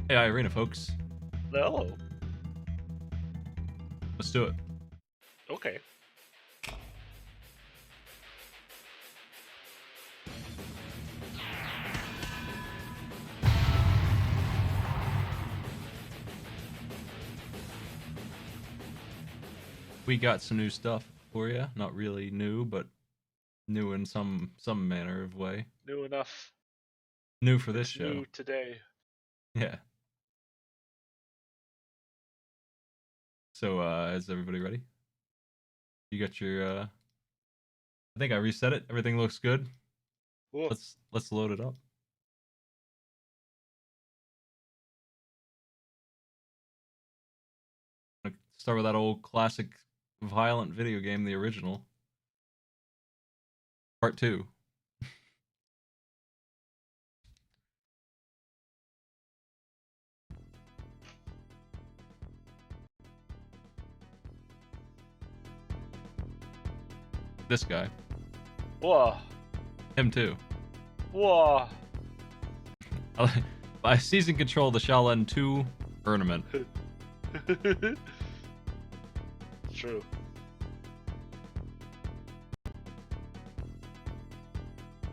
Hey, Irina, folks. Hello. Let's do it. Okay. We got some new stuff for you. Not really new, but new in some manner of way. New enough. New for this It's show. new today. Yeah. So, is everybody ready? You got your I think I reset it. Everything looks good. Whoa. Let's load it up. Start with that old classic violent video game, the original. Part 2. This guy. Whoa. Him too. Whoa. By seizing control of the Shaolin 2 ornament. True.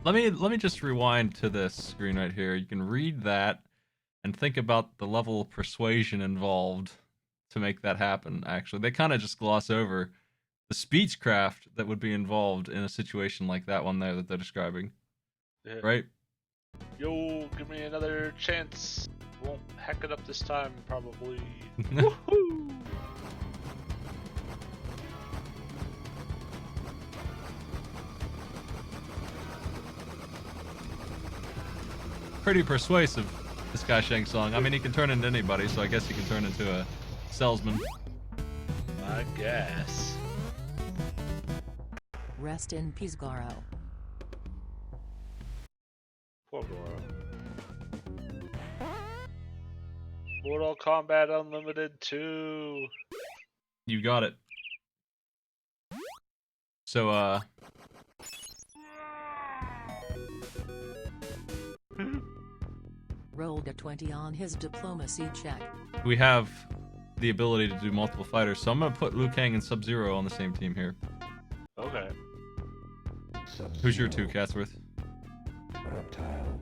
Let me just rewind to this screen right here. You can read that and think about the level of persuasion involved to make that happen. Actually, they kind of just gloss over the speechcraft that would be involved in a situation like that one there that they're describing. Yeah. Right? Yo, give me another chance. Won't hack it up this time, probably. Woohoo! Pretty persuasive, this guy Shang Tsung. I mean, he can turn into anybody, so I guess he can turn into a salesman. I guess. Rest in peace, Garo. Poor Goro. Mortal Kombat Unlimited 2. You got it. So, Rolled a 20 on his diplomacy check. we have the ability to do multiple fighters, so I'm gonna put Liu Kang and Sub-Zero on the same team here. Okay. Who's your two, Catsworth? Reptile.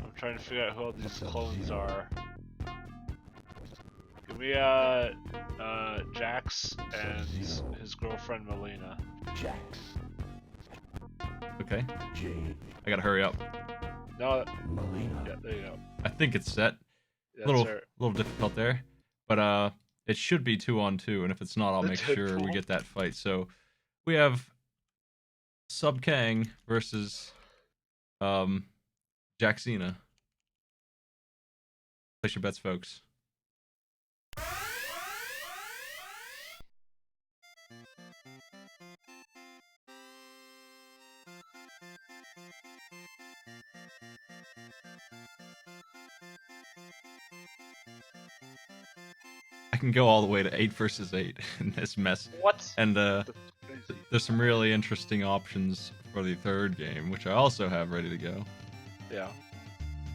I'm trying to figure out who all these clones are. Give me Jax and his girlfriend Melina. Jax. Okay. Jade. I gotta hurry up. No, Melina. yeah, there you go. I think it's set. That's Little her. difficult there, but it should be 2-on-2, and if it's not, I'll The make sure we Deadpool. get that fight. So we have Sub Kang versus Jaxina. Place your bets, folks. I can go all the way to 8 versus 8 in this mess. What? And That's crazy. there's some really interesting options for the third game, which I also have ready to go. Yeah.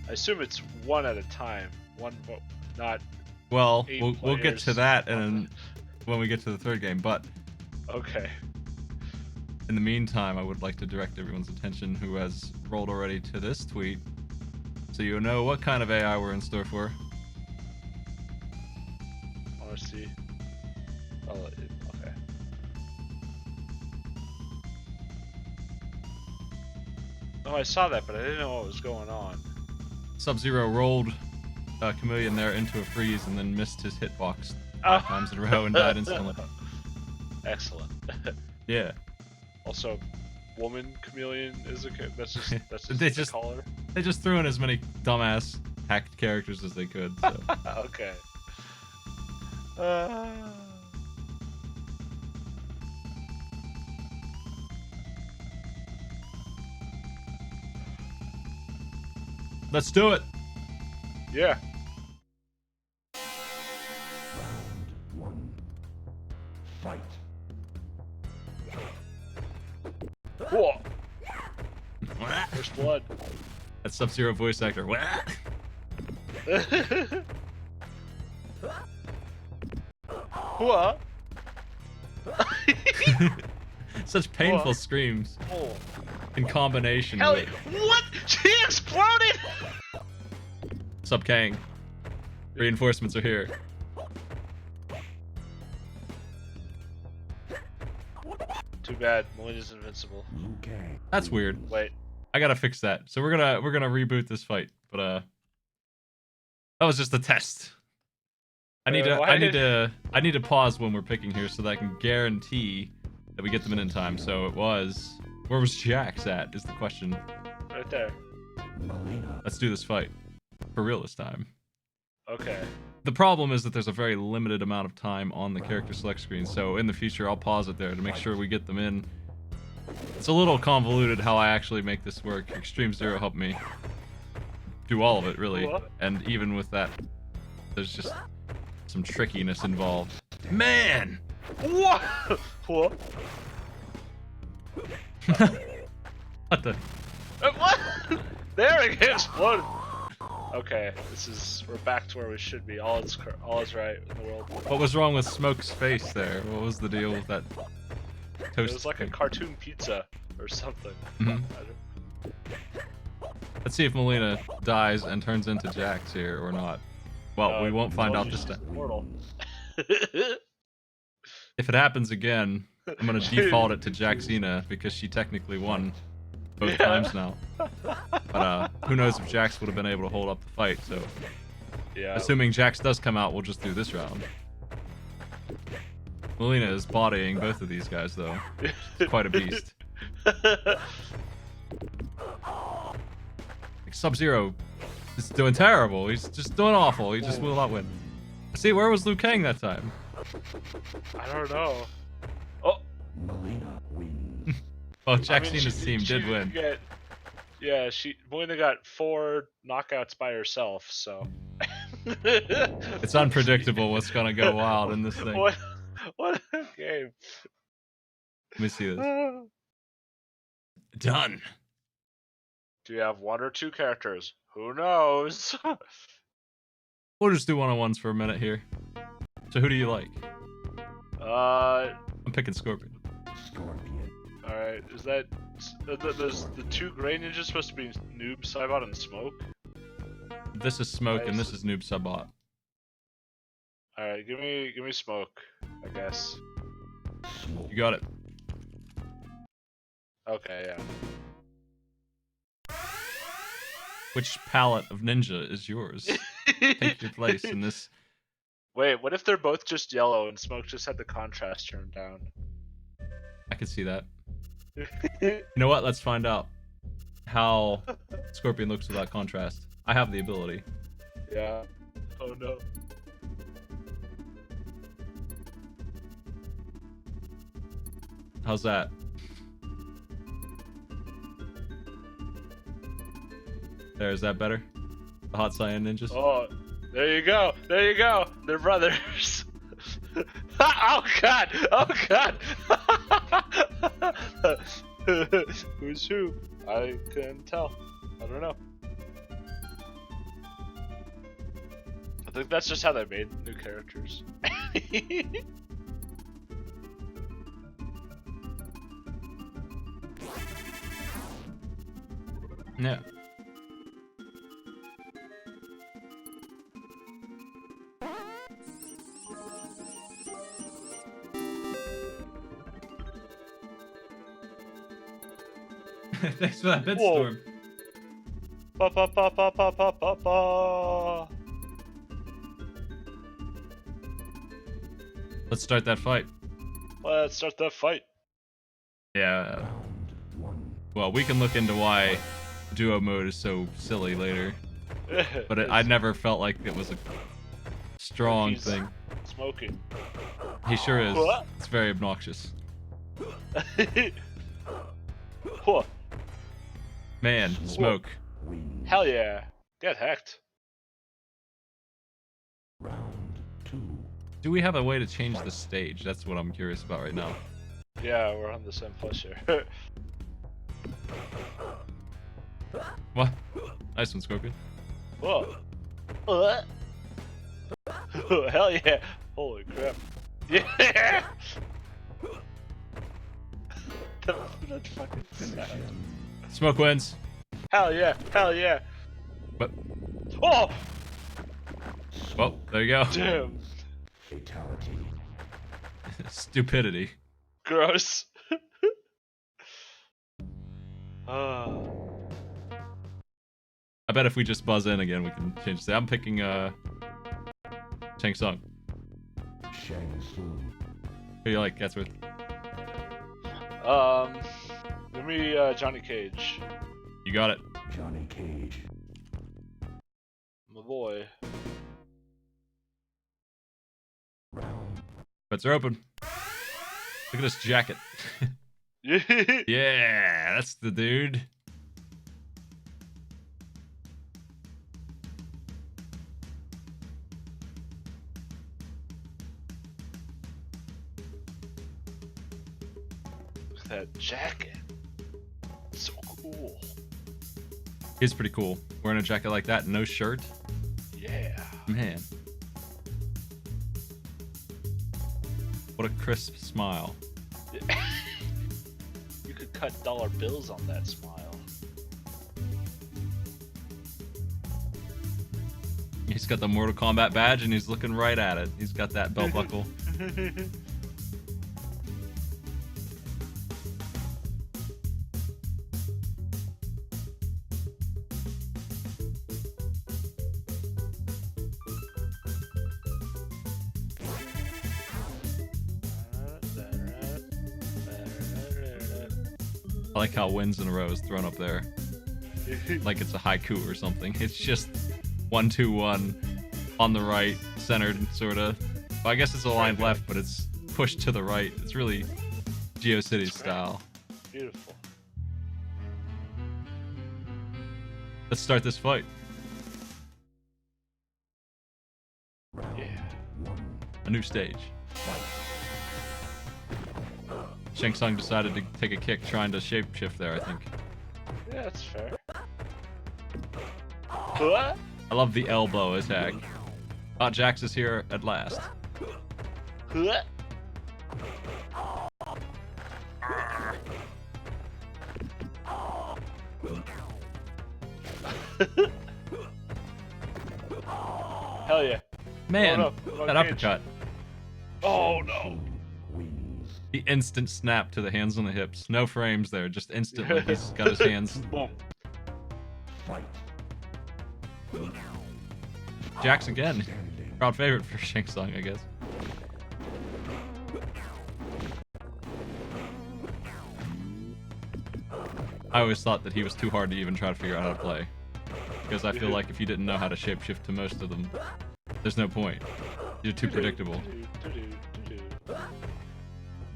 I assume it's one at a time. One vote, not Well, 8 we'll get to players that on and when we get to the third game, but Okay. in the meantime, I would like to direct everyone's attention who has rolled already to this tweet, so you know what kind of AI we're in store for. I want to see. Okay. Oh, I saw that, but I didn't know what was going on. Sub-Zero rolled Chameleon there into a freeze and then missed his hitbox 5 times in a row and died instantly. Excellent. Yeah. Also, woman chameleon is that's just They the just- color. They just threw in as many dumbass hacked characters as they could. So. Okay. Let's do it. Yeah. Round 1. Fight. Whoa. First blood. That's Sub-Zero voice actor. What? Such painful What? screams Oh. in combination Hell, with what? She exploded! Sub Kang. Reinforcements are here. Too bad. Melina's invincible. Liu Kang. That's weird. Wait. I gotta fix that. So we're gonna reboot this fight, but that was just a test. I need to pause when we're picking here so that I can guarantee that we get them in time. So it was, where was Jax at? Is the question. Right there. Melina. Let's do this fight for real this time. Okay. The problem is that there's a very limited amount of time on the character select screen, so in the future I'll pause it there to make sure we get them in. It's a little convoluted how I actually make this work. Extreme Zero helped me do all of it, really. What? And even with that, there's just some trickiness involved. Man! What? What? What the? What? There it exploded. Okay, we're back to where we should be. All is right in the world. What was wrong with Smoke's face there? What was the deal with that toast? It was like a thing? cartoon pizza or something. Mhm. I don't- Let's see if Melina dies and turns into Jax here or not. Well, we won't find out this time. Mortal. If it happens again, I'm gonna default it to Jaxina because she technically won both times now. But who knows if Jax would have been able to hold up the fight, so Yeah. assuming Jax does come out, we'll just do this round. Melina is bodying both of these guys though. She's quite a beast. Like, Sub-Zero is doing terrible. He's just doing awful. He just will not win. See, where was Liu Kang that time? I don't know. Oh, Melina wins. Oh, I mean, Jaxina's team did win. Melina got 4 knockouts by herself, so. It's unpredictable what's gonna go wild in this thing. What a game. Let me see this. Done. Do you have 1 or 2 characters? Who knows? We'll just do one-on-ones for a minute here. So who do you like? I'm picking Scorpion. Scorpion. Alright, is that... There's the 2 Grey Ninjas supposed to be Noob, Cybot, and Smoke? This is Smoke and this is Noob Subbot. Alright, give me Smoke, I guess. Smoke. You got it. Okay, yeah. Which palette of ninja is yours? Take your place in this. Wait, what if they're both just yellow and Smoke just had the contrast turned down? I can see that. You know what? Let's find out how Scorpion looks without contrast. I have the ability. Yeah. Oh no. How's that? There, is that better? The Hot Cyan Ninjas? Oh, there you go. There you go. They're brothers. Oh god. Oh god. Who's who? I couldn't tell. I don't know. I think that's just how they made new characters. Yeah. Thanks for that bitstorm. Ba ba ba ba ba ba ba ba. Let's start that fight. Let's start the fight. Yeah. Round 1. Well, we can look into why duo mode is so silly later. But I never felt like it was a strong He's thing. Smoking. He sure is. What? It's very obnoxious. Whoa. Man, Smoke. Wins. Hell yeah. Get hacked. Round 2. Do we have a way to change the stage? That's what I'm curious about right now. Yeah, we're on the same plus here. What? Nice one, Scorpion. Whoa. Hell yeah. Holy crap. Yeah. that fucking Finish sucks. him. Smoke wins. Hell yeah! Hell yeah! But Oh well, there you go. damn! Fatality. Stupidity. Gross. Oh. I bet if we just buzz in again, we can change that. I'm picking Shang Tsung. Shang Tsung. Who do you like, Gatsworth? Give me Johnny Cage, You got it. Johnny Cage. my boy. Round. Bets are open. Look at this jacket. Yeah, that's the dude. Look at that jacket. It's so cool. He's pretty cool. Wearing a jacket like that, no shirt. Yeah. Man. What a crisp smile. You could cut dollar bills on that smile. He's got the Mortal Kombat badge and he's looking right at it. He's got that belt buckle. I like how wins in a row is thrown up there. Like it's a haiku or something. It's just 1 2 1 on the right, centered, sorta. Well, I guess it's aligned left, but it's pushed to the right. It's really GeoCities style. Beautiful. Let's start this fight. Round. Yeah. 1. A new stage. Shang Tsung decided to take a kick trying to shapeshift there, I think. Yeah, that's fair. What? I love the elbow attack. Jax is here at last. What? Hell yeah. Man, Hold up, hold that on, Cage. uppercut. Oh no. Wins. The instant snap to the hands on the hips. No frames there, just instantly he's got his hands. Boom. Fight. Jax again. Standing. Crowd favorite for Shang Tsung, I guess. I always thought that he was too hard to even try to figure out how to play. Because I feel like if you didn't know how to shapeshift to most of them, there's no point. You're too predictable.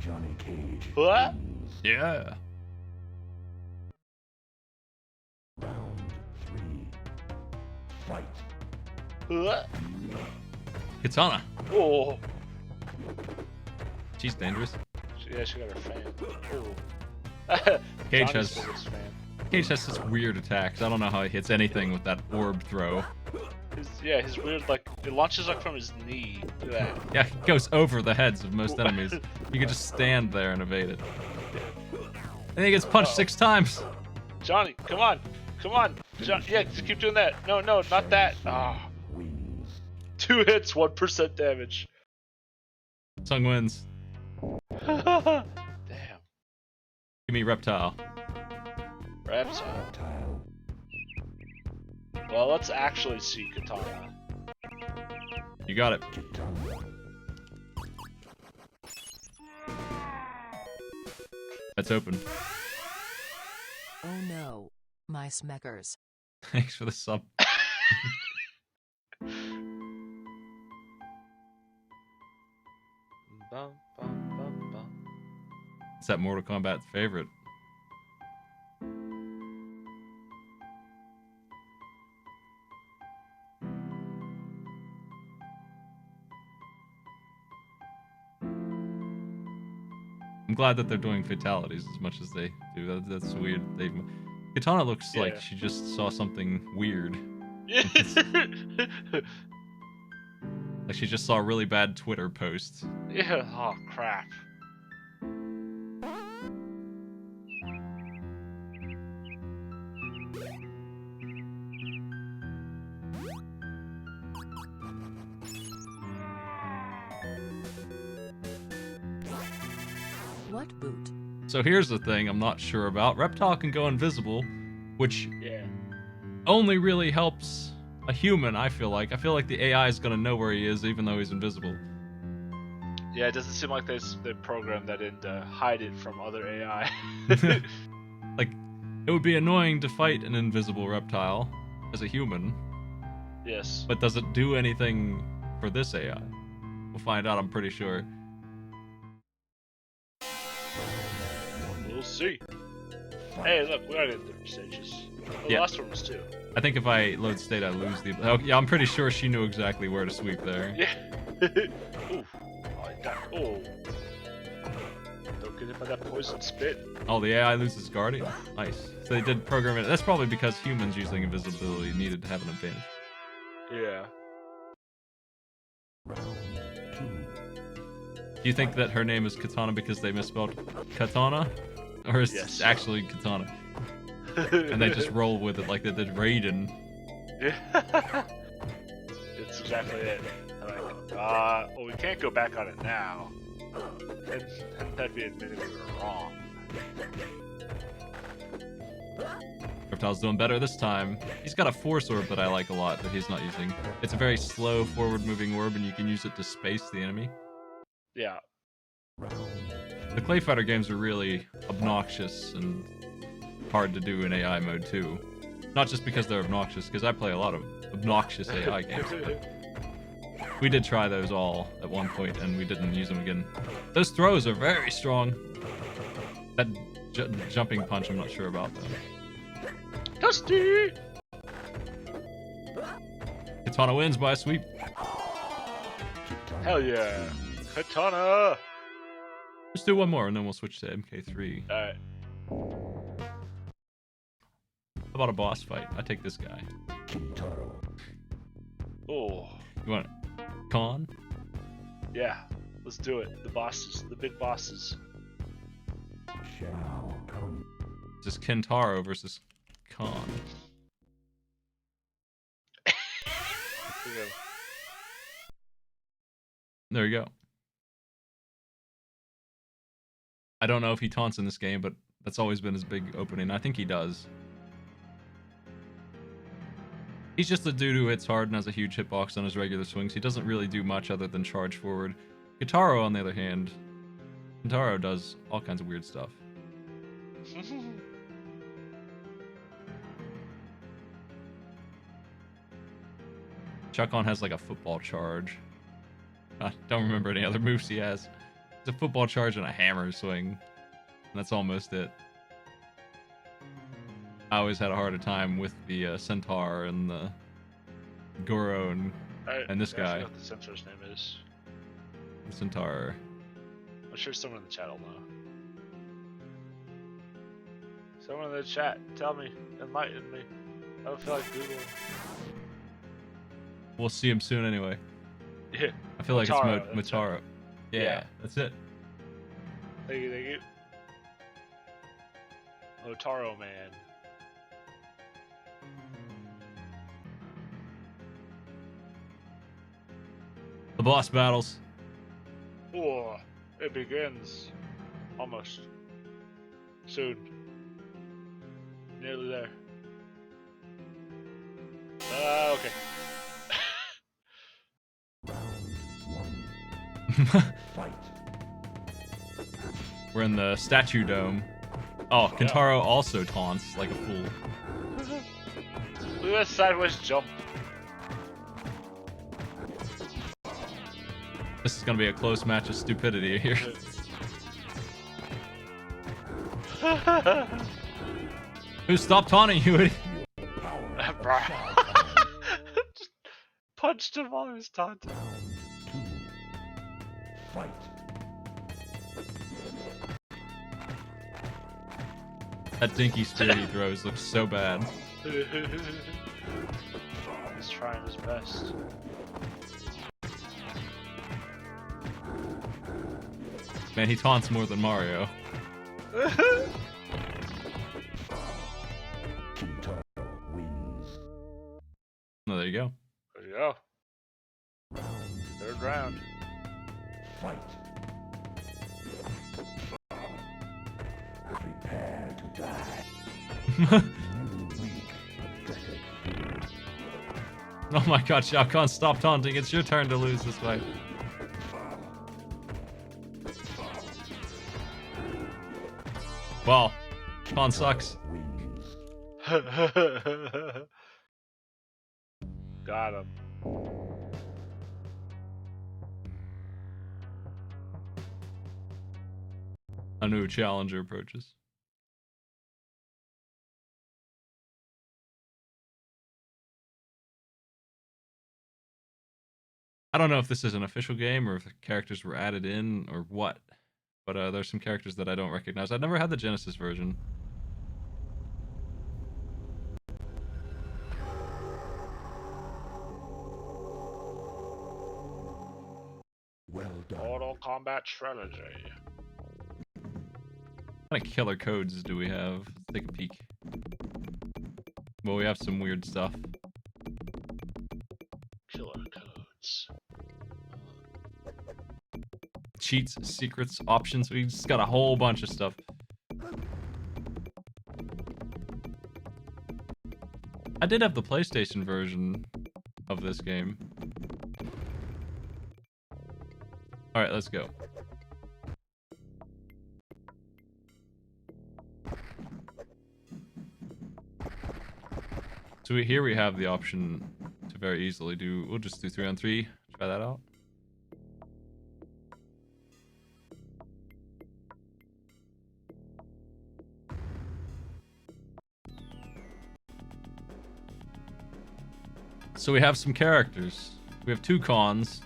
Johnny Cage. What? Wins. Yeah. Round 3. Fight. What? Katana. Oh. She's dangerous. Yeah, she got her fan. Oh. Cage Johnny's has- biggest fan. Cage has this weird attacks. I don't know how he hits anything with that orb throw. His weird, like, it launches like from his knee. Look at that. Yeah, he goes over the heads of most enemies. You can just stand there and evade it. And he gets punched Uh-oh. 6 times. Johnny, come on. Come on. Yeah, just keep doing that. No, no, not that. Ah. Wins. 2 hits, 1% damage. Sung wins. Damn. Give me Reptile. Reptile. Reptile. Well, let's actually see Katana. You got it. Kitana. That's open. Oh no, my smeckers. Thanks for the sub. Bum, bum, bum, bum. It's that Mortal Kombat favorite. I'm glad that they're doing fatalities as much as they do. That's weird. Katana looks like Yeah. she just saw something weird. Like she just saw a really bad Twitter post. Yeah. Oh crap. What boot? So here's the thing I'm not sure about. Reptile can go invisible, which Yeah. only really helps a human, I feel like. I feel like the AI is gonna know where he is even though he's invisible. Yeah, it doesn't seem like they programmed that in to hide it from other AI. Like, it would be annoying to fight an invisible reptile as a human, Yes. but does it do anything for this AI? We'll find out, I'm pretty sure. We'll see. Hey, look, we already got different stages. Oh, Yeah. the last one was 2. I think if I load state, I lose the... Oh, yeah, I'm pretty sure she knew exactly where to sweep there. Yeah. Ooh. I like that. Oh. Don't get hit by that poison spit. Oh, the AI loses Guardian? Nice. So they did program it. That's probably because humans using invisibility needed to have an advantage. Yeah. Round 2. Do you think that her name is Katana because they misspelled Katana? Or is Yes. it actually Katana? And they just roll with it like they did Raiden. Yeah. It's exactly it. Like, well, we can't go back on it now. And that'd be admitting we were wrong. Reptile's doing better this time. He's got a force orb that I like a lot that he's not using. It's a very slow forward-moving orb, and you can use it to space the enemy. Yeah. The Clay Fighter games are really obnoxious and hard to do in AI mode too. Not just because they're obnoxious, because I play a lot of obnoxious AI games. But we did try those all at one point, and we didn't use them again. Those throws are very strong. That jumping punch, I'm not sure about though. Dusty! Katana wins by a sweep. Hell yeah. Katana! Let's do one more, and then we'll switch to MK3. Alright. How about a boss fight? I take this guy. Kintaro. Oh. You want Khan? Yeah. Let's do it. The bosses. The big bosses. Shall come. This is Kentaro versus Khan. Here we go. There you go. I don't know if he taunts in this game, but that's always been his big opening. I think he does. He's just a dude who hits hard and has a huge hitbox on his regular swings. He doesn't really do much other than charge forward. Guitaro, on the other hand, Guitaro does all kinds of weird stuff. Chuck-On has like a football charge. I don't remember any other moves he has. It's a football charge and a hammer swing. And that's almost it. I always had a harder time with the Centaur and the Goro and this I guy. forgot what the centaur's name is. The Centaur. I'm sure someone in the chat will know. Someone in the chat, tell me, enlighten me. I don't feel like Googling. We'll see him soon anyway. Yeah. I feel like Motaro, it's that's Motaro. Yeah, Yeah. that's it. Thank you, thank you. Motaro man. The boss battles. Oh, it begins. Almost. Soon. Nearly there. Okay. Round 1. Fight. We're in the statue dome. Oh, Kentaro also taunts like a fool. Look at that sideways jump. This is gonna be a close match of stupidity here. Who stopped taunting you? Bro. Just punched him while he was taunting. Round 2. Fight. That dinky spear he throws looks so bad. He's trying his best. Man, he taunts more than Mario. TieTuesday wins. Oh, there you go. There you go. Round Third round. fight. Prepare to die. You weak, pathetic. Oh my god, Shao Kahn, stop taunting. It's your turn to lose this fight. Well, Kahn sucks. Wins. Got him. A new challenger approaches. I don't know if this is an official game or if the characters were added in or what, but there's some characters that I don't recognize. I've never had the Genesis version. Well done. Mortal Kombat Trilogy. What kind of killer codes do we have? Let's take a peek. Well, we have some weird stuff. Killer codes. Cheats, secrets, options. We just got a whole bunch of stuff. I did have the PlayStation version of this game. Alright, let's go. So here we have the option to very easily do, we'll just do 3-on-3, try that out. So we have some characters. We have 2 Khans.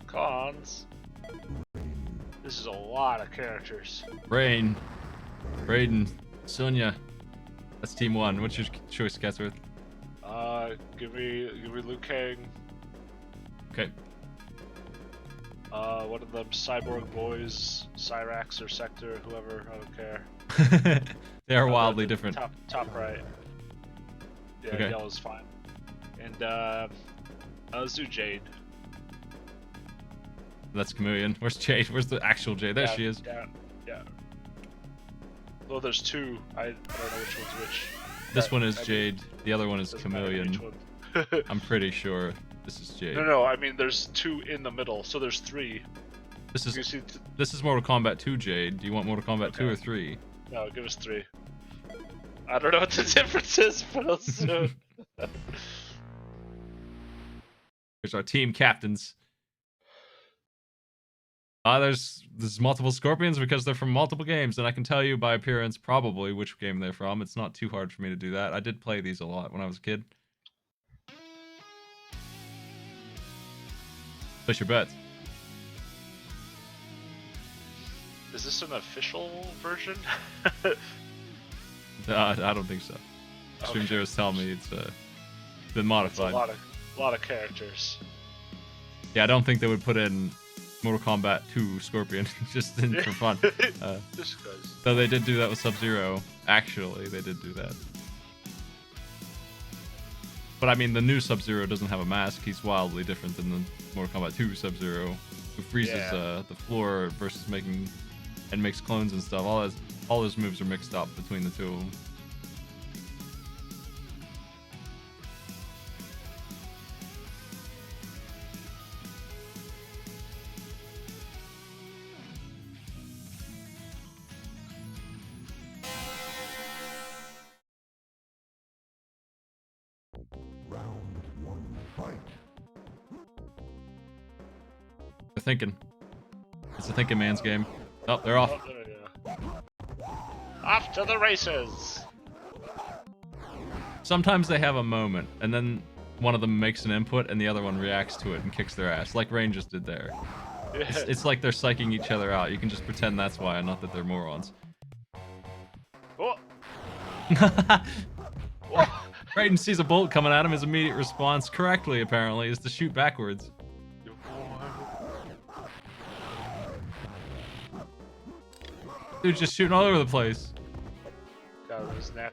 Cons. This is a lot of characters. Rain, Raiden, Sonya. That's team 1. What's your choice, Kessworth? Give me Liu Kang. Okay. One of them cyborg boys, Cyrax or Sector, whoever, I don't care. They are wildly different. Top right. Yeah, Okay. yellow's fine. And let's do Jade. That's Chameleon. Where's Jade? Where's the actual Jade? There she is. Yeah. Well, there's 2. I don't know which one's which. This one is I mean, Jade. The other one is doesn't matter which Chameleon. one. I'm pretty sure this is Jade. No, I mean there's 2 in the middle, so there's 3. This You is see, this is Mortal Kombat 2 Jade. Do you want Mortal Kombat 2 Okay. or 3? no, give us 3. I don't know what the difference is, but let's do it. Here's our team captains. There's multiple Scorpions because they're from multiple games, and I can tell you by appearance probably which game they're from. It's not too hard for me to do that. I did play these a lot when I was a kid. Place your bets. Is this an official version? I don't think so. Stream Okay. Zero's telling me it's been It's a modified. lot of characters. Yeah, I don't think they would put in Mortal Kombat 2 Scorpion just for fun. Just because. Though they did do that with Sub-Zero. Actually, they did do that. But I mean, the new Sub-Zero doesn't have a mask. He's wildly different than the Mortal Kombat 2 Sub-Zero, who freezes Yeah. the floor versus makes clones and stuff. All those moves are mixed up between the 2 of them. Round 1 fight. They're thinking. It's a thinking man's game. Oh, they're off. Oh, there we go. Off to the races! Sometimes they have a moment, and then one of them makes an input, and the other one reacts to it and kicks their ass, like Rain just did there. It's like they're psyching each other out. You can just pretend that's why, and not that they're morons. Oh. Oh. Raiden sees a bolt coming at him. His immediate response, correctly apparently, is to shoot backwards. Dude's just shooting all over the place. Got his neck.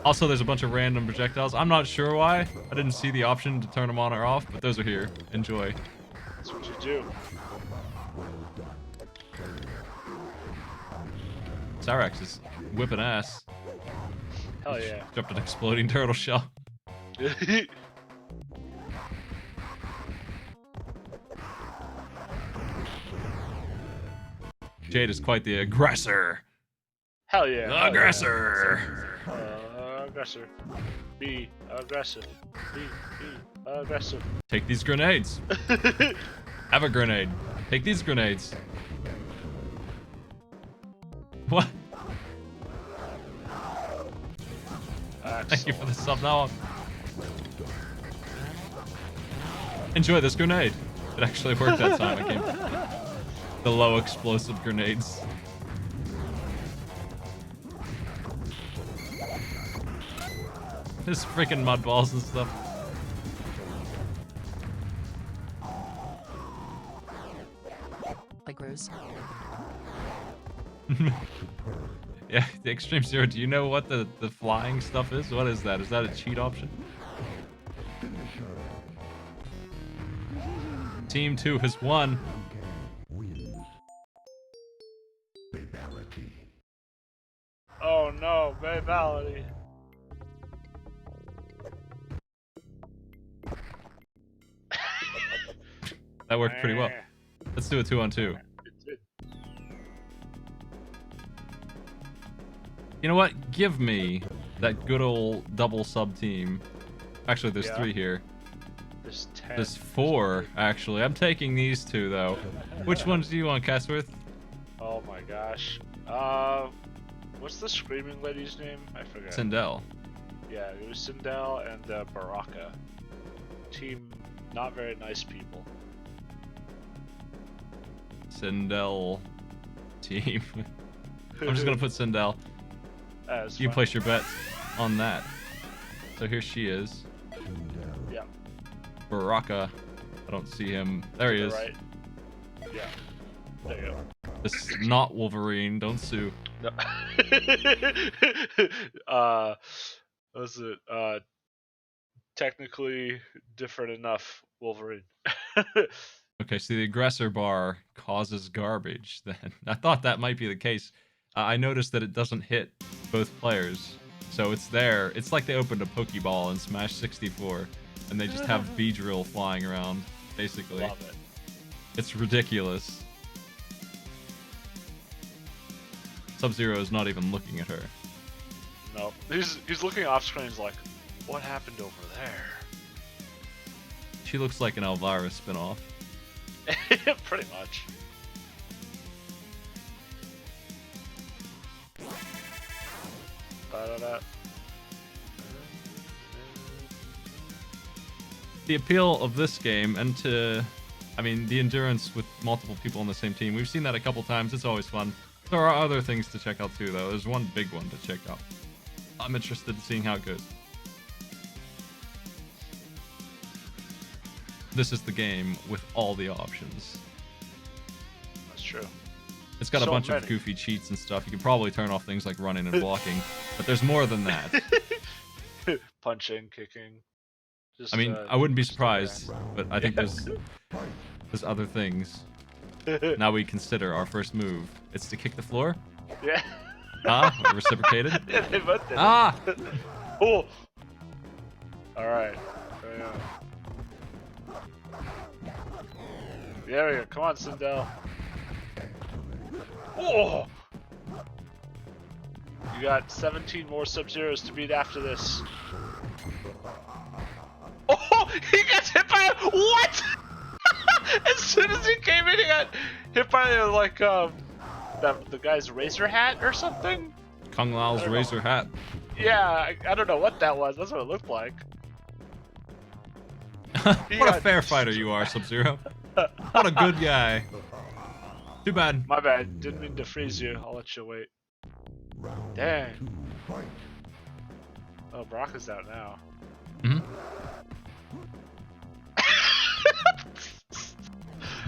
Also, there's a bunch of random projectiles. I'm not sure why. I didn't see the option to turn them on or off, but those are here. Enjoy. That's what you do. Cyrax is whipping ass. Hell yeah. Dropped an exploding turtle shell. Jade is quite the aggressor. Hell yeah. hell Aggressor. yeah. Aggressor. Be aggressive. Be aggressive. Take these grenades. Have a grenade. Take these grenades. What? Thank you for the sub now. Enjoy this grenade. It actually worked that time. I came. The low explosive grenades. There's freaking mud balls and stuff. Tigers. Yeah, the Extreme Zero. Do you know what the flying stuff is? What is that? Is that a cheat option? Team 2 has won. Wins. Fatality. Oh no, babality. That worked pretty well. Let's do a 2-on-2. You know what? Give me that good old double sub team. Actually, there's Yeah. 3 here. There's 10. There's 4, actually. I'm taking these 2, though. Which ones do you want, Casworth? Oh my gosh. What's the screaming lady's name? I forgot. Sindel. Yeah, it was Sindel and Baraka. Team not very nice people. Sindel team. I'm just gonna put Sindel. That's You fine. place your bets on that. So here she is. Yeah. Baraka. I don't see him. There he is. Right. Yeah. There you go. This is not Wolverine. Don't sue. No. Was it technically different enough Wolverine? Okay, so the aggressor bar causes garbage. Then I thought that might be the case. I noticed that it doesn't hit both players, so it's there. It's like they opened a Pokeball in Smash 64, and they just have Beedrill flying around, basically. Love it. It's ridiculous. Sub-Zero is not even looking at her. No, he's looking off screen. He's like, what happened over there? She looks like an Elvira spinoff. Pretty much. Da-da-da. The appeal of this game, and I mean, the endurance with multiple people on the same team, we've seen that a couple times. It's always fun. There are other things to check out too, though. There's one big one to check out. I'm interested in seeing how it goes. This is the game with all the options. That's true. It's got a So bunch many. of goofy cheats and stuff. You can probably turn off things like running and blocking, but there's more than that. Punching, kicking. Just, I mean, I wouldn't be just surprised, but I think there's other things. Now we consider our first move. It's to kick the floor. Yeah. Ah, reciprocated. Yeah, they both did. Ah! Oh. All right. Carry on. There we go. Come on, Sindel. Oh! You got 17 more Sub-Zeros to beat after this. Oh! He gets hit by a... What? As soon as he came in, he got hit by like the guy's razor hat or something. Kung Lao's razor hat. Yeah, I don't know what that was. That's what it looked like. What a got- fair fighter you are, Sub-Zero. What a good guy. Too bad. My bad. Didn't mean to freeze you. I'll let you wait. Dang. Oh, Brock is out now.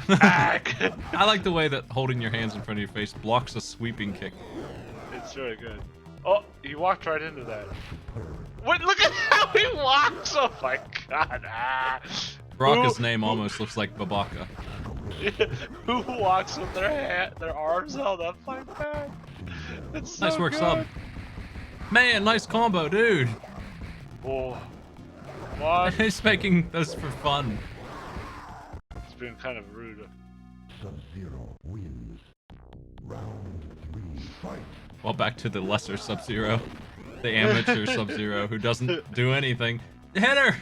Ag! I like the way that holding your hands in front of your face blocks a sweeping kick. It's very good. Oh, he walked right into that. What? Look at how he walks! Oh my god! Ah. Baraka's name almost looks like Babaka. Who walks with their arms held up like that? It's so Nice work, good. sub. Man, nice combo, dude. Oh, what? He's making those for fun. It's been kind of rude. Sub-Zero wins. Round 3, fight. Well, back to the lesser Sub-Zero. The amateur Sub-Zero who doesn't do anything. Hit her!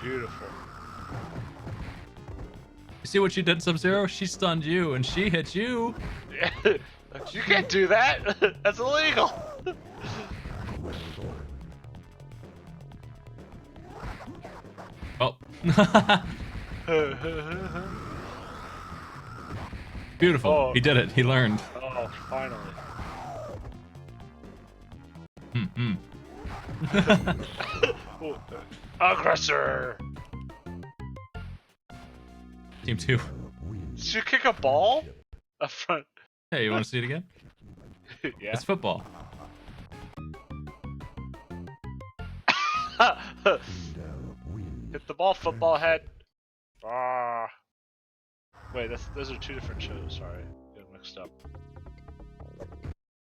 Beautiful. You see what she did, Sub-Zero? She stunned you and she hit you. You can't do that. That's illegal. Oh. Beautiful. Oh. He did it. He learned. Oh, finally. Oh, aggressor. Team 2. Did you kick a ball? Up front. Hey, you want to see it again? Yeah. It's football. Hit the ball, football head. Ah. Wait, those are two different shows. Sorry, getting mixed up.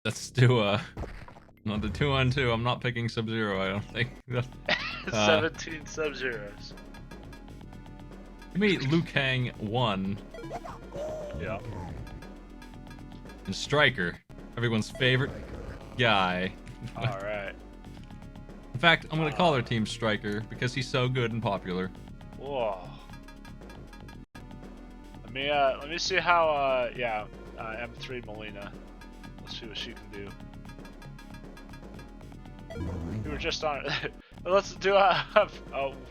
Let's do no, the 2-on-2. I'm not picking Sub-Zero, I don't think. 17 Sub-Zeros. Give me Liu Kang 1 Yeah. and Striker, everyone's favorite guy. All right. In fact, I'm gonna call our team Striker because he's so good and popular. Whoa. Let me see how M3 Melina. Let's see what she can do. We were just on it. Let's do a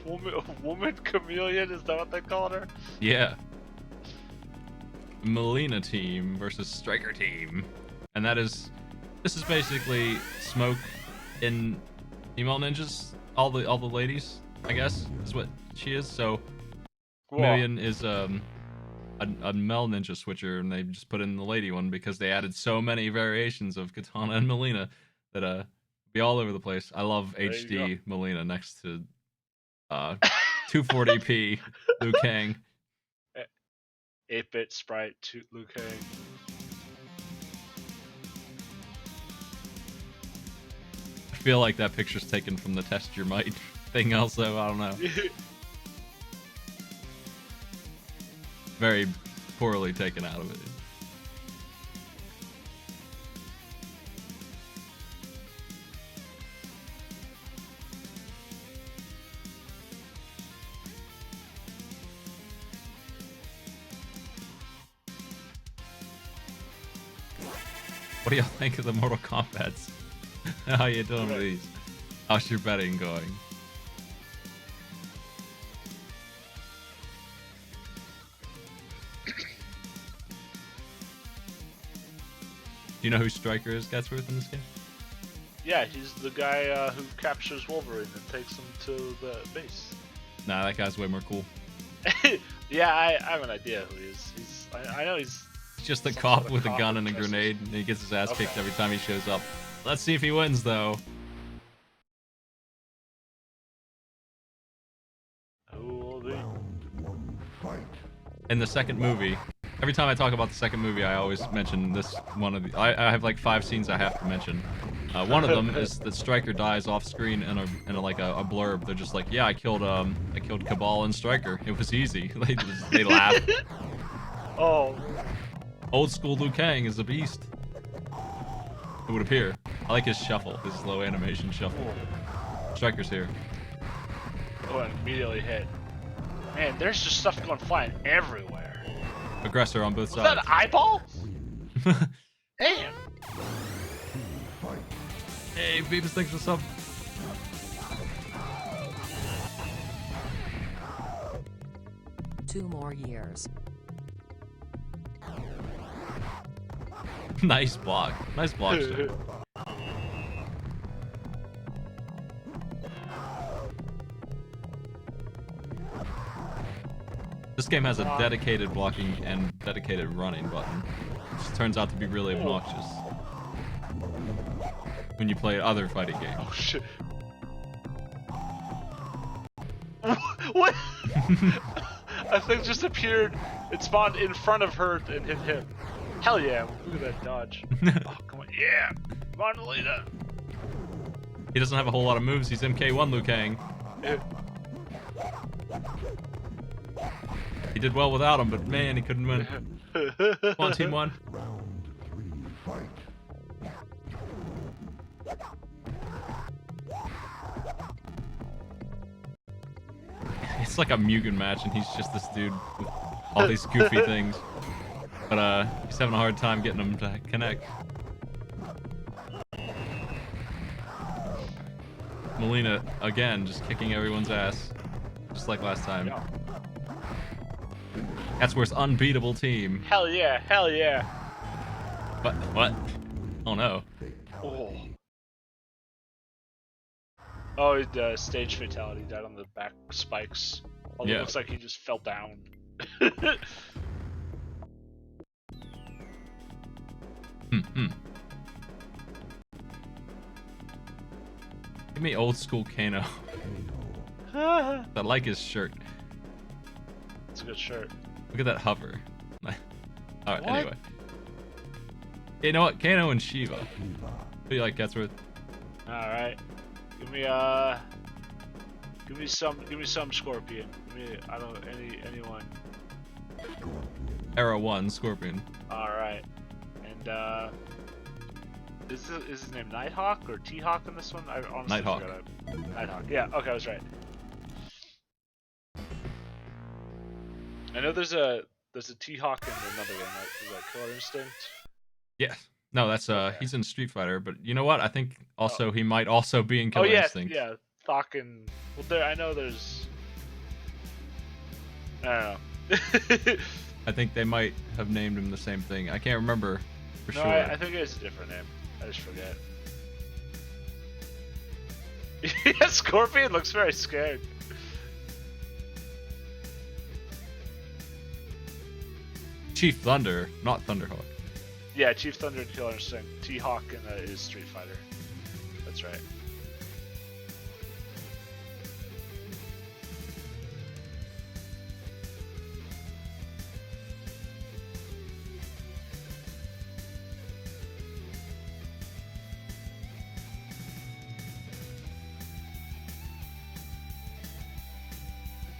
woman chameleon, is that what they called her? Yeah. Melina team versus Striker team. And this is basically Smoke in female ninjas. All the ladies, I guess, is what she is. So Cool. Million is a male ninja switcher, and they just put in the lady one because they added so many variations of Katana and Melina that be all over the place. I love you HD Melina next to 240p Liu Kang. 8-bit sprite to Liu Kang. I feel like that picture's taken from the test your might thing also, I don't know. Very poorly taken out of it. What do y'all think of the Mortal Kombats? How you doing with these? How's your betting going? Do you know who Striker is, Gatsworth, in this game? Yeah, he's the guy who captures Wolverine and takes him to the base. Nah, that guy's way more cool. Yeah, I have an idea who he is. I know he's He's just a some cop sort of with a cop gun who and a tries to- grenade, and he gets his ass kicked Okay. every time he shows up. Let's see if he wins, though. Who will be? Round 1, fight. In the second movie, every time I talk about the second movie, I always mention this one of the. I have like 5 scenes I have to mention. One of them is that Stryker dies off screen in a blurb. They're just like, yeah, I killed Cabal and Stryker. It was easy. They laugh. Oh, Old school Liu Kang is a beast. It would appear. I like his shuffle, his slow animation shuffle. Stryker's here. oh, and immediately hit. Man, there's just stuff going flying everywhere. Aggressor on both Was that sides. an eyeball? Wins. Damn. Fight. Hey, Beavis, thanks for sub. Two more years. Nice block. Nice block. Stu. This game has a dedicated blocking and dedicated running button. Which turns out to be really obnoxious when you play other fighting games. Oh shit. What? A thing just appeared. It spawned in front of her and hit him. Hell yeah! Look at that dodge. Oh come on, yeah! Come on, Melina. He doesn't have a whole lot of moves. He's MK1 Liu Kang. Yeah. He did well without him, but man, he couldn't win. Come on, Team 1. Round 3, fight. It's like a Mugen match, and he's just this dude with all these goofy things. But he's having a hard time getting them to connect. Melina, again, just kicking everyone's ass. Just like last time. Yeah. That's where it's unbeatable team. Hell yeah! Hell yeah! What? Oh no. Oh. Oh, the stage fatality died on the back spikes. Although Yeah. it looks like he just fell down. Give me old school Kano. I like his shirt. It's a good shirt. Look at that hover. Alright, What? anyway. You know what? Kano and Shiva. Who do you like, Getsworth? Alright. Give me some Scorpion. Give me anyone. Era 1, Scorpion. Alright. And is his name Nighthawk or T-Hawk in this one? I honestly Nighthawk. forgot. Nighthawk. Yeah, okay, I was right. I know there's a T-Hawk in another game, right? Is that Killer Instinct? Yeah. No, that's he's in Street Fighter, but you know what? I think also he might also be in Oh Killer yeah, Instinct. yeah. Thawk and I know there's. I don't know. I think they might have named him the same thing. I can't remember for No, sure. I think it's a different name. I just forget. Yeah, Scorpion looks very scared. Chief Thunder, not Thunderhawk. Yeah, Chief Thunder and Killer Instinct. T-Hawk is Street Fighter. That's right.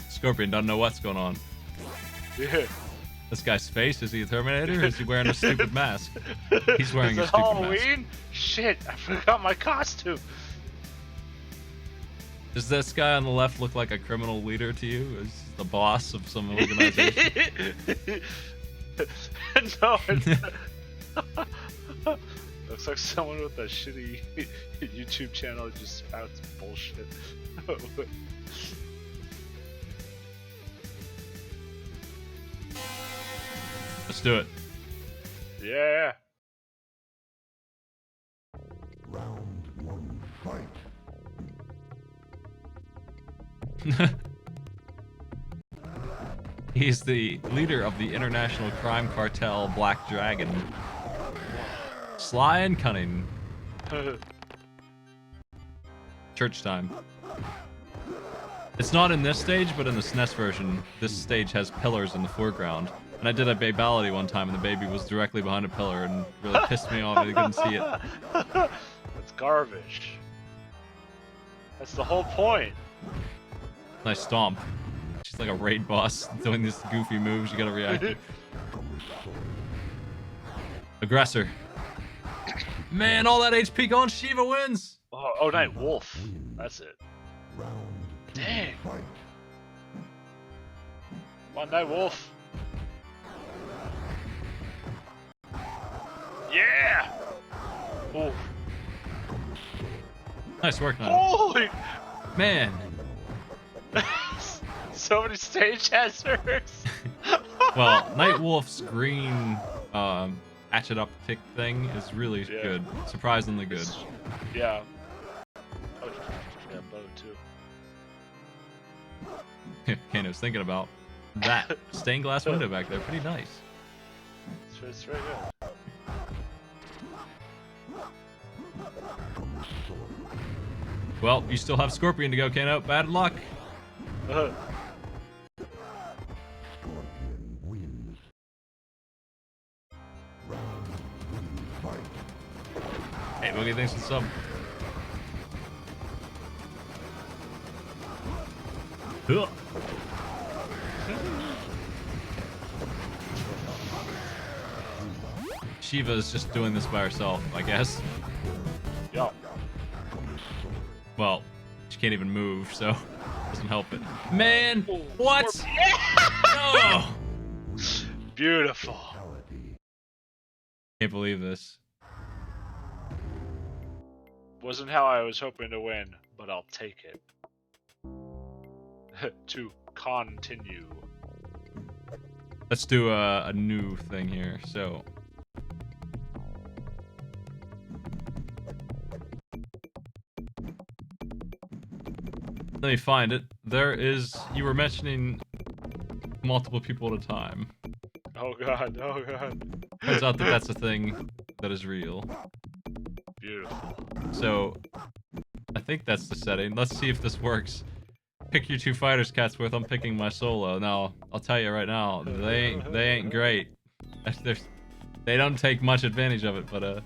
Scorpion doesn't know what's going on. Yeah. This guy's face, is he a Terminator or is he wearing a stupid mask? He's wearing Is a it stupid Halloween? mask. Shit, I forgot my costume. Does this guy on the left look like a criminal leader to you? Is he the boss of some organization? No, it's looks like someone with a shitty YouTube channel that just spouts bullshit. Let's do it. Yeah. Round 1, fight. He's the leader of the international crime cartel Black Dragon. Sly and cunning. Church time. It's not in this stage, but in the SNES version, this stage has pillars in the foreground. And I did a babality one time, and the baby was directly behind a pillar, and really pissed me off. I couldn't see it. That's garbage. That's the whole point. Nice stomp. She's like a raid boss doing these goofy moves. You gotta react. Aggressor. Man, all that HP going, Shiva wins. Oh, Night Wolf. That's it. Round 2, Dang. fight. Come on, Night Wolf. Yeah. Oh. Nice work, now. Holy. Man. So many stage hazards. Well, Night Wolf's green hatchet up tick thing is really Yeah. good. Surprisingly good. Yeah. Oh, yeah, bow too. Kano's thinking about. That stained glass window back there, pretty nice. It's very good. Well, you still have Scorpion to go, Kano. Bad luck. Scorpion wins. Round 3, fight. Hey, Boogie, thanks for the sub. Ugh. Shiva is just doing this by herself, I guess. Yo. Well, she can't even move, so doesn't help it. Man, Oh, what? No! Beautiful. Fatality. Can't believe this. Wasn't how I was hoping to win, but I'll take it. To continue. Let's do a new thing here. So, let me find it. There is. You were mentioning multiple people at a time. Oh god, oh god. Turns out that that's a thing that is real. Beautiful. So, I think that's the setting. Let's see if this works. Pick your two fighters, Catsworth. I'm picking my solo. Now, I'll tell you right now, they ain't great. They don't take much advantage of it, but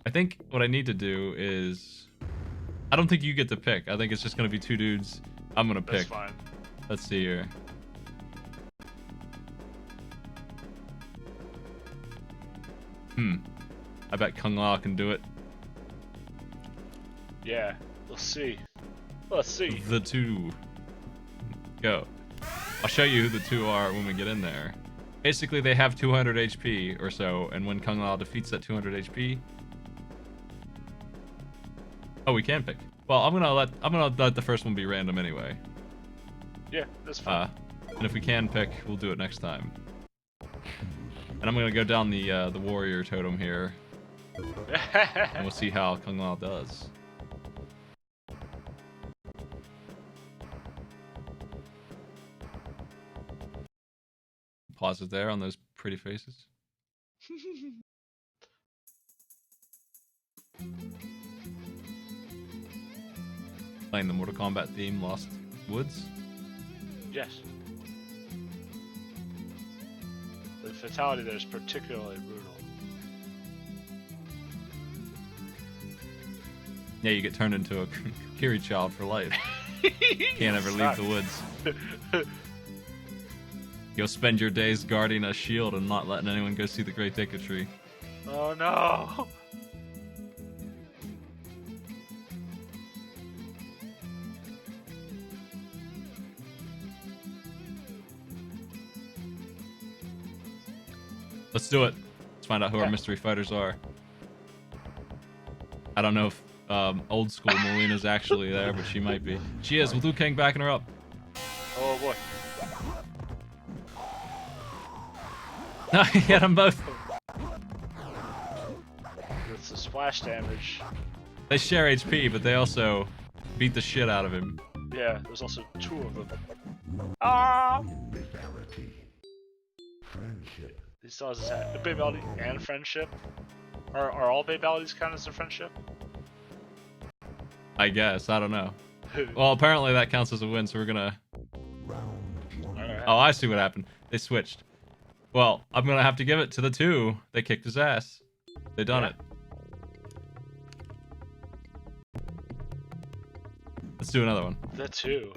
I think what I need to do is, I don't think you get to pick. I think it's just gonna be two dudes. I'm gonna That's pick. fine. Let's see here. I bet Kung Lao can do it. Yeah. Let's see. Let's see. The two. Go. I'll show you who the two are when we get in there. Basically, they have 200 HP or so, and when Kung Lao defeats that 200 HP... Oh, we can pick. Well, I'm gonna let the first one be random anyway. Yeah, that's fine. And if we can pick, we'll do it next time. And I'm gonna go down the warrior totem here, and we'll see how Kung Lao does. Pause it there on those pretty faces. Playing the Mortal Kombat theme, Lost Woods. Yes. The fatality there is particularly brutal. Yeah, you get turned into a Kiri child for life. Can't ever leave the woods. You'll spend your days guarding a shield and not letting anyone go see the Great Deku Tree. Oh no! Let's do it. Let's find out who our mystery fighters are. I don't know if old school Melina's actually there, but she might be. She is, with Liu Kang backing her up. Oh boy. He had them both. It's the splash damage. They share HP, but they also beat the shit out of him. Yeah, there's also two of them. Ah! Fatality. Friendship. These stars have the babality and friendship. Are all babalities count as a friendship? I guess. I don't know. Well, apparently that counts as a win, so we're gonna... Round 1. Alright. Oh, I see what happened. They switched. Well, I'm gonna have to give it to the two. They kicked his ass. They done Yeah. it. Let's do another one. The two.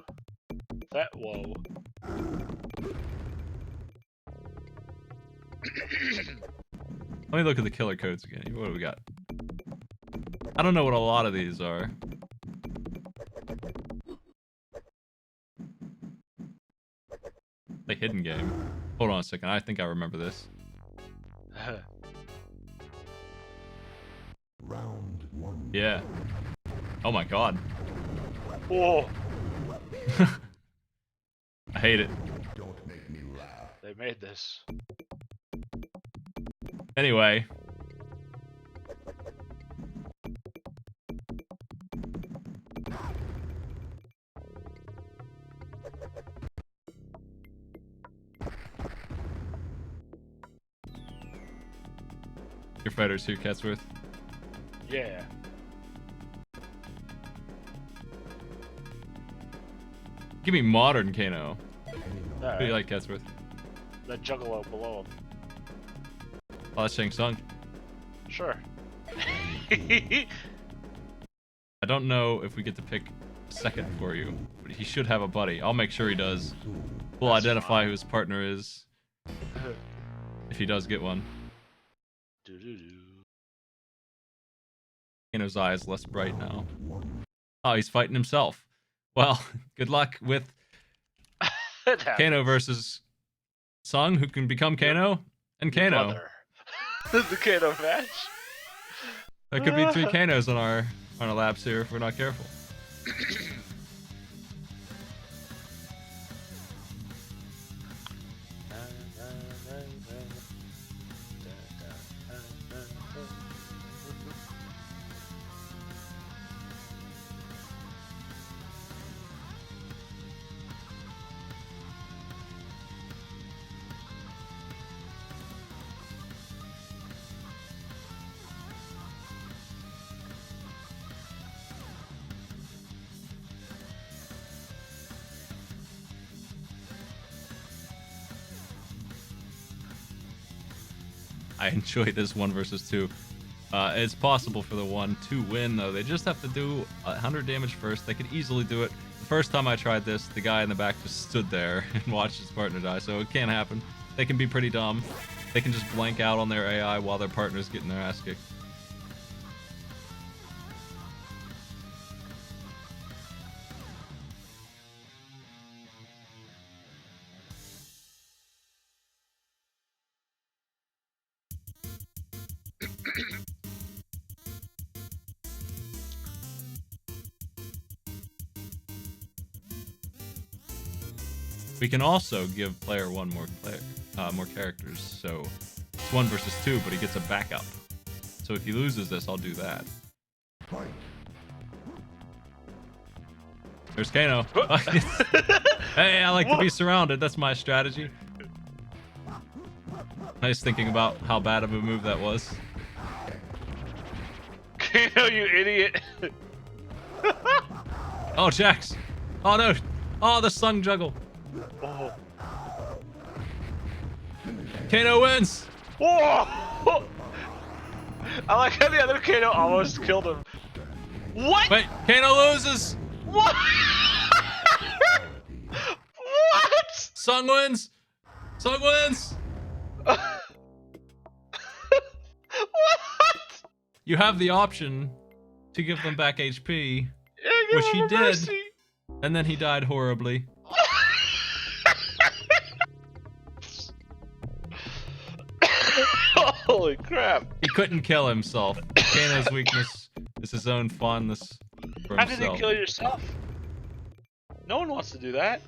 That whoa. Let me look at the killer codes again. What do we got? I don't know what a lot of these are. The hidden game. Hold on a second. I think I remember this. Round 1. Yeah. Oh my god. Whoa! I hate it. Don't make me laugh. They made this. Anyway. Your fighters here, Catsworth. Yeah. Give me modern Kano. All Who do right. you like, Catsworth? The juggalo below him. Oh, that's Shang Tsung. Sure. I don't know if we get to pick a second for you, but he should have a buddy. I'll make sure he does. We'll That's identify fine. who his partner is if he does get one. Doo-doo-doo. Kano's eye is less bright now. Oh, he's fighting himself. Well, good luck with It happens. Kano versus Sung, who can become Kano, and Your Kano. brother. The Kano match. There could be 3 Kanos on our laps here if we're not careful. I enjoy this 1 versus 2. It's possible for the 1 to win, though. They just have to do 100 damage first. They could easily do it. The first time I tried this, the guy in the back just stood there and watched his partner die, so it can't happen. They can be pretty dumb. They can just blank out on their AI while their partner's getting their ass kicked. We can also give player 1 more characters, so it's 1 versus 2, but he gets a backup. So if he loses this, I'll do that. There's Kano. Hey, I like to be surrounded. That's my strategy. Nice thinking about how bad of a move that was. Kano, you idiot. Oh, Jax. Oh, no. Oh, the Sung juggle. Oh. Kano wins. Whoa! I like how the other Kano almost killed him. What? Wait, Kano loses. What? What? Sung wins. Sung wins. What? You have the option to give them back HP, Yeah, give which he him a did, mercy. and then he died horribly. Holy crap. He couldn't kill himself. Kano's weakness is his own fondness for How did you himself. kill yourself? No one wants to do that.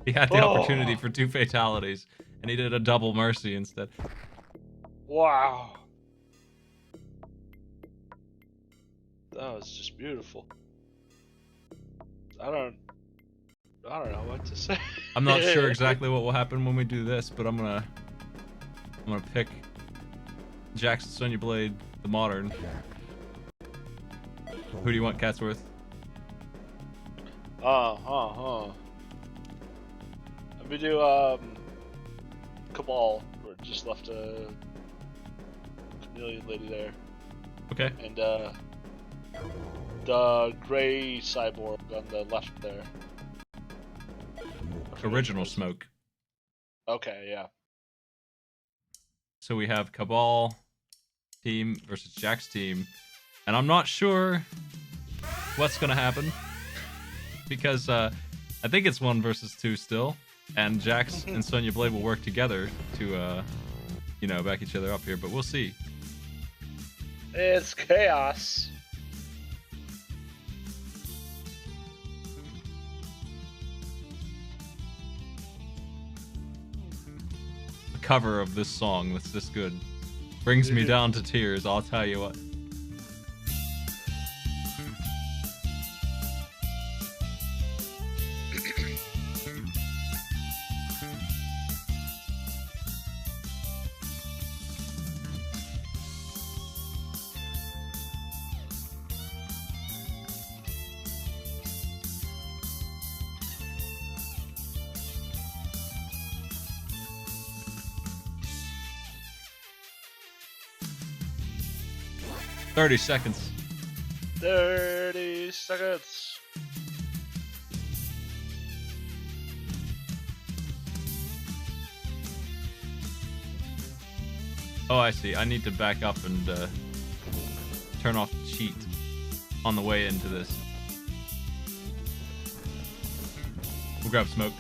He had the Oh. opportunity for 2 fatalities, and he did a double mercy instead. Wow. That was just beautiful. I don't know what to say. I'm not sure exactly what will happen when we do this, but I'm gonna pick Jackson Sonya Blade, the modern. Who do you want, Catsworth? Let me do Cabal. We just left a chameleon lady there, Okay. and the gray cyborg on the left there. Original Smoke. Okay, yeah. So we have Cabal team versus Jack's team, and I'm not sure what's gonna happen because I think it's 1 versus 2 still, and Jax and Sonya Blade will work together to back each other up here, but we'll see. It's chaos. The cover of this song that's this good brings me down to tears, I'll tell you what. 30 seconds. 30 seconds. Oh, I see. I need to back up and turn off the cheat on the way into this. We'll grab smoke.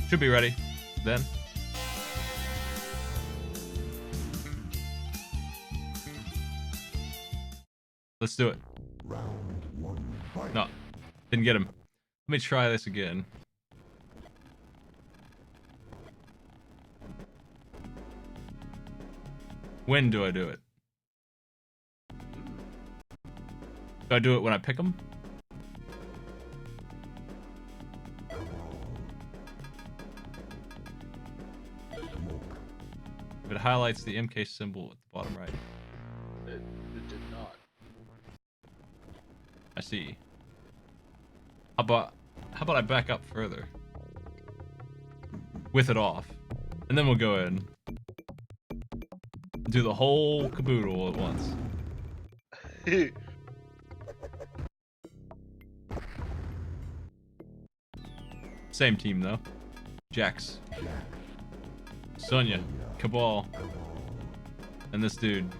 Should be ready then. Let's do it. Round one. Fight. No, didn't get him. Let me try this again. When do I do it? Do I do it when I pick them? If it highlights the MK symbol at the bottom right. It did not. I see. How about I back up further? With it off. And then we'll go in. Do the whole caboodle at once. Same team though. Jax. Sonya. Cabal. And this dude.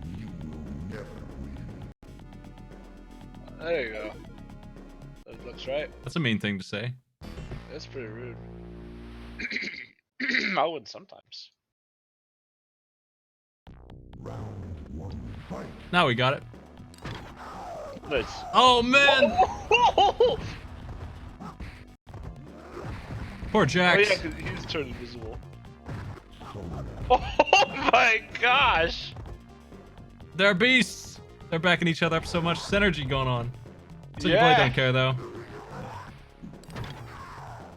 You will never win. There you go. That looks right. That's a mean thing to say. That's pretty rude. I would sometimes. Round one. Fight. Now we got it. Nice. Oh man! Poor Oh Jax. yeah, 'cause he's turned invisible. Sonya. Oh my gosh! They're beasts. They're backing each other up so much synergy going on. So you Yeah. really don't care though.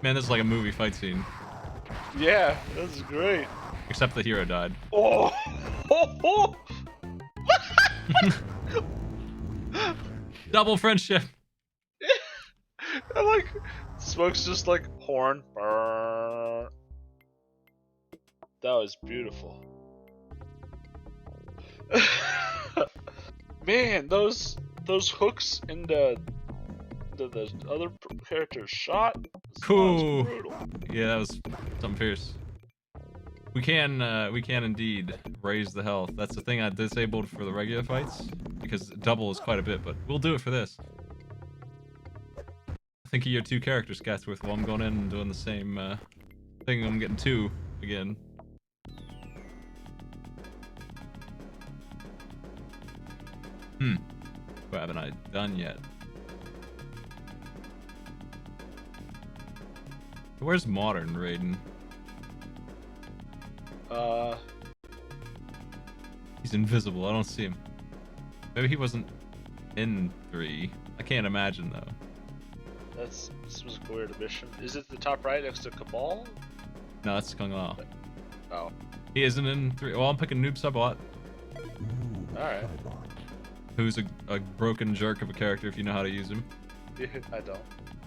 Man, this is like a movie fight scene. Yeah, this is great. Except the hero died. Oh! Double friendship. I like Smoke's just like horn. Brrr. That was beautiful. Man, those hooks in the other character's shot. Cool. Brutal. Yeah, that was something fierce. We can indeed raise the health. That's the thing I disabled for the regular fights because double is quite a bit, but we'll do it for this. Think of your two characters, Scatsworth, while I'm going in and doing the same thing. I'm getting two again. What haven't I done yet? Where's Modern Raiden? He's invisible. I don't see him. Maybe he wasn't in 3. I can't imagine though. This was a weird mission. Is it the top right next to Cabal? No, that's Kung Lao. Oh, He isn't in 3. Well, I'm picking Noob Saibot, alright. who's a broken jerk of a character if you know how to use him. I don't.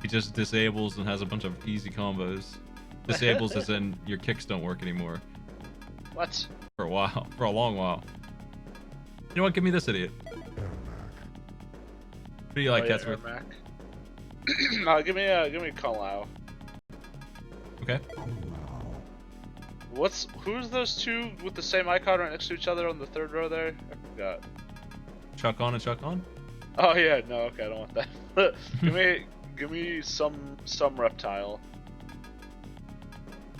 He just disables and has a bunch of easy combos. Disables as in your kicks don't work anymore. What? For a while. For a long while. You know what? Give me this idiot. Who do you like, Catsworth? Mac. No, give me Kung Lao. Okay. Who's those two with the same icon right next to each other on the third row there? I forgot. Chuck on and Chuck on? Oh yeah, no, okay, I don't want that. give me some reptile.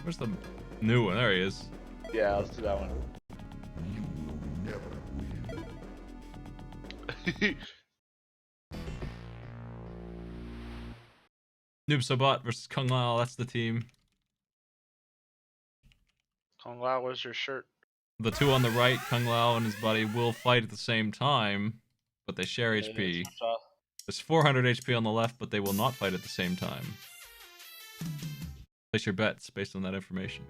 Where's the new one? There he is. Yeah, let's do that one. You will never win. Noob Saibot versus Kung Lao. That's the team. Kung Lao, where's your shirt? The two on the right, Kung Lao and his buddy, will fight at the same time, but they share HP. There's 400 HP on the left, but they will not fight at the same time. Place your bets based on that information.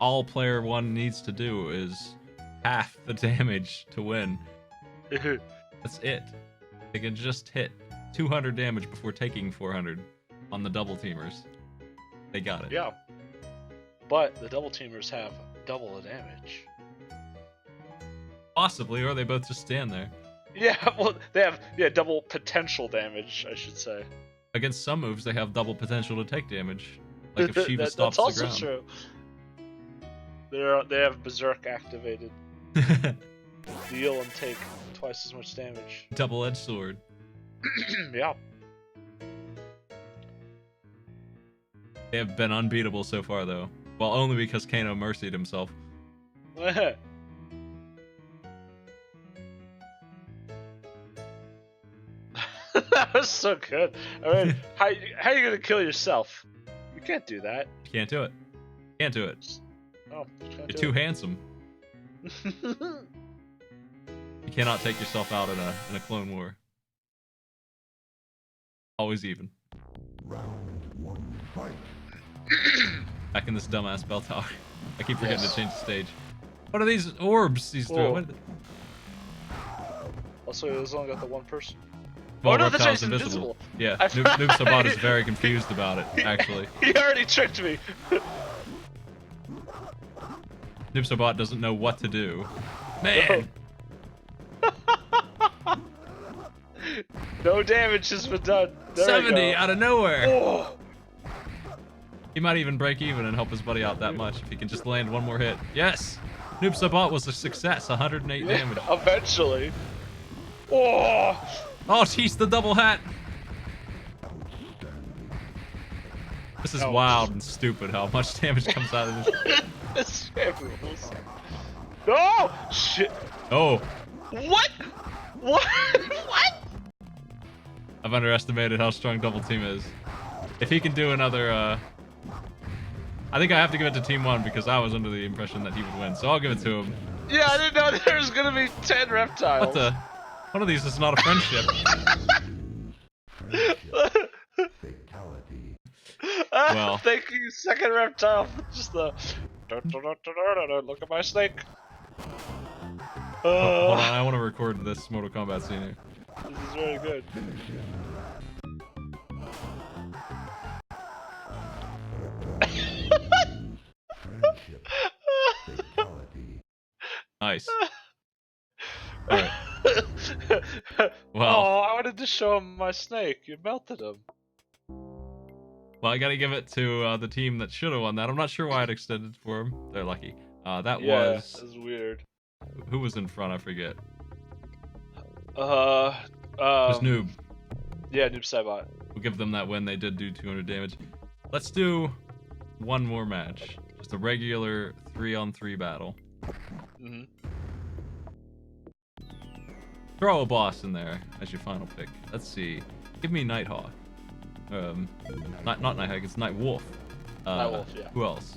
all player one needs to do is half the damage to win. That's it. They can just hit 200 damage before taking 400 on the double teamers. They got it. Yeah. But the double teamers have double the damage. Possibly, or they both just stand there. Yeah, well, they have double potential damage, I should say. Against some moves, they have double potential to take damage. Like if Shiva stops that's the also ground. true. They have Berserk activated. Deal and take twice as much damage. Double-edged sword. Yeah. They have been unbeatable so far, though. Well, only because Kano mercied himself. That was so good. I mean, how are you gonna kill yourself? You can't do that. You can't do it. Can't do it. Oh, You're too handsome. You cannot take yourself out in a clone war. Always even. Round 1, fight. Back in this dumbass bell tower. I keep forgetting to change the stage. What are these orbs he's throwing? What are they? Also, it's only got the one person. Well, Oh no, that's right, Reptile's it's invisible. Yeah, I Noob Sabat is very confused about it, actually. He already tricked me. Noob Sabat doesn't know what to do. Man! No damage has been done. There 70 out of nowhere! Oh. He might even break even and help his buddy out that much if he can just land one more hit. Yes! Noob Sabat was a success, 108 damage. Eventually. Oh! Oh, jeez, the double hat! This is Ouch. wild and stupid how much damage comes out of this. This shit rules. No! Shit. Oh, What? What? What? I've underestimated how strong double team is. If he can do another, I think I have to give it to Team 1 because I was under the impression that he would win, so I'll give it to him. Yeah, I didn't know there was gonna be 10 reptiles. What the? One of these is not a friendship. Fatality. Well. Thank you, second reptile. Just the. Look at my snake. Hold on, I want to record this Mortal Kombat scene here. This is very good. Friendship. Fatality. Nice. Alright. Well, Oh, I wanted to show him my snake. You melted him. I gotta give it to the team that should have won that. I'm not sure why it extended for him. They're lucky. That Yeah, was... that's weird. Who was in front? I forget. It It was Noob. Yeah, Noob Saibot. We'll give them that win. They did do 200 damage. Let's do one more match. Just a regular 3-on-3 battle. Mm-hmm. Throw a boss in there as your final pick. Let's see. Give me Nighthawk. Not Nighthawk, it's Nightwolf. Nightwolf, yeah. Who else?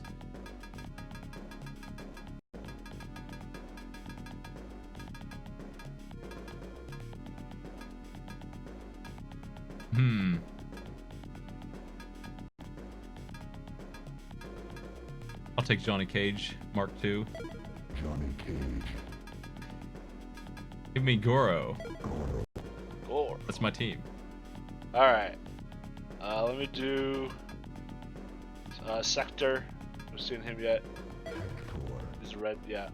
I'll take Johnny Cage, Mark II. Johnny Cage. Give me Goro. Gore. That's my team. Alright. Let me do Sector. Haven't seen him yet. He's red, yeah.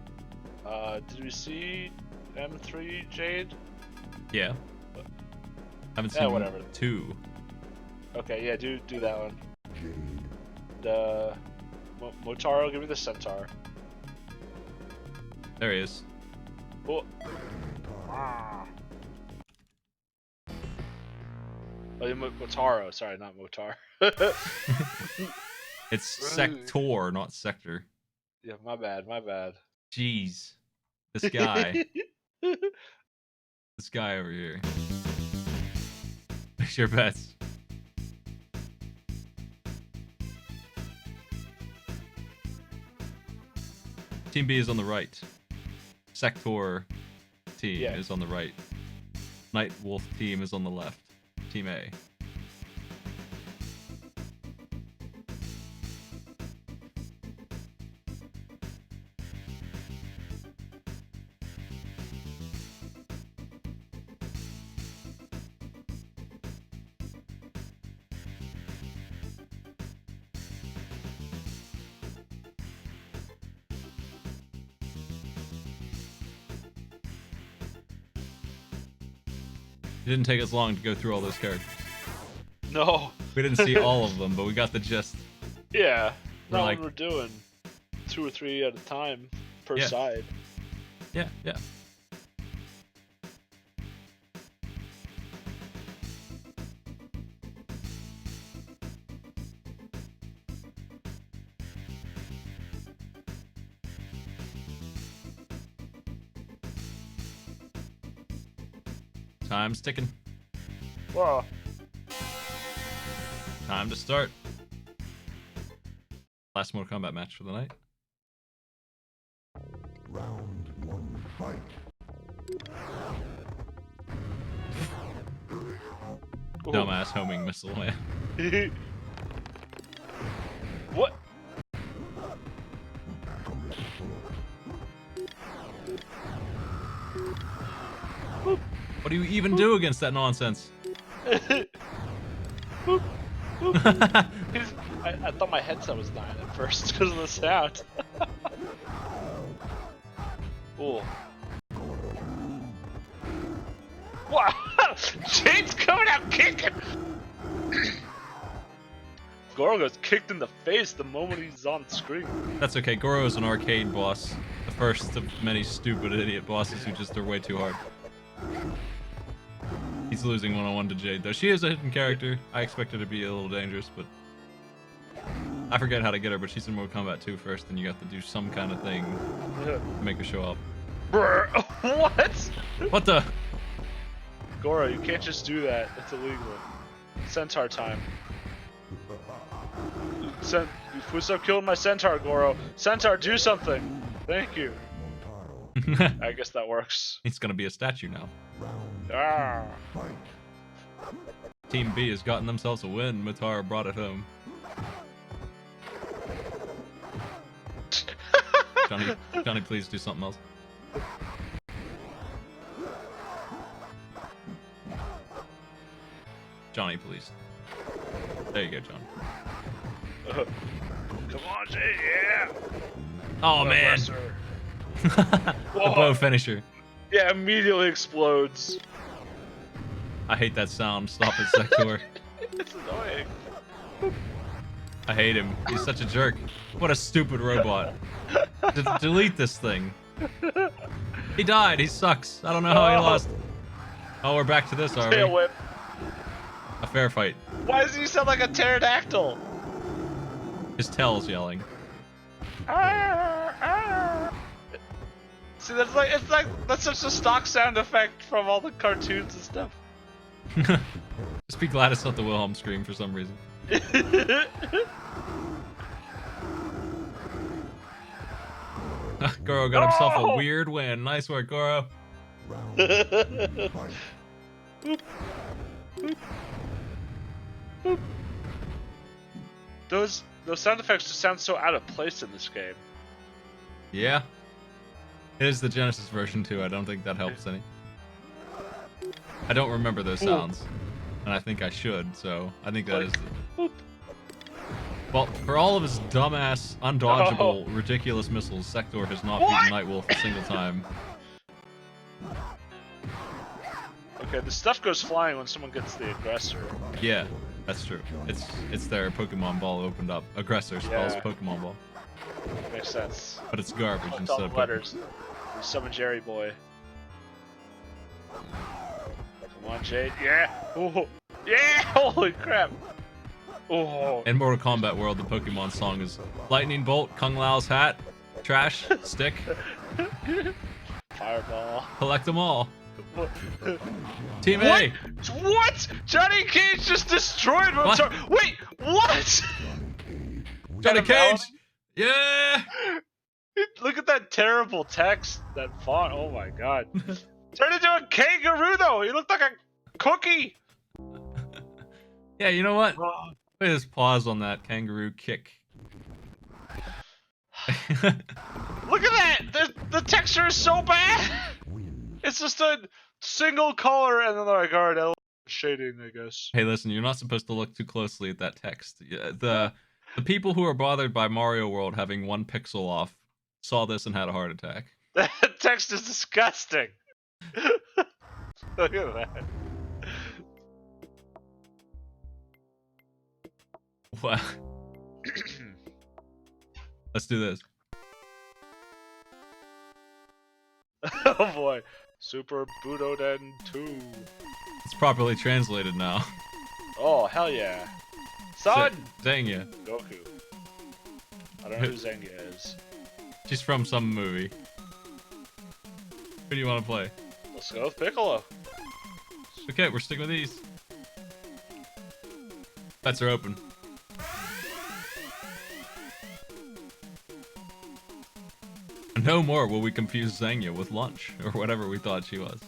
Did we see M3 Jade? Yeah. Haven't Yeah, seen whatever. 2. Okay, yeah, do that one. Jade. The Motaro, give me the Centaur. There he is. Oh. Ah. Oh, yeah, Motaro, sorry, not Motar. It's Sector, not Sector. Yeah, my bad. Jeez. This guy. This guy over here. Place your bets. Team B is on the right. Sector team Yeah. is on the right. Night Wolf team is on the left. Team A. It didn't take us long to go through all those characters. No. We didn't see all of them, but we got the gist. Yeah. We're Not like- when we're doing 2 or 3 at a time per Yeah. side. Yeah, yeah. Time's ticking. Whoa. Time to start. Last Mortal Kombat match for the night. Round 1, fight. Dumbass homing missile, man. What? What do you even do against that nonsense? I thought my headset was dying at first because of the sound. Ooh. Wow! Jade's coming out kicking! Goro gets kicked in the face the moment he's on screen. That's okay. Goro is an arcade boss. The first of many stupid idiot bosses who just are way too hard. He's losing one-on-one to Jade, though. She is a hidden character. I expect her to be a little dangerous, but... I forget how to get her, but she's in Mortal Kombat 2 first, and you have to do some kind of thing to make her show up. Brr. What? What the? Goro, you can't just do that. It's illegal. Centaur time. Please stop killing my centaur, Goro. Centaur, do something. Thank you. Montaro. I guess that works. He's gonna be a statue now. Round Ah. fight. Team B has gotten themselves a win. Motaro brought it home. Johnny, please do something else. Johnny, please. There you go, John. Come on, Jay, yeah. Oh, man. Aggressor. The bow finisher. Yeah, immediately explodes. I hate that sound. Stop it, Sector. It's annoying. I hate him. He's such a jerk. What a stupid robot. Delete this thing. He died. He sucks. I don't know how he lost. Oh, we're back to this, are Tail we? whip. A fair fight. Why does he sound like a pterodactyl? His tail's yelling. See, that's that's such a stock sound effect from all the cartoons and stuff. Just be glad it's not the Wilhelm scream for some reason. Goro got himself a weird win. Nice work, Goro. Round 3, fight. Those sound effects just sound so out of place in this game. Yeah. It is the Genesis version too. I don't think that helps any. I don't remember those sounds. And I think I should, so I think that is the... Well, for all of his dumbass, undodgeable, ridiculous missiles, Sector has not beaten Nightwolf a single time. Okay, the stuff goes flying when someone gets the aggressor. Yeah, that's true. It's their Pokemon Ball opened up. Aggressor spells Yeah. Pokemon Ball. Makes sense. But it's garbage Collect instead all of the letters. Summon Jerry Boy. Come on, Jade. Yeah! Ooh. Yeah! Holy crap! Oh. In Mortal Kombat World, the Pokemon song is Lightning Bolt, Kung Lao's hat, Trash, Stick, Fireball. collect them all. Team A! What? Johnny Cage just destroyed Motaro. Wait, what? Johnny Got him Cage! Yeah! Look at that terrible text, that font. Oh my god. Turned into a kangaroo though. He looked like a cookie. Yeah, you know what? Oh. Look at this pause on that kangaroo kick. Look at that. The texture is so bad. It's just a single color and then they're like, alright, L shading, I guess. Hey, listen, you're not supposed to look too closely at that text. The people who are bothered by Mario World having 1 pixel off saw this and had a heart attack. That text is disgusting. Look at that. Wow. Let's do this. Oh boy. Super Budoden 2. It's properly translated now. Oh, hell yeah. Son! Zanga. Goku. I don't know who Zenga is. She's from some movie. Who do you want to play? Let's go with Piccolo. Okay, we're sticking with these. Bets are open. No more will we confuse Zanga with lunch, or whatever we thought she was.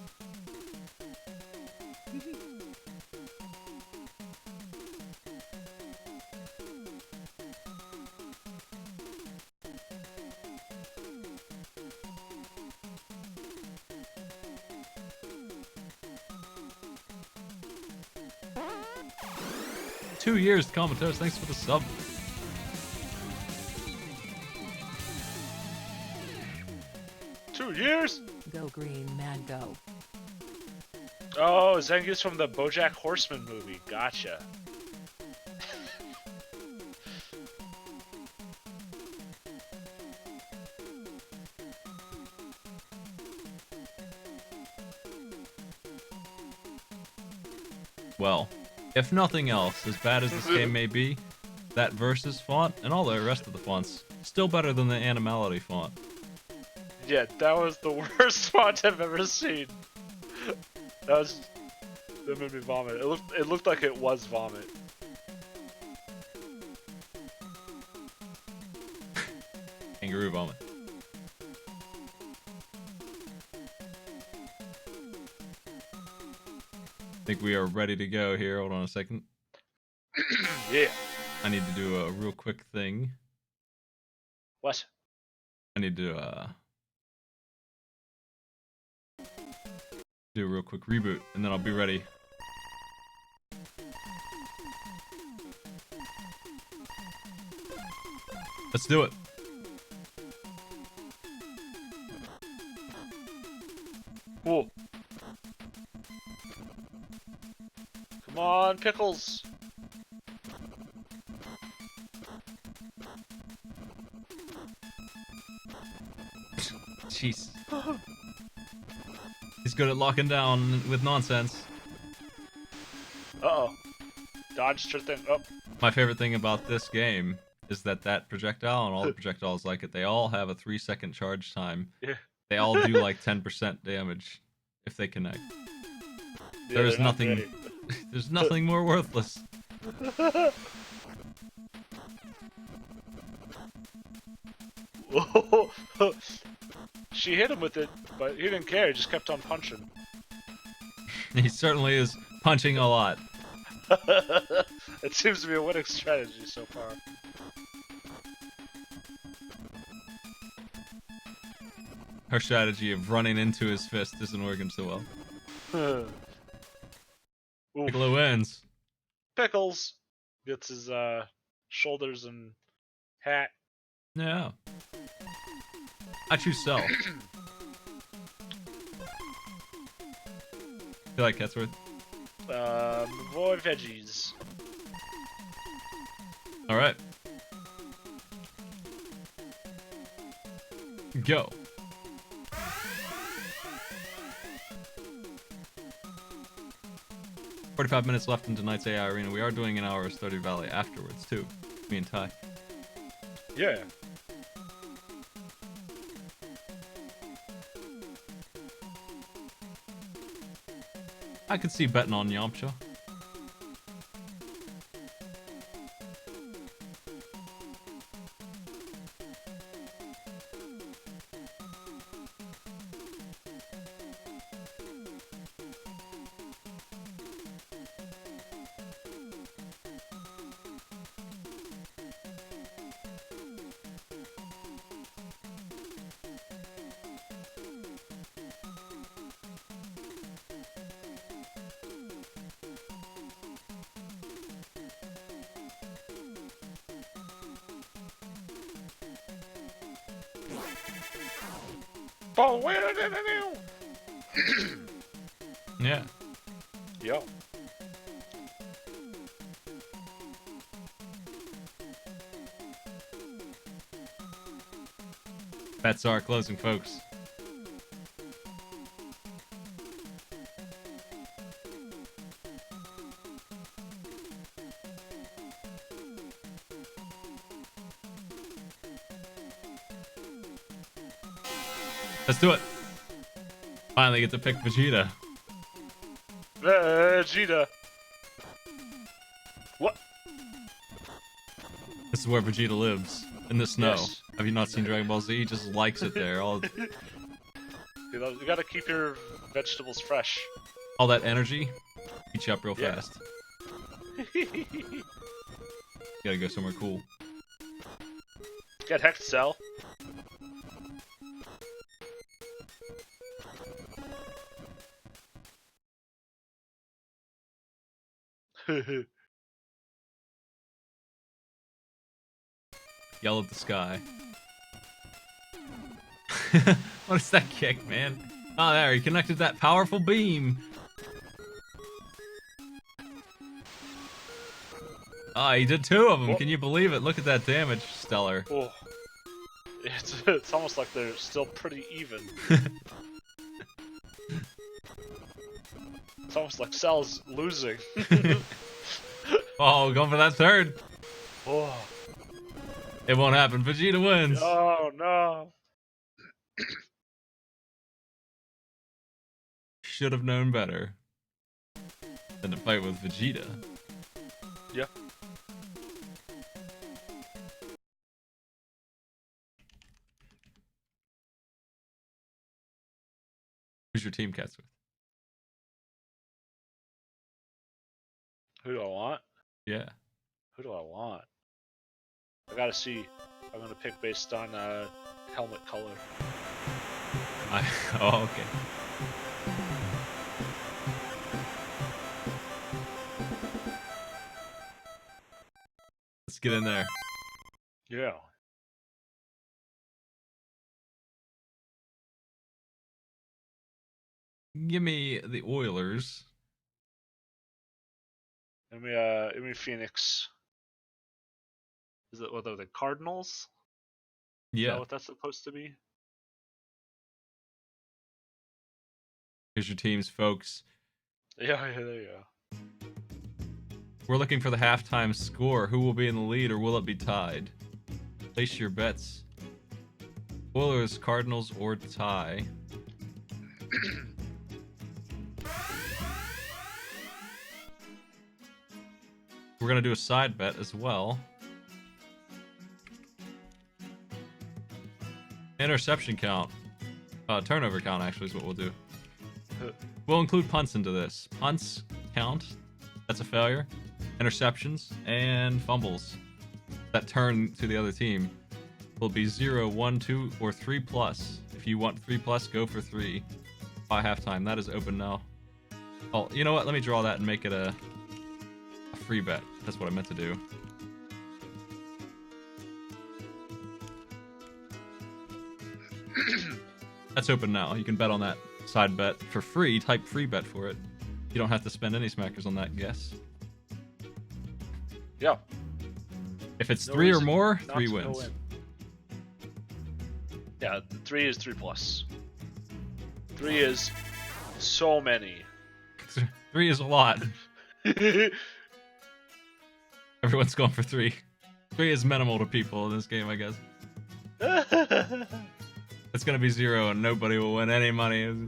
Two years, Comatose. Thanks for the sub. Years? Go green man go. Oh, Zenga's from the BoJack Horseman movie. Gotcha. Well, if nothing else, as bad as this game may be, that Versus font and all the rest of the fonts still better than the Animality font. Yeah, that was the worst font I've ever seen. That made me vomit. It looked like it was vomit. Kangaroo vomit. I think we are ready to go here. Hold on a second. Yeah. I need to do a real quick thing. What? I need to do a real quick reboot, and then I'll be ready. Let's do it. Cool. Come on, Pickles. Jeez. He's good at locking down with nonsense. Uh-oh. Dodged her thing. Oh. My favorite thing about this game is that projectile and all the projectiles like it, they all have a 3-second charge time. Yeah. They all do like 10% damage if they connect. Yeah, There's they're not nothing great. there's nothing more worthless. She hit him with it, but he didn't care. He just kept on punching. He certainly is punching a lot. It seems to be a winning strategy so far. Her strategy of running into his fist isn't working so well. Oof. Piccolo wins. Pickles gets his shoulders and hat. Yeah. I choose sell. You like Catsworth? Avoid veggies. Alright. Go. "45 minutes left in tonight's AI Arena. We are doing an hour of Stardew Valley afterwards, too. Me and Ty. Yeah. I could see betting on Yamcha. Yeah. Yo. Bets are closing, folks. Let's do it. Finally get to pick Vegeta. Vegeta. What? This is where Vegeta lives, in the snow. Yes. Have you not seen Dragon Ball Z? He just likes it there. All You gotta keep your vegetables fresh. that energy, heats you up real Yeah. fast. Gotta go somewhere cool. Get Hex Cell. Yell at the sky. What is that kick, man? Oh, there, he connected that powerful beam. Ah, he did 2 of them. Oh. Can you believe it? Look at that damage, Stellar. Oh. It's almost like they're still pretty even. It's almost like Cell's losing. Oh, going for that 3rd. Oh. It won't happen. Vegeta wins. Oh no. Should have known better than to fight with Vegeta. Yeah. Who's your team, Cats with? Who do I want? Yeah. Who do I want? I gotta see. I'm gonna pick based on helmet color. Oh, okay. Let's get in there. Yeah. Give me the Oilers. Give me Phoenix. Is it what are the Cardinals? Is Yeah. that what that's supposed to be? Here's your teams, folks. Yeah, there you go. We're looking for the halftime score. Who will be in the lead, or will it be tied? Place your bets. Oilers, Cardinals, or tie. We're gonna do a side bet as well. Interception count. Turnover count, actually, is what we'll do. We'll include punts into this. Punts count. That's a failure. Interceptions and fumbles that turn to the other team will be 0, 1, 2, or 3 plus. If you want 3 plus, go for 3 by halftime. That is open now. Oh, you know what? Let me draw that and make it a free bet. That's what I meant to do. That's open now. You can bet on that side bet for free. Type free bet for it. You don't have to spend any smackers on that guess. Yeah. If it's No 3 or reason more, not 3 to go wins. in. Yeah, the 3 is 3 plus. 3 is so many. 3 is a lot. Everyone's going for 3. 3 is minimal to people in this game, I guess. It's gonna be 0 and nobody will win any money.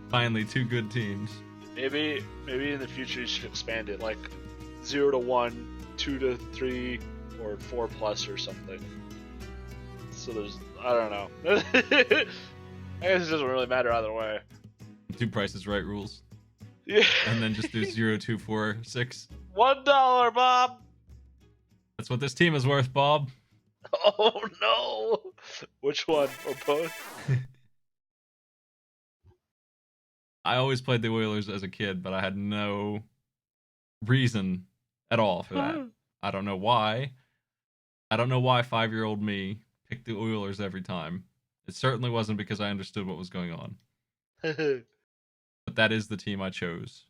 Finally, 2 good teams. Maybe in the future you should expand it, like 0 to 1, 2 to 3, or 4 plus or something. So there's, I don't know. I guess it doesn't really matter either way. 2 prices right rules. Yeah. And then just do 0, 2, 4, 6. $1, Bob. That's what this team is worth, Bob. Oh no! Which one or both? I always played the Oilers as a kid, but I had no reason at all for that. I don't know why. I don't know why 5-year-old me picked the Oilers every time. It certainly wasn't because I understood what was going on. But that is the team I chose.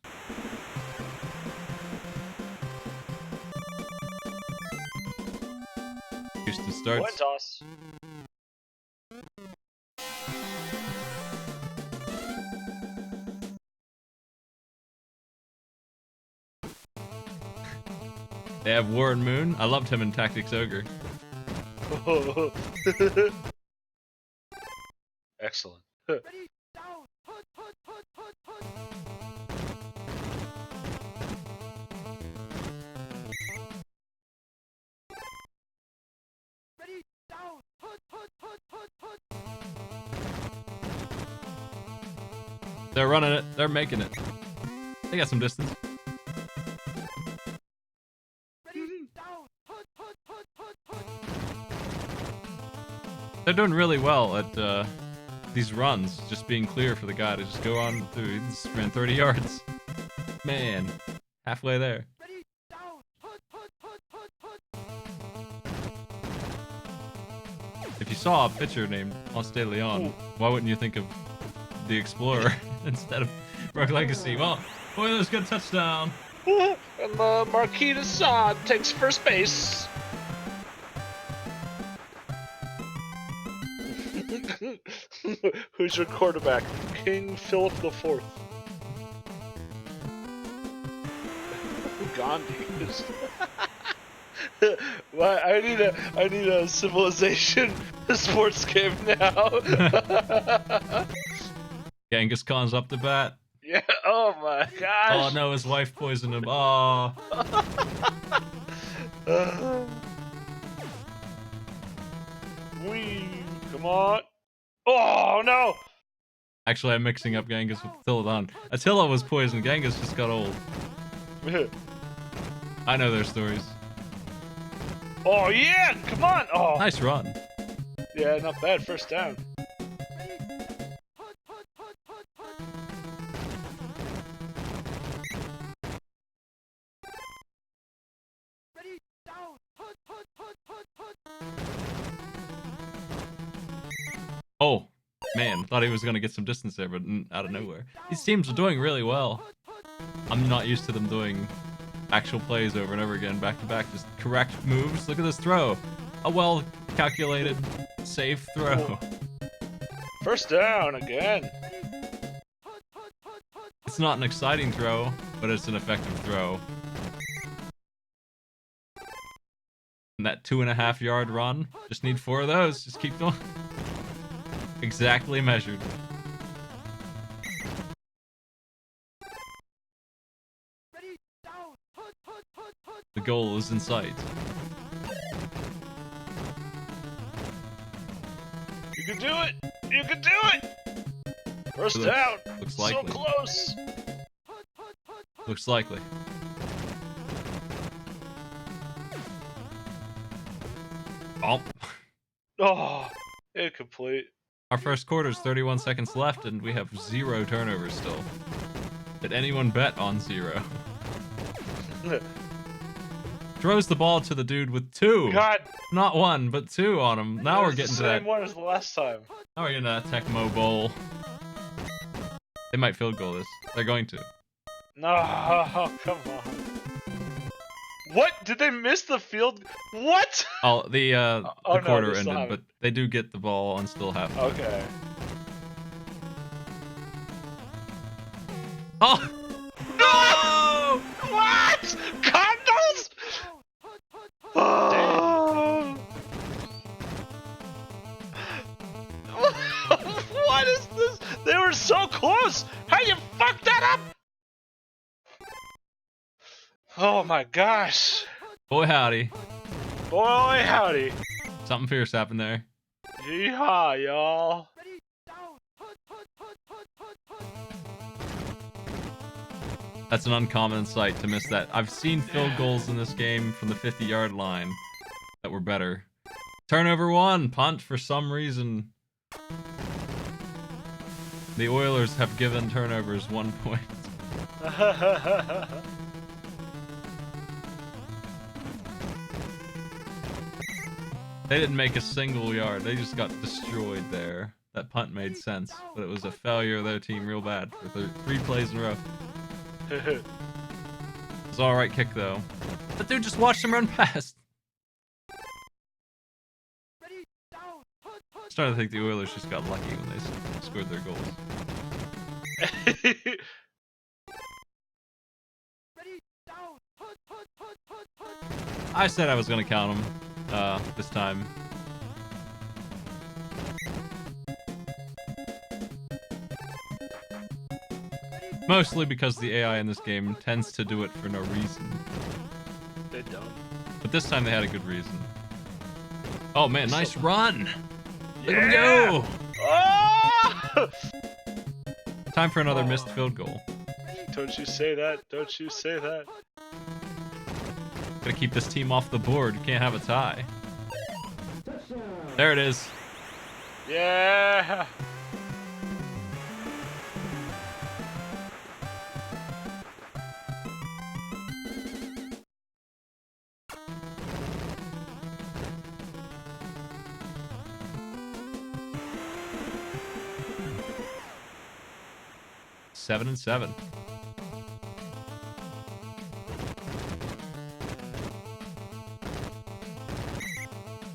Houston starts. Coin toss. They have Warren Moon. I loved him in Tactics Ogre. Excellent. They're running it. They're making it. They got some distance. They're doing really well at these runs, just being clear for the guy to just go on through. He just ran 30 yards. Man, halfway there. If you saw a pitcher named Ponce de Leon, why wouldn't you think of the Explorer instead of Rogue Legacy? Well, Oilers got a touchdown. And the Marquis de Sade takes first base. Who's your quarterback? King Philip IV. Gandhi. Well, I need a Civilization sports game now. Genghis Khan's up to bat. Yeah. Oh my gosh. Oh no, his wife poisoned him. Oh. Wee. Come on. Oh no. Actually, I'm mixing up Genghis with Attila. Attila was poisoned. Genghis just got old. I know their stories. Oh yeah, come on! Oh, Nice run. yeah, not bad. First down. Oh, man. Thought he was going to get some distance there, but out of nowhere. These teams are doing really well. I'm not used to them doing actual plays over and over again, back to back. Just correct moves. Look at this throw. A well-calculated, safe throw. First down again. It's not an exciting throw, but it's an effective throw. And that 2.5 yard run, just need 4 of those. Just keep going. Exactly measured. The goal is in sight. You can do it. You can do it. First Looks- down. looks So likely. close. Looks likely. Oh. Oh, incomplete. Our first quarter's 31 seconds left, and we have 0 turnovers still. Did anyone bet on 0? Throws the ball to the dude with 2. God, Not 1, but 2 on him. Now we're it's getting the to that. same one as the last time. Now we're getting to that Tecmo Bowl. They might field goal this. They're going to. No, come on. What? Did they miss the field? What? Oh, the no, quarter they still ended, have but it. they do get the ball and still have. Okay. Oh! No! What? Cardinals? Oh. What is this? They were so close. How you fucked that up? Oh my gosh. Boy howdy. Boy howdy. Something fierce happened there. Yeehaw, y'all. That's an uncommon sight to miss that. I've seen field goals in this game from the 50-yard line that were better. Turnover 1, punt for some reason. The Oilers have given turnovers 1 point. They didn't make a single yard. They just got destroyed there. That punt made sense, but it was a failure of their team real bad for 3 plays in a row. It's all right kick though. That dude just watched him run past. Starting to think the Oilers just got lucky when they scored their goals. I said I was gonna count them this time. Mostly because the AI in this game tends to do it for no reason. They don't. But this time they had a good reason. Oh man, nice run! Look at him Yeah! go! Oh! Time for another missed field goal. Don't you say that. Don't you say that. Gotta keep this team off the board. You can't have a tie. There it is. Yeah! Seven and 7.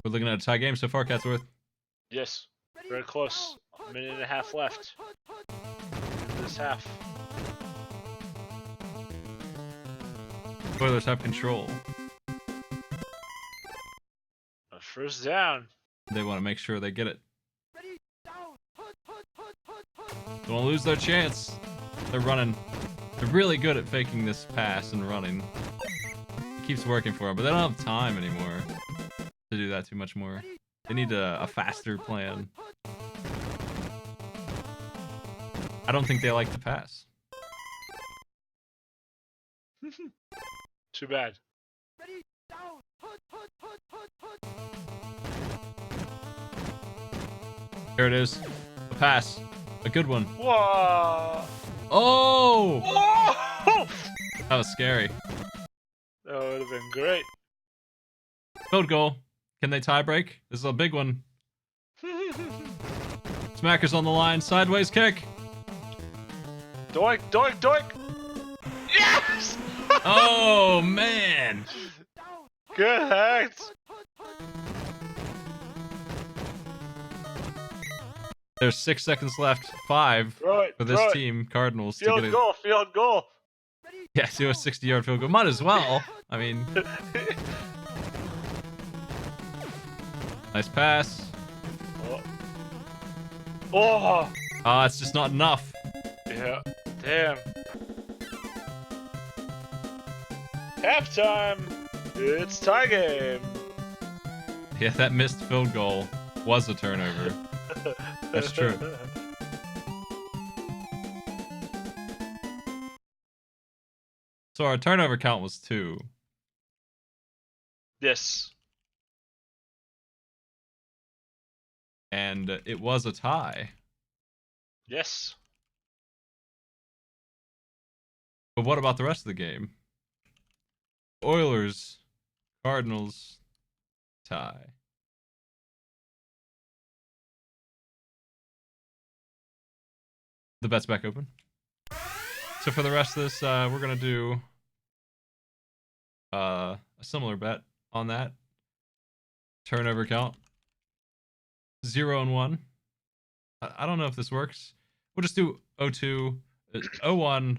We're looking at a tie game so far, Catsworth. Yes. Very close. A minute and a half left. In this half. Spoilers have control. A first down. They want to make sure they get it. Don't want to lose their chance. They're running. They're really good at faking this pass and running. It keeps working for them, but they don't have time anymore to do that too much more. They need a faster plan. I don't think they like the pass. Too bad. Here it is. A pass. A good one. Whoa! Oh! Whoa! That was scary. That would have been great. Field goal. Can they tie break? This is a big one. Smacker's on the line. Sideways kick. Doink, doink, doink! Yes! Oh, man. Good hacked. There's 6 seconds left. 5 Right, for this right. team, Cardinals, to Field get it. goal, field goal. Yeah, do a 60-yard field goal. Might as well. I mean, nice pass. Oh! It's just not enough. Yeah. Damn. Halftime. It's tie game. Yeah, that missed field goal was a turnover. That's true. So our turnover count was 2. Yes. And it was a tie. Yes. But what about the rest of the game? Oilers, Cardinals, tie. The bet's back open. So for the rest of this, we're gonna do a similar bet on that. Turnover count 0 and 1. I don't know if this works. We'll just do 0-2, 0-1,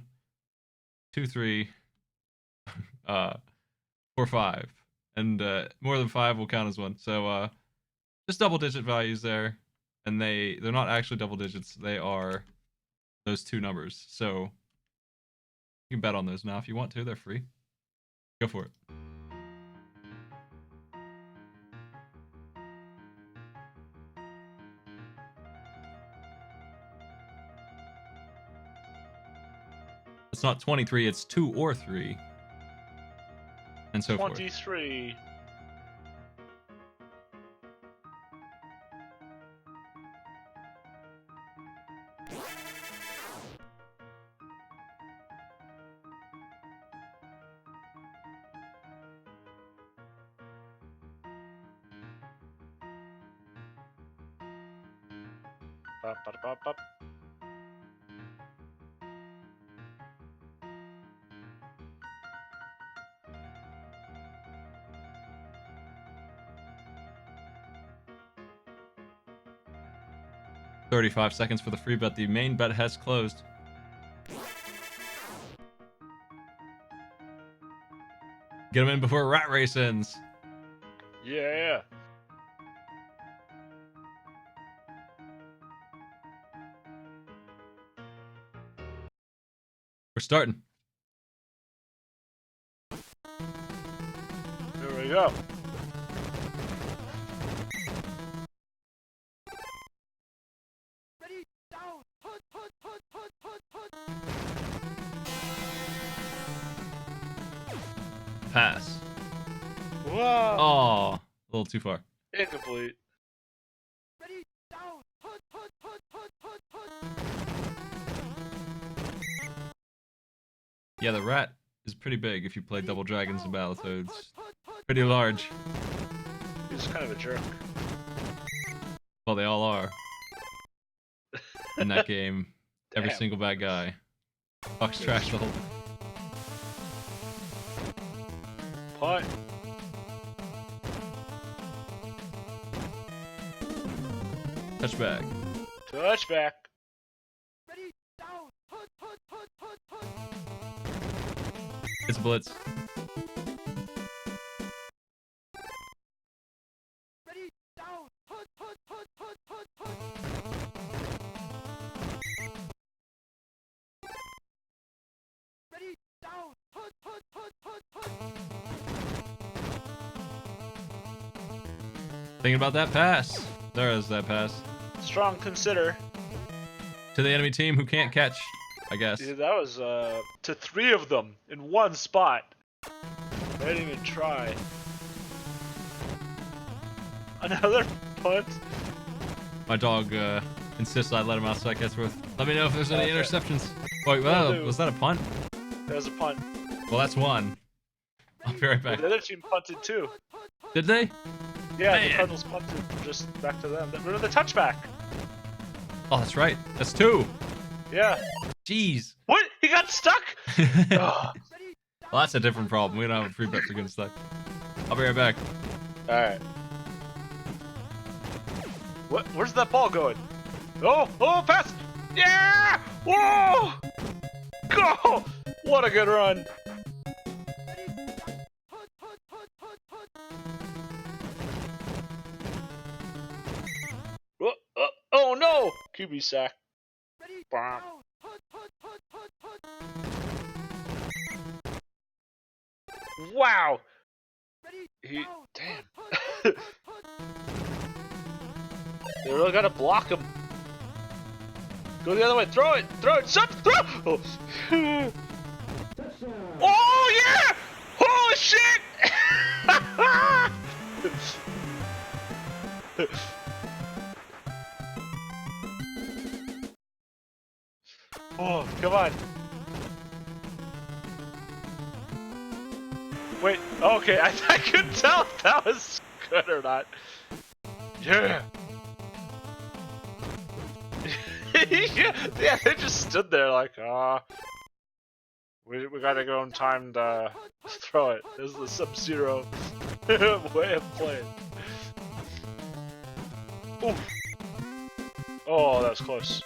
2-3, 4-5, and more than 5 will count as 1. So just double-digit values there, and they're not actually double digits. They are those 2 numbers. So you can bet on those now if you want to. They're free. Go for it. It's not 23, it's 2 or 3. And so forth. 23. Bop, bop, bop, bop. $35 seconds for the free bet. The main bet has closed. Get him in before rat race ends. Yeah. We're starting. There we go. Pass. Whoa. Oh, a little too far. Incomplete. Yeah, the rat is pretty big if you play Double Dragons and Battletoads. Pretty large. He's kind of a jerk. Well, they all are. In that game, every Damn. single bad guy. Fucks trash the whole. Punt. Touchback. Touchback. It's a blitz. Thinking about that pass. There is that pass. Strong consider. To the enemy team who can't catch, I guess. Dude, that was to 3 of them in one spot. I didn't even try. Another punt. My dog insists I let him out so I catch with. Let me know if there's any Okay. interceptions. Wait, well, was that a punt? That was a punt. Well, that's one. I'll be right But back. the other team punted too. Did they? Yeah, Man. the Cardinals punted just back to them. Remember the touchback? Oh, that's right. That's 2. Yeah. Jeez. What? He got stuck? Ugh. Well, that's a different problem. We don't have a free bet for getting stuck. I'll be right back. Alright. What? Where's that ball going? Oh, pass! Yeah! Whoa! Go! What a good run. Oh no! QB sack. Bam. Wow! Damn. They really gotta block him. Go the other way. Throw it! Stop! Throw! Oh, oh yeah! Holy shit! Oh, come on. Wait, okay, I couldn't tell if that was good or not. Yeah! yeah, they just stood there like, we gotta go in time to throw it. This is the Sub-Zero way of playing. Oof. Oh, that was close.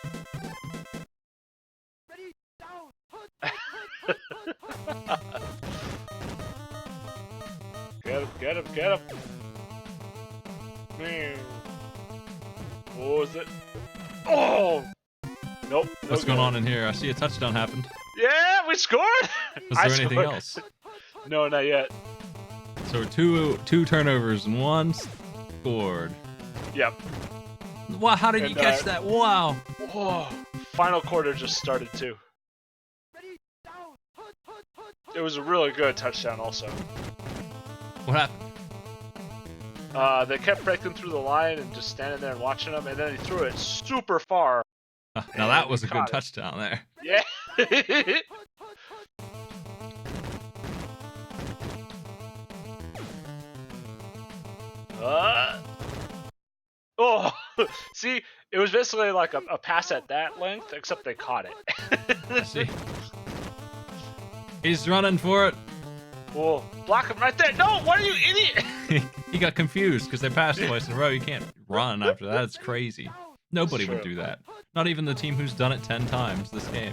Get him! Man. What was it? Oh! Nope. What's going on in here? I see a touchdown happened. Yeah, we scored! Was there anything else? No, not yet. So we're two turnovers and 1 scored. Yep. Wow, how did you And, catch that? Wow. Whoa. Final quarter just started too. It was a really good touchdown also. What happened? They kept breaking through the line and just standing there and watching them, and then he threw it super far. Now that was a caught good it. touchdown there. Yeah. Oh, see, it was basically like a pass at that length, except they caught it. I see. He's running for it. Whoa, block him right there. No, what are you, idiot? He got confused because they passed twice in a row. You can't run after that. It's crazy. Nobody would true. do that. Not even the team who's done it 10 times this game.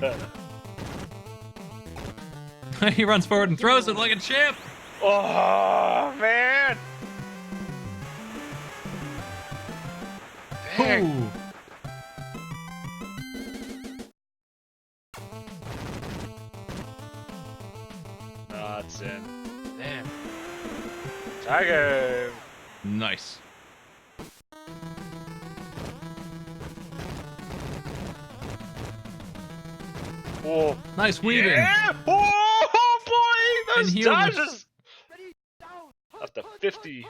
He runs forward and throws it like a champ. Oh man! Dang. Ooh. No, it's in. Damn. Tiger. Nice. Whoa. Nice weaving. Yeah! Oh boy! And Those heal the- dodges! Up to 50.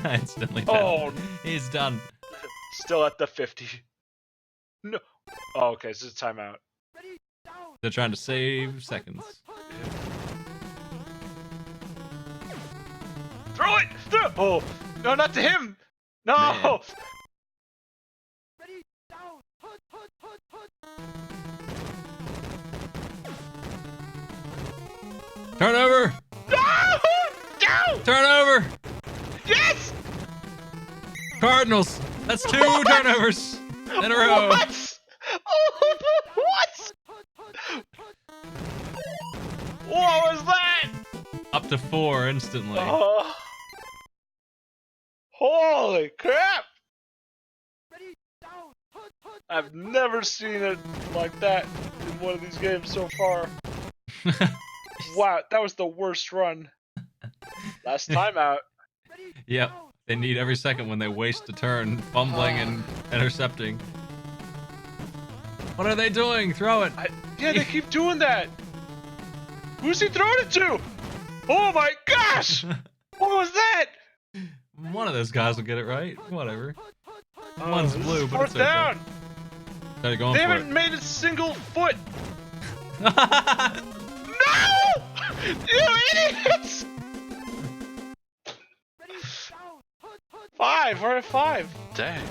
Instantly dead. Oh, He's done. still at the 50. No. Oh, okay, so it's timeout. They're trying to save seconds. Throw it! Throw it! Oh, no, not to him! No! Man. Turnover! No! No! Turnover! Yes! Cardinals! That's 2 turnovers in a row. What? Oh, what? What was that? Up to 4 instantly. Oh. Holy crap! I've never seen it like that in one of these games so far. Wow, that was the worst run. Last timeout. Yep. They need every second when they waste a turn fumbling and intercepting. What are they doing? Throw it. Yeah, they keep doing that. Who's he throwing it to? Oh my gosh! What was that? One of those guys will get it right. Whatever. Oh, One's this blue, is but fourth it's okay. down. They're going They for haven't it. made a single foot. No! You idiots! 5. We're at 5. Dang.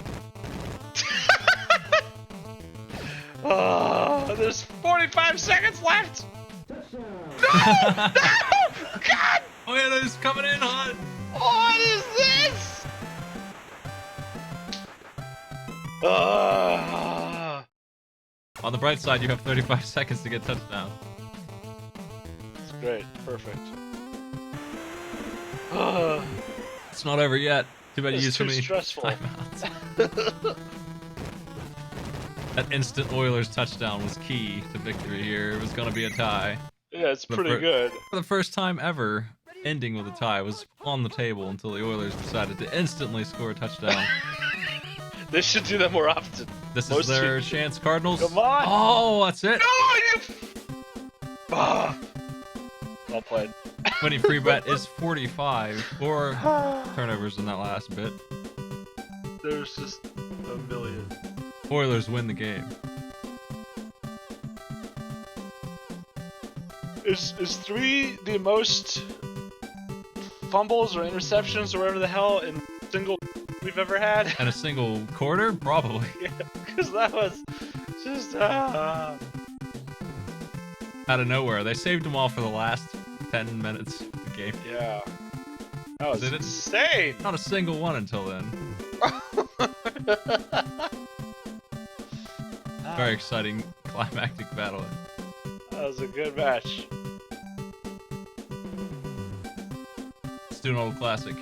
Oh, there's 45 seconds left. No! No! God! Oilers coming in hot. What is this? On the bright side, you have 35 seconds to get touchdown. It's great. Perfect. It's not over yet. Too bad you It's used so too many stressful. timeouts. That instant Oilers touchdown was key to victory here. It was going to be a tie. Yeah, it's The pretty fir- good. For the first time ever, ending with a tie was on the table until the Oilers decided to instantly score a touchdown. They should do that more often. This is Most their teams- chance, Cardinals. Come on! Oh, that's it. No, you. Well played. Winning free bet is 45. 4 turnovers in that last bit. There's just a million. Oilers win the game. Is 3 the most fumbles or interceptions or whatever the hell in single we've ever had? And a single quarter? Probably. Yeah, because that was just Out of nowhere. They saved them all for the last 10 minutes of the game. yeah. That was Did it? insane. Not a single one until then. Very exciting climactic battle. That was a good match. Let's do an old classic.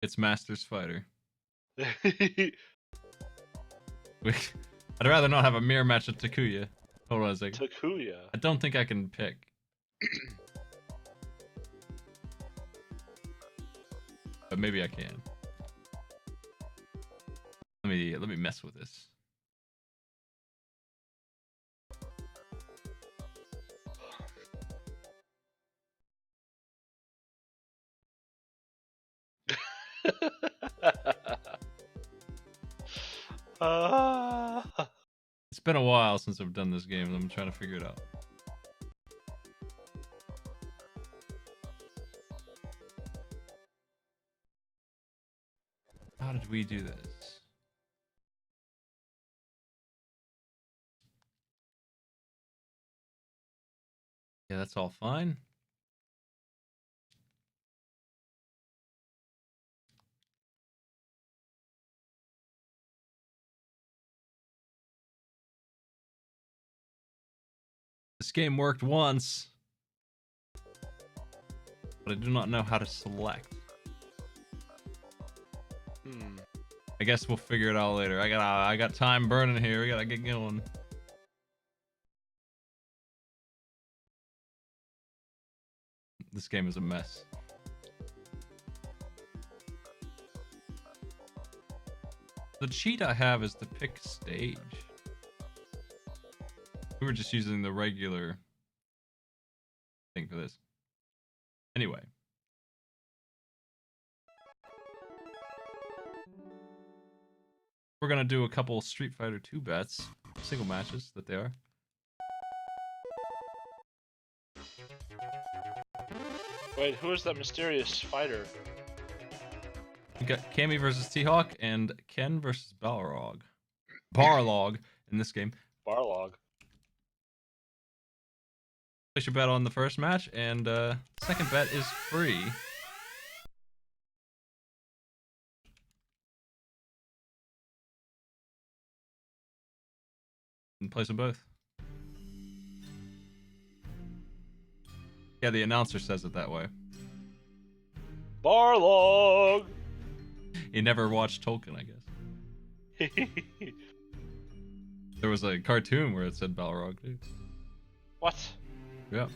It's Masters Fighter. I'd rather not have a mirror match of Takuya. Hold on a second. Takuya. I don't think I can pick. But maybe I can. Let me mess with this. It's been a while since I've done this game, and I'm trying to figure it out. How did we do this? Yeah, that's all fine. This game worked once, but I do not know how to select. I guess we'll figure it out later. I got time burning here. We gotta get going. This game is a mess. The cheat I have is to pick stage. We were just using the regular thing for this. Anyway. We're gonna do a couple Street Fighter 2 bets. Single matches that they are. Wait, who is that mysterious fighter? We got Cammy versus T-Hawk and Ken versus Balrog. Barlog in this game. Barlog. Place your bet on the first match, and second bet is free. And place them both. Yeah, the announcer says it that way. Barlog! You never watched Tolkien, I guess. There was a cartoon where it said Balrog, too. What? Yeah.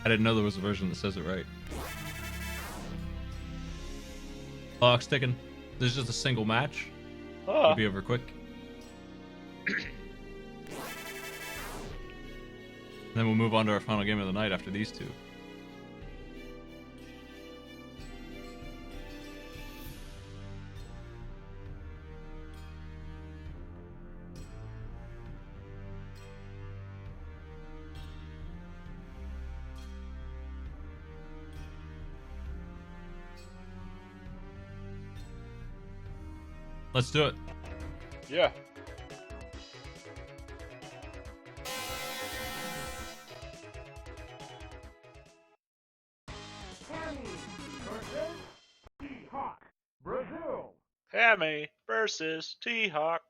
I didn't know there was a version that says it right. Clock's ticking. This is just a single match. It'll be over quick. Then we'll move on to our final game of the night after these two. Let's do it. Yeah. Hammy versus T-Hawk.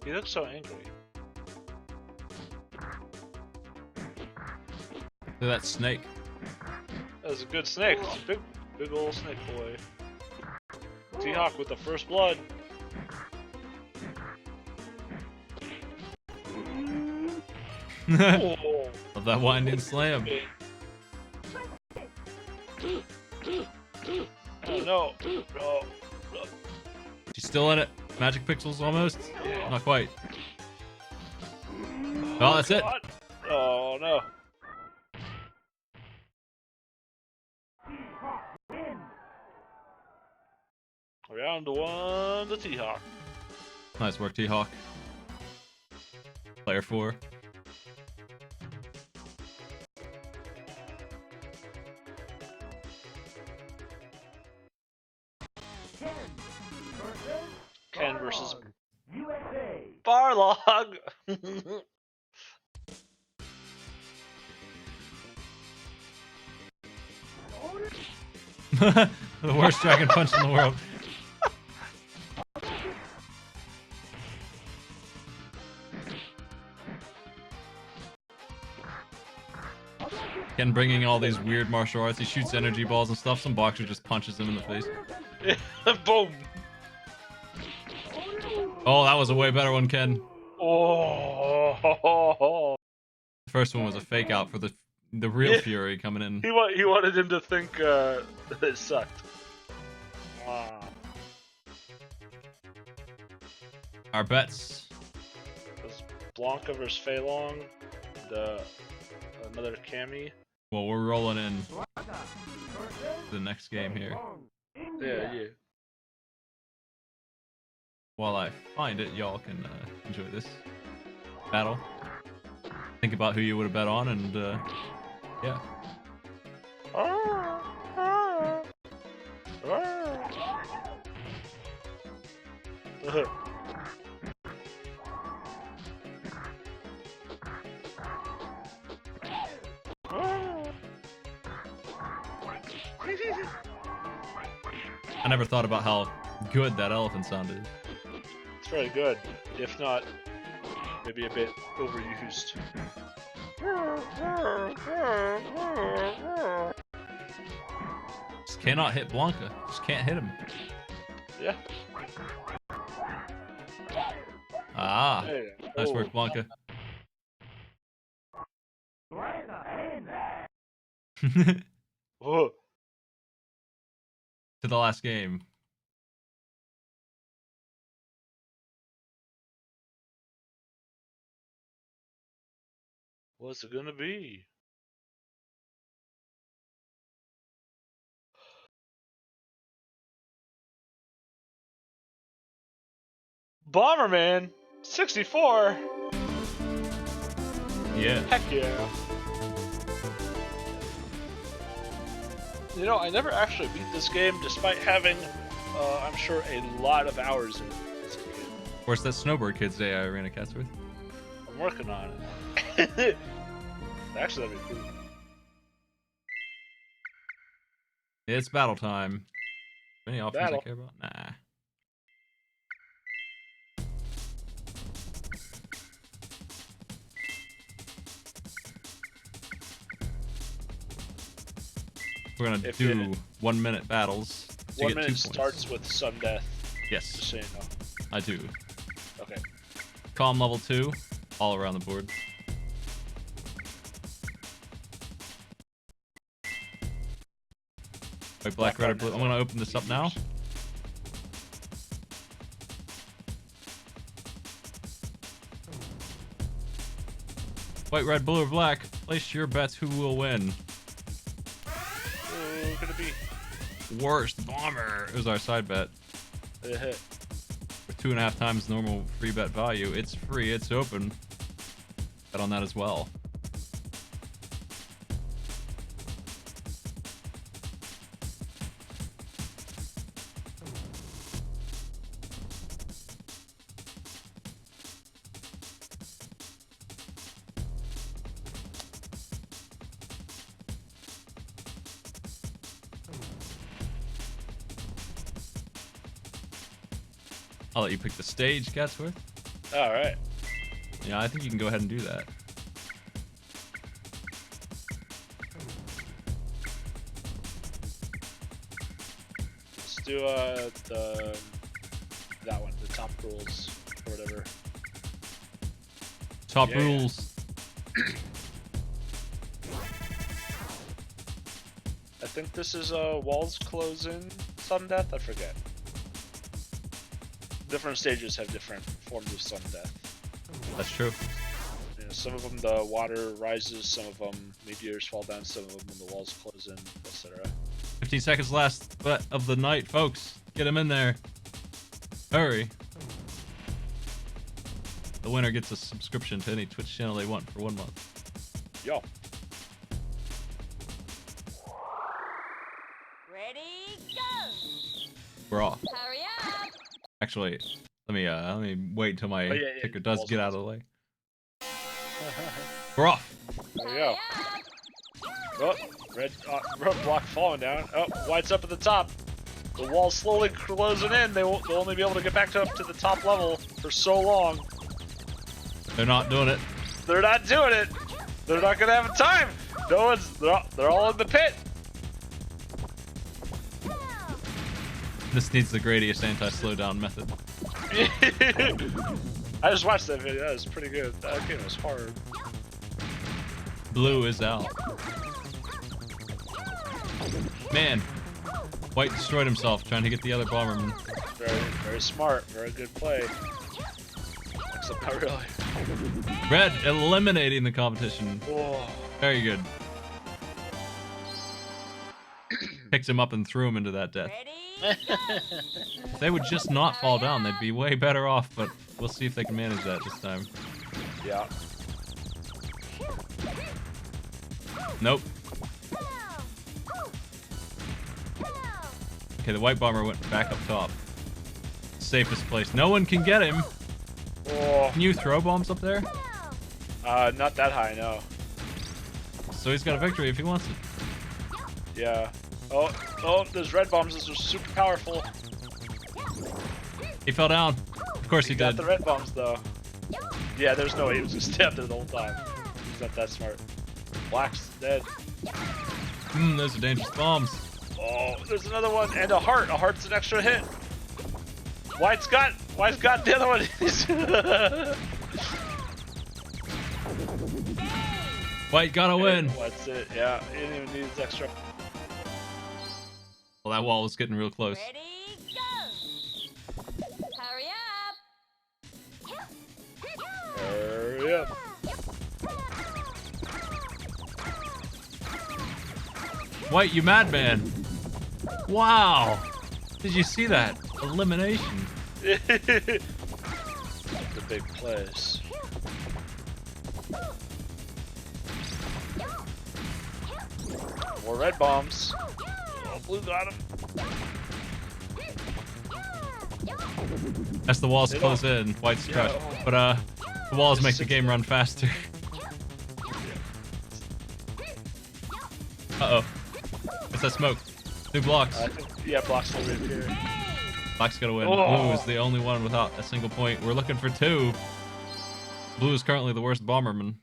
He looks so angry. Look at that snake. That was a good snake. It's a big old snake boy. T-Hawk with the first blood. Oh. Love that winding slam. Oh, no. No. She's still in it. Magic pixels almost? Yeah. Not quite. Oh, that's it. God. Oh, no. Round one to T-Hawk. Nice work, T-Hawk. Player 4. Ken versus Barlog. The worst dragon punch in the world. Ken bringing all these weird martial arts. He shoots energy balls and stuff. Some boxer just punches him in the face. Boom. Oh, that was a way better one, Ken. Oh. The first one was a fake out for the real Fury coming in. He wanted him to think that it sucked. Wow. Our bets. It was Blanca versus Fei Long. Another Cammy. Well, we're rolling in the next game here. Yeah. While I find it, y'all can enjoy this battle. Think about who you would have bet on and Yeah. I never thought about how good that elephant sounded. It's very good, if not maybe a bit overused. Just cannot hit Blanca. Just can't hit him. Yeah. Ah. Hey. Nice Oh. work, Blanca. To Oh. the last game. What's it gonna be? Bomberman 64. Yeah. Heck yeah. You know, I never actually beat this game despite having, I'm sure, a lot of hours in it. As a kid. Of course, that Snowboard Kids Day I ran a cast with. I'm working on it. Actually, that'd be cool. It's battle time. Any options I Battle. care about? Nah. We're gonna If do it- 1 minute battles to 1 get 2 minute points. starts with sudden death. Yes, Just so you know. I do. Okay. Calm level 2, all around the board. Wait, black, red, or blue. I'm gonna open this up now. White, red, blue, or black. Place your bets. Who will win? Who could it be? Worst bomber. It was our side bet. With 2.5 times normal free bet value. It's free. It's open. Bet on that as well. I'll let you pick the stage, Gatsworth. Alright. Yeah, I think you can go ahead and do that. Let's do that one, the top rules or whatever. Top Yeah. rules. I think this is walls close in sudden death. I forget. Different stages have different forms of sudden death. That's true. You know, some of them the water rises, some of them meteors fall down, some of them the walls close in, etc. 15 seconds last bet of the night, folks. Get him in there. Hurry. The winner gets a subscription to any Twitch channel they want for 1 month. Yo. Ready, go! We're off. Hurry up! Actually, let me wait until my yeah, ticker does balls get up. out of the way. We're off. There we go. Oh, red block falling down. Oh, white's up at the top. The wall's slowly closing in. They'll only be able to get back up to the top level for so long. They're not doing it. They're not doing it. They're not gonna have time. No one's. They're all in the pit. This needs the Gradius anti-slowdown method. I just watched that video. That was pretty good. That game was hard. Blue is out. Man, White destroyed himself trying to get the other bomberman. Very, very smart. Very good play. Except not really. Red eliminating the competition. Whoa. Very good. Picked him up and threw him into that death. Ready, If they would just not fall down, they'd be way better off, but we'll see if they can manage that this time. Yeah. Nope. Okay, the white bomber went back up top. Safest place. No one can get him. Oh, Can you throw bombs up there? not that high, no. So he's got a victory if he wants it. Yeah. Oh, those red bombs, those are super powerful. He fell down. Of course he Got did. the red bombs, though. Yeah, there's no way he was gonna stay up there the whole time. He's not that smart. Black's dead. Those are dangerous bombs. Oh, there's another one, and a heart. A heart's an extra hit. White's got the other one. White gotta win. That's it. Yeah, he didn't even need his extra. Well, that wall was getting real close. Ready, go! Hurry up! Hurry up. White, you madman. Wow. Did you see that? Elimination. The big place. More red bombs. Oh, blue got him. As the walls They close don't- in, White's Yeah. crushed. But the walls make the game run faster. Uh-oh. What's that smoke? 2 blocks. I think, yeah, blocks will reappear. Black's gotta win. Oh. Blue is the only one without a single point. We're looking for 2. Blue is currently the worst bomberman.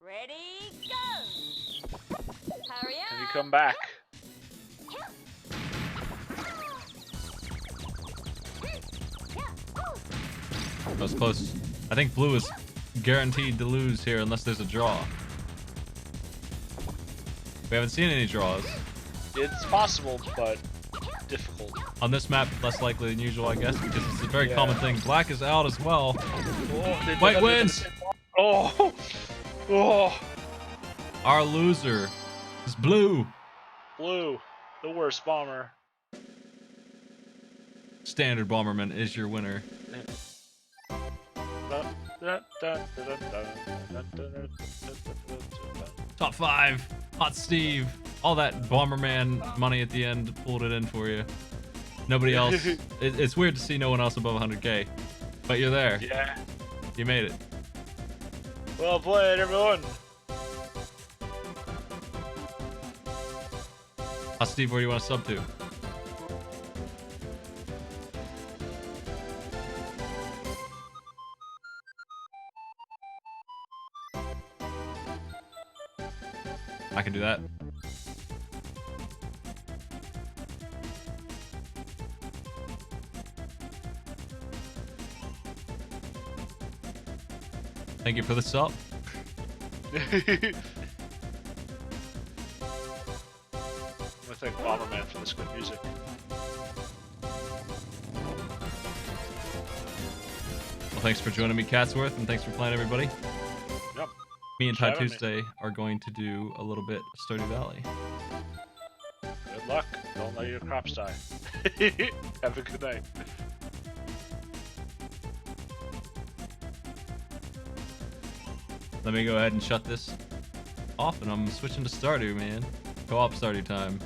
Ready, go! Hurry Can you up! come back? That was close. I think blue is guaranteed to lose here unless there's a draw. We haven't seen any draws. It's possible, but difficult. On this map, less likely than usual, I guess, because it's a very Yeah. common thing. Black is out as well. Oh, they White did wins! Oh! Oh! Our loser is blue. Blue, the worst bomber. Standard Bomberman is your winner. Top 5. Hot Steve. All that Bomberman money at the end pulled it in for you. Nobody else. It's weird to see no one else above 100k. But you're there. Yeah. You made it. Well played, everyone. Hot Steve, where do you want to sub to? I can do that. Thank you for the sub. I'm gonna thank Bomberman for this good music. Well, thanks for joining me, Catsworth, and thanks for playing, everybody. Yep. Me and Thanks for having TieTuesday are going to do a little bit of Stardew Valley. Good luck. Don't let your crops die. Have a good night. Let me go ahead and shut this off, and I'm switching to Stardew, man. Co-op Stardew time.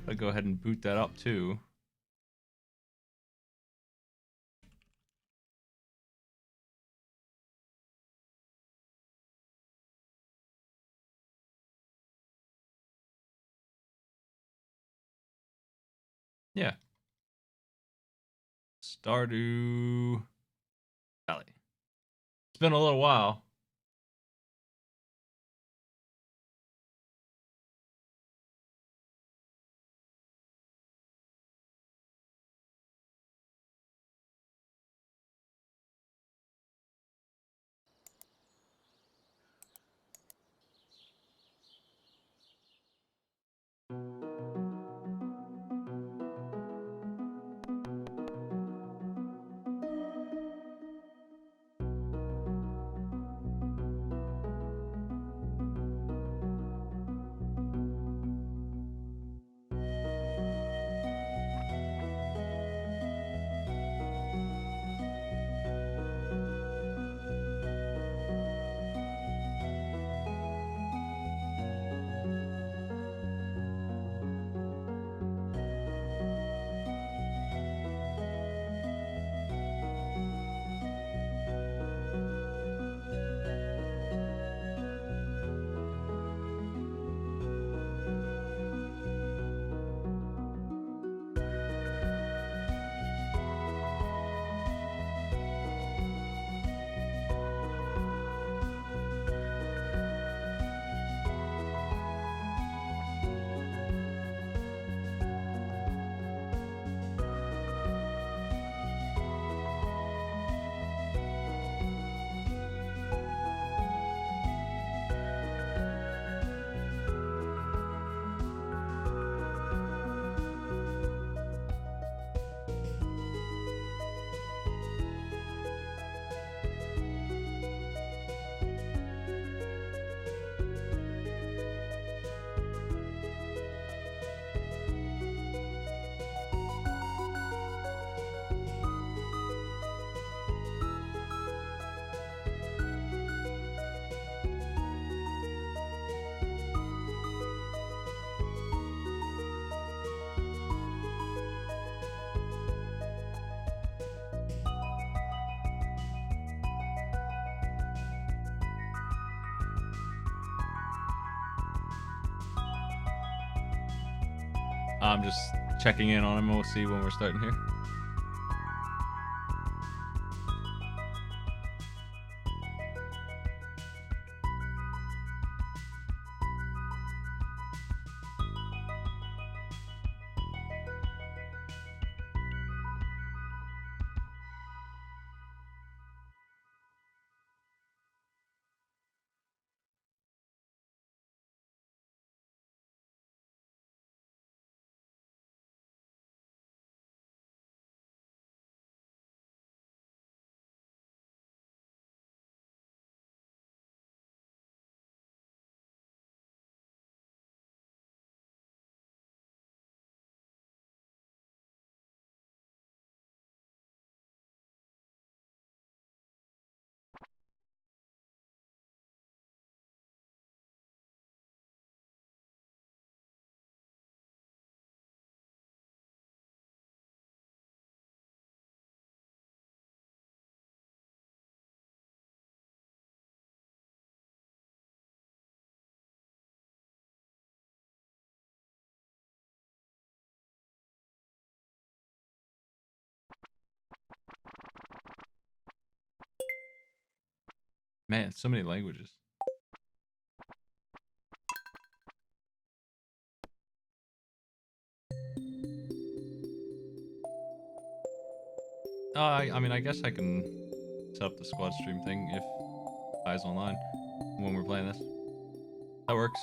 I'll go ahead and boot that up too. Yeah. Stardew Valley. It's been a little while. I'm just checking in on him. We'll see when we're starting here. Man, so many languages. I mean, I guess I can set up the squad stream thing if I's online when we're playing this. That works.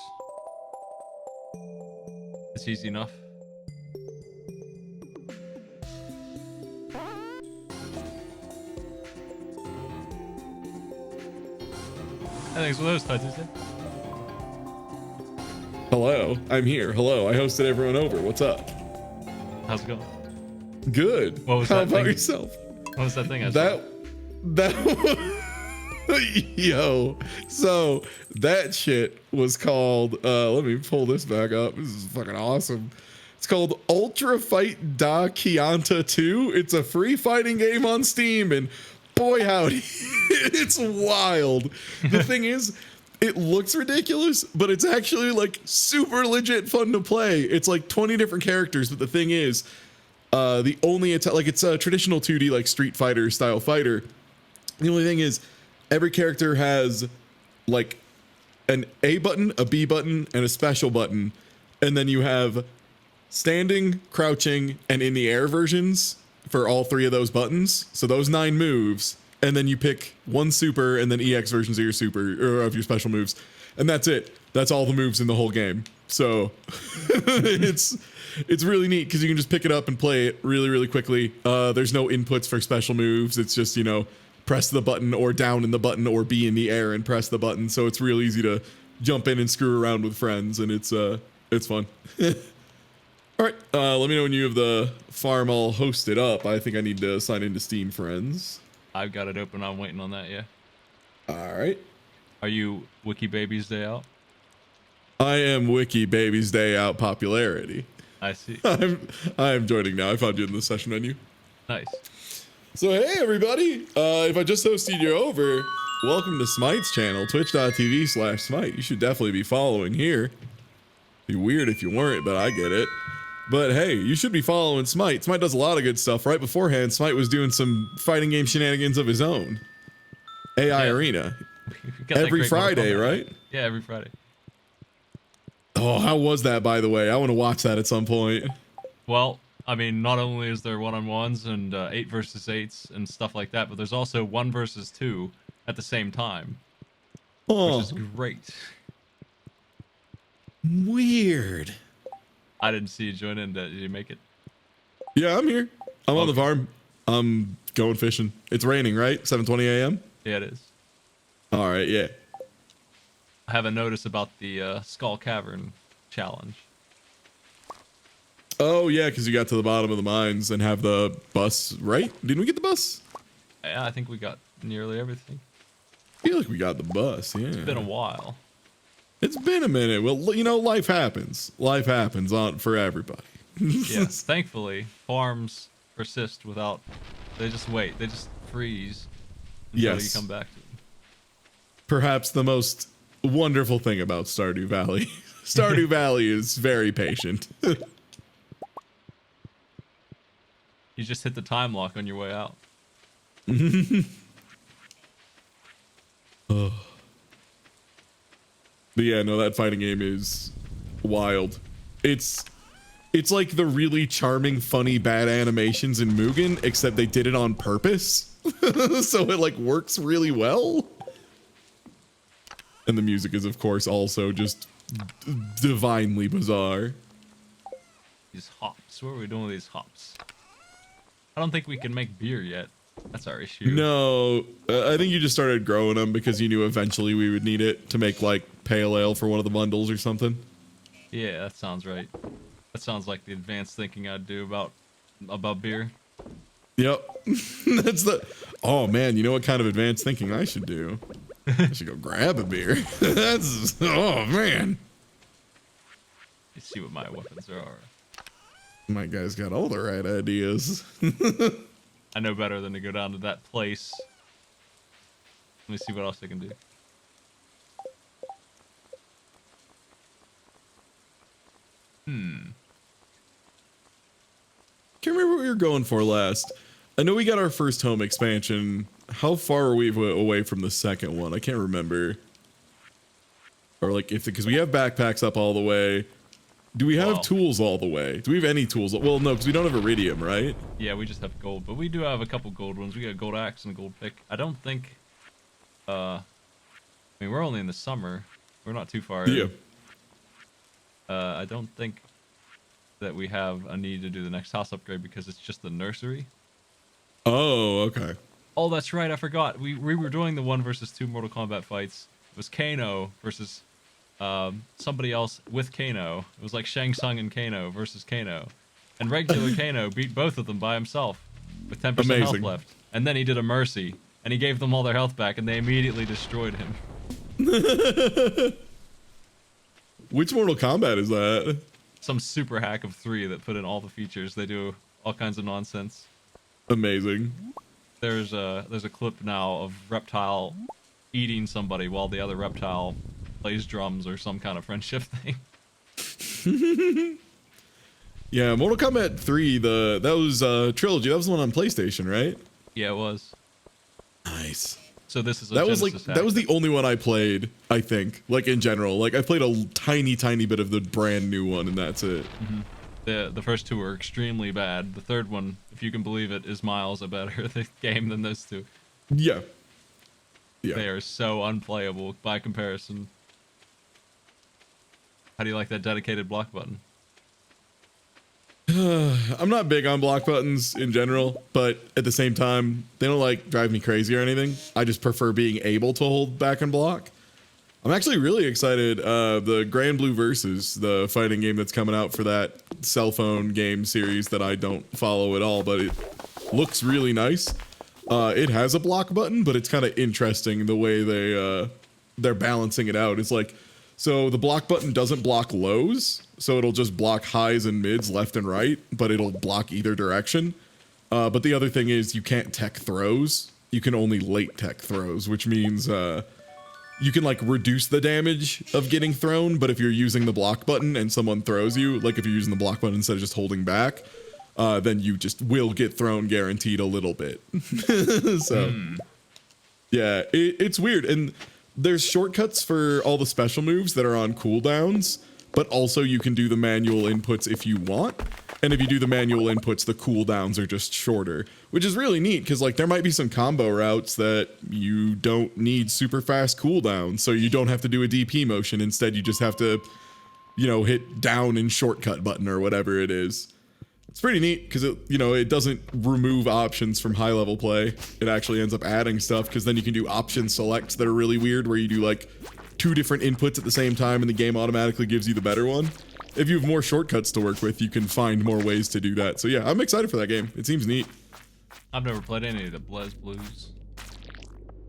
It's easy enough. Thanks for those, TieTuesday. Hello, I'm here. Hello, I hosted everyone over. What's up? How's it going? Good. What was How that about thing? yourself? What was that thing I That yo. So that shit was called. Let me pull this back up. This is fucking awesome. It's called Ultra Fight Da Chianta 2. It's a free fighting game on Steam, and boy howdy, it's wild. The thing is, it looks ridiculous, but it's actually like super legit fun to play. It's like 20 different characters, but the thing is, the only attack, like it's a traditional 2D like Street Fighter style fighter. The only thing is, every character has like an A button, a B button, and a special button, and then you have standing, crouching, and in the air versions for all three of those buttons. So those 9 moves, and then you pick one super and then EX versions of your super or of your special moves, and that's it. That's all the moves in the whole game. So it's really neat because you can just pick it up and play it really, really quickly. There's no inputs for special moves. It's just, you know, press the button or down in the button or be in the air and press the button. So it's real easy to jump in and screw around with friends, and it's fun. All right, let me know when you have the farm all hosted up. I think I need to sign into Steam Friends. I've got it open. I'm waiting on that. Yeah. All right. Are you Wiki Baby's Day out? I am Wiki Baby's Day out popularity. I see. I'm joining now. I found you in the session menu. Nice. So hey everybody, if I just hosted you over, welcome to Smite's channel, twitch.tv/Smite. You should definitely be following here. Be weird if you weren't, but I get it. But hey, you should be following Smite. Smite does a lot of good stuff. Right beforehand, Smite was doing some fighting game shenanigans of his own. AI Yeah. Arena. We got that Every great Friday, Mortal Kombat. right? Yeah, every Friday. Oh, how was that, by the way? I want to watch that at some point. Well, I mean, not only is there one-on-ones and 8 versus 8s and stuff like that, but there's also 1 versus 2 at the same time, Oh, which is great. weird. I didn't see you join in. Did you make it? Yeah, I'm here. I'm on the Okay. farm. I'm going fishing. It's raining, right? 7:20 a.m. Yeah, it is. All right, yeah. I have a notice about the Skull Cavern challenge. Oh yeah, because you got to the bottom of the mines and have the bus, right? Didn't we get the bus? Yeah, I think we got nearly everything. I feel like we got the bus. Yeah, It's been a while. It's been a minute. Well, you know, life happens. Life happens on for everybody. Yeah, thankfully, farms persist without. They just wait. They just freeze until you Yes. come back to them. Perhaps the most wonderful thing about Stardew Valley. Stardew Valley is very patient. You just hit the time lock on your way out. Oh. But yeah, no, that fighting game is wild. It's like the really charming, funny, bad animations in Mugen, except they did it on purpose. So it like works really well. And the music is of course also just divinely bizarre. These hops. What are we doing with these hops? I don't think we can make beer yet. That's our issue. No, I think you just started growing them because you knew eventually we would need it to make like pale ale for one of the bundles or something. Yeah, that sounds right. That sounds like the advanced thinking I'd do about beer. Yep. That's the. Oh man, you know what kind of advanced thinking I should do? I should go grab a beer. That's. Oh man. You see what my weapons are. My guy's got all the right ideas. I know better than to go down to that place. Let me see what else I can do. Can't remember what we were going for last. I know we got our first home expansion. How far are we away from the second one? I can't remember. Or like if because we have backpacks up all the way. Do we have Wow. tools all the way? Do we have any tools? Well, no, because we don't have iridium, right? Yeah, we just have gold, but we do have a couple gold ones. We got a gold axe and a gold pick. I don't think. I mean, we're only in the summer. We're not too far. Yeah. I don't think that we have a need to do the next house upgrade because it's just the nursery. Oh, okay. Oh, that's right. I forgot. We were doing the 1 versus 2 Mortal Kombat fights. It was Kano versus somebody else with Kano. It was like Shang Tsung and Kano versus Kano. And regular Kano beat both of them by himself with 10% health Amazing. left. And then he did a mercy, and he gave them all their health back, and they immediately destroyed him. Which Mortal Kombat is that? Some super hack of 3 that put in all the features. They do all kinds of nonsense. Amazing. There's a clip now of Reptile eating somebody while the other Reptile plays drums or some kind of friendship thing. Yeah, Mortal Kombat 3, that was trilogy. That was the one on PlayStation, right? Yeah, it was. Nice. So this is a That was like Genesis hack. that was the only one I played, I think. Like in general. Like I played a tiny bit of the brand new one and that's it. The first 2 were extremely bad. The third one, if you can believe it, is miles a better game than those 2. Yeah. Yeah. They are so unplayable by comparison. How do you like that dedicated block button? I'm not big on block buttons in general, but at the same time, they don't like drive me crazy or anything. I just prefer being able to hold back and block. I'm actually really excited. The Grand Blue Versus, the fighting game that's coming out for that cell phone game series that I don't follow at all, but it looks really nice. It has a block button, but it's kind of interesting the way they're balancing it out. It's like, so the block button doesn't block lows, so it'll just block highs and mids left and right, but it'll block either direction. But the other thing is you can't tech throws. You can only late tech throws, which means you can like reduce the damage of getting thrown, but if you're using the block button and someone throws you, like if you're using the block button instead of just holding back, then you just will get thrown guaranteed a little bit. So yeah, it's weird. And there's shortcuts for all the special moves that are on cooldowns, but also you can do the manual inputs if you want. And if you do the manual inputs, the cooldowns are just shorter, which is really neat because like there might be some combo routes that you don't need super fast cooldowns, so you don't have to do a DP motion. Instead, you just have to, you know, hit down and shortcut button or whatever it is. It's pretty neat because it, you know, it doesn't remove options from high level play. It actually ends up adding stuff because then you can do option selects that are really weird where you do like 2 different inputs at the same time and the game automatically gives you the better one. If you have more shortcuts to work with, you can find more ways to do that. So yeah, I'm excited for that game. It seems neat. I've never played any of the Blaze Blues.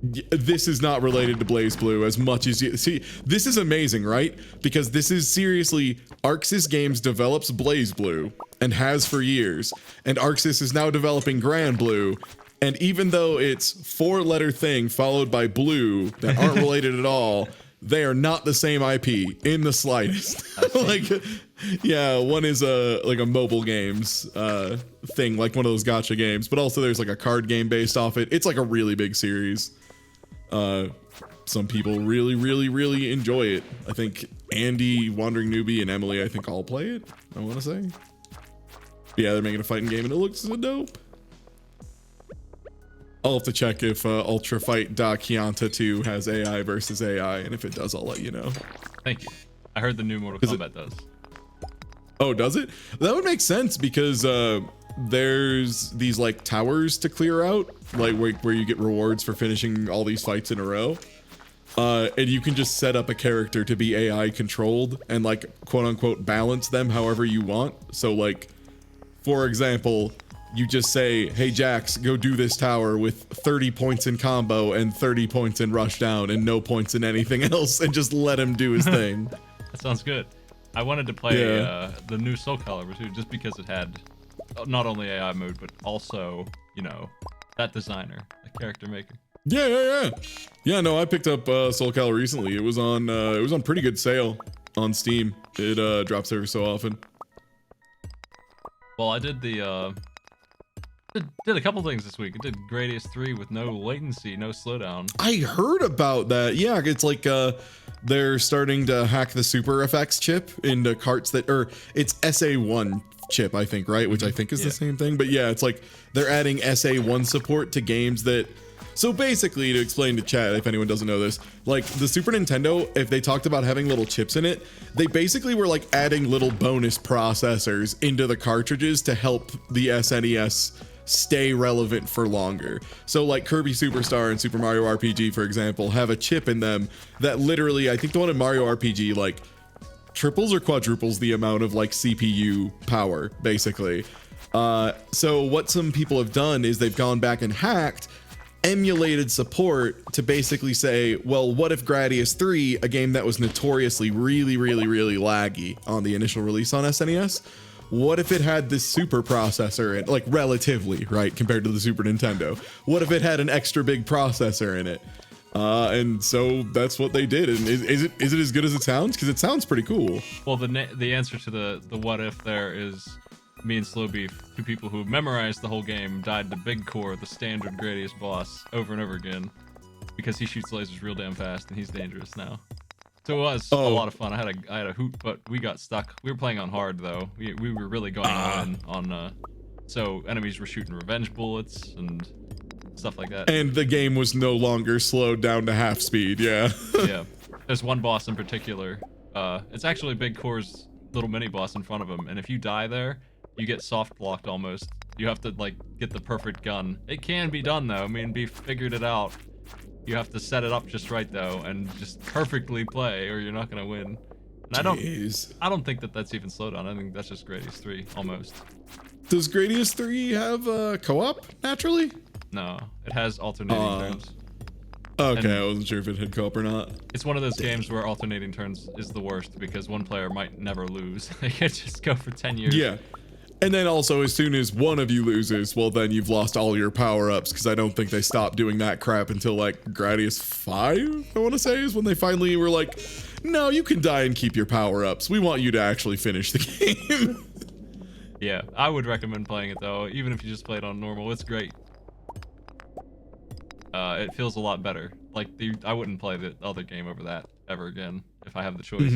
This is not related to Blaze Blue as much as you see. This is amazing, right? Because this is seriously Arxis Games develops Blaze Blue and has for years, and Arxis is now developing Grand Blue. And even though it's 4-letter thing followed by blue that aren't related at all, they are not the same IP in the slightest. Like, yeah, one is like a mobile games thing, like one of those gacha games, but also there's like a card game based off it. It's like a really big series. Some people really enjoy it. I think Andy, Wandering Newbie, and Emily, I think all play it, I want to say. Yeah, they're making a fighting game and it looks so dope. I'll have to check if Ultra Fight Da Chianta 2 has AI versus AI, and if it does, I'll let you know. Thank you. I heard the new Mortal Kombat does. Oh, does it? That would make sense because there's these like towers to clear out, like where you get rewards for finishing all these fights in a row. And you can just set up a character to be AI controlled and like quote unquote balance them however you want. So like, for example, you just say, hey Jax, go do this tower with 30 points in combo and 30 points in rushdown and no points in anything else, and just let him do his thing. That sounds good. I wanted to play the new Soul Calibur too, just because it had not only AI mode, but also, you know, that designer, the character maker. Yeah, no, I picked up Soul Calibur recently. It was on pretty good sale on Steam. It drops every so often. Well, I did the did a couple things this week. I did Gradius 3 with no latency, no slowdown. I heard about that. Yeah, it's like they're starting to hack the super effects chip into carts that, or it's SA1 chip, I think, right? Which I think is the same thing. But yeah, it's like they're adding SA1 support to games that. So basically, to explain to chat, if anyone doesn't know this, like the Super Nintendo, if they talked about having little chips in it, they basically were like adding little bonus processors into the cartridges to help the SNES stay relevant for longer. So like Kirby Superstar and Super Mario RPG, for example, have a chip in them that literally, I think the one in Mario RPG, like triples or quadruples the amount of like CPU power, basically. So what some people have done is they've gone back and hacked emulated support to basically say, well, what if Gradius 3, a game that was notoriously really laggy on the initial release on SNES, what if it had this super processor in, like relatively, right, compared to the Super Nintendo? What if it had an extra big processor in it? And so that's what they did. And is it as good as it sounds? Because it sounds pretty cool. Well, the answer to the what if there is me and Slow Beef, two people who memorized the whole game, died to Big Core, the standard Gradius boss, over and over again, because he shoots lasers real damn fast and he's dangerous now. So it was a lot of fun. I had a hoot, but we got stuck. We were playing on hard though. We were really going on so enemies were shooting revenge bullets and stuff like that. And the game was no longer slowed down to half speed. Yeah. Yeah. There's one boss in particular. It's actually Big Core's little mini boss in front of him, and if you die there, you get soft blocked almost. You have to like get the perfect gun. It can be done though. I mean, Beef figured it out. You have to set it up just right though, and just perfectly play, or you're not gonna win. And I don't think that that's even slowdown. I think that's just Gradius 3 almost. Does Gradius 3 have co-op naturally? No, it has alternating turns. Okay, And I wasn't sure if it had co-op or not. It's one of those games where alternating turns is the worst because one player might never lose. They could just go for 10 years. Yeah. And then also, as soon as one of you loses, well, then you've lost all your power-ups, because I don't think they stopped doing that crap until, like, Gradius 5, I want to say, is when they finally were like, no, you can die and keep your power-ups. We want you to actually finish the game. Yeah, I would recommend playing it, though, even if you just play it on normal. It's great. It feels a lot better. Like, I wouldn't play the other game over that ever again if I have the choice.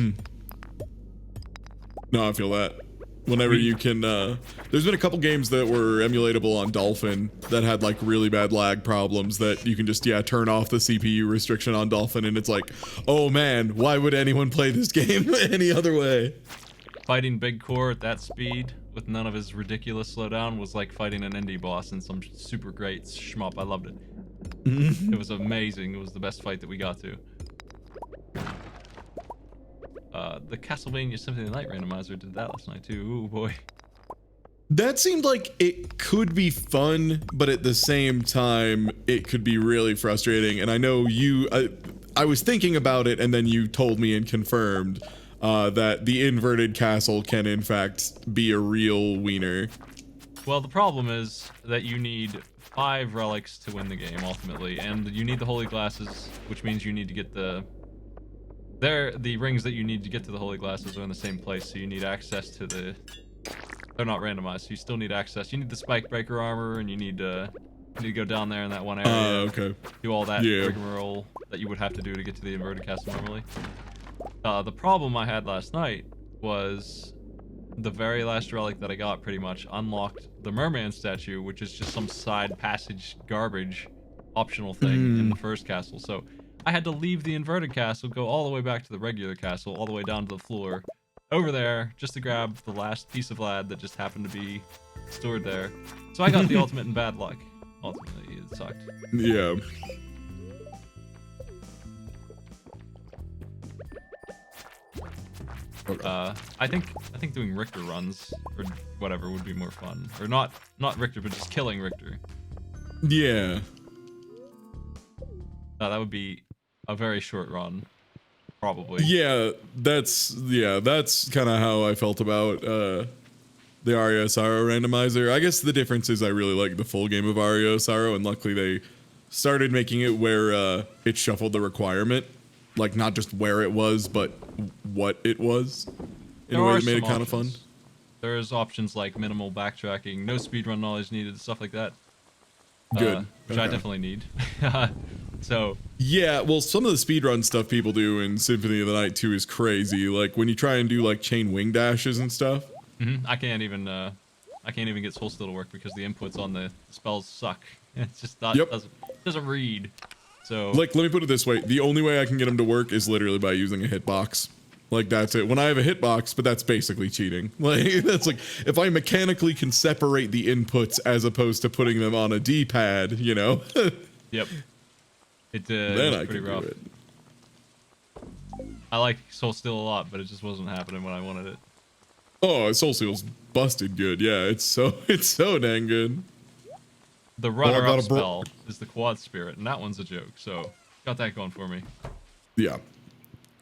No, I feel that. Whenever you can, there's been a couple games that were emulatable on Dolphin that had like really bad lag problems that you can just, turn off the CPU restriction on Dolphin, and it's like, oh man, why would anyone play this game any other way? Fighting Big Core at that speed with none of his ridiculous slowdown was like fighting an indie boss in some super great shmup. I loved it. It was amazing. It was the best fight that we got to. The Castlevania Symphony of the Night randomizer did that last night too. Ooh boy. That seemed like it could be fun, but at the same time, it could be really frustrating. And I know I was thinking about it, and then you told me and confirmed that the inverted castle can in fact be a real wiener. Well, the problem is that you need 5 relics to win the game ultimately, and you need the holy glasses, which means you need to get the the rings that you need to get to the holy glasses are in the same place, so you need access to the. They're not randomized, so you still need access. You need the spike breaker armor, and you need to go down there in that one area. Okay. Do all that Yeah. rigmarole that you would have to do to get to the inverted castle normally. The problem I had last night was the very last relic that I got pretty much unlocked the merman statue, which is just some side passage garbage optional thing in the first castle. So I had to leave the inverted castle, go all the way back to the regular castle, all the way down to the floor, over there, just to grab the last piece of lad that just happened to be stored there. So I got the ultimate in bad luck. Ultimately, it sucked. Yeah. I think doing Richter runs or whatever would be more fun. Or not Richter, but just killing Richter. Yeah. That would be a very short run, probably. Yeah, that's kind of how I felt about the Ario Saro randomizer. I guess the difference is I really like the full game of Ario Saro, and luckily they started making it where it shuffled the requirement, like not just where it was, but what it was, in a way that made it kind of fun. There's options like minimal backtracking, no speedrun knowledge needed, stuff like that. Good. Which I Okay. definitely need. So Yeah, well, some of the speedrun stuff people do in Symphony of the Night 2 is crazy. Like when you try and do like chain wing dashes and stuff. I can't even get Soul Steel to work because the inputs on the spells suck. It's just not doesn't read. So Like, let me put it this way: the only way I can get them to work is literally by using a hitbox. Like that's it. When I have a hitbox, but that's basically cheating. Like that's like if I mechanically can separate the inputs as opposed to putting them on a D-pad, you know. Yep. It Then was I pretty can rough. do it. I like Soul Steel a lot, but it just wasn't happening when I wanted it. Oh, Soul Steel's busted good. Yeah, it's so dang good. The runner-up spell is the Quad Spirit, and that one's a joke. So got that going for me. Yeah.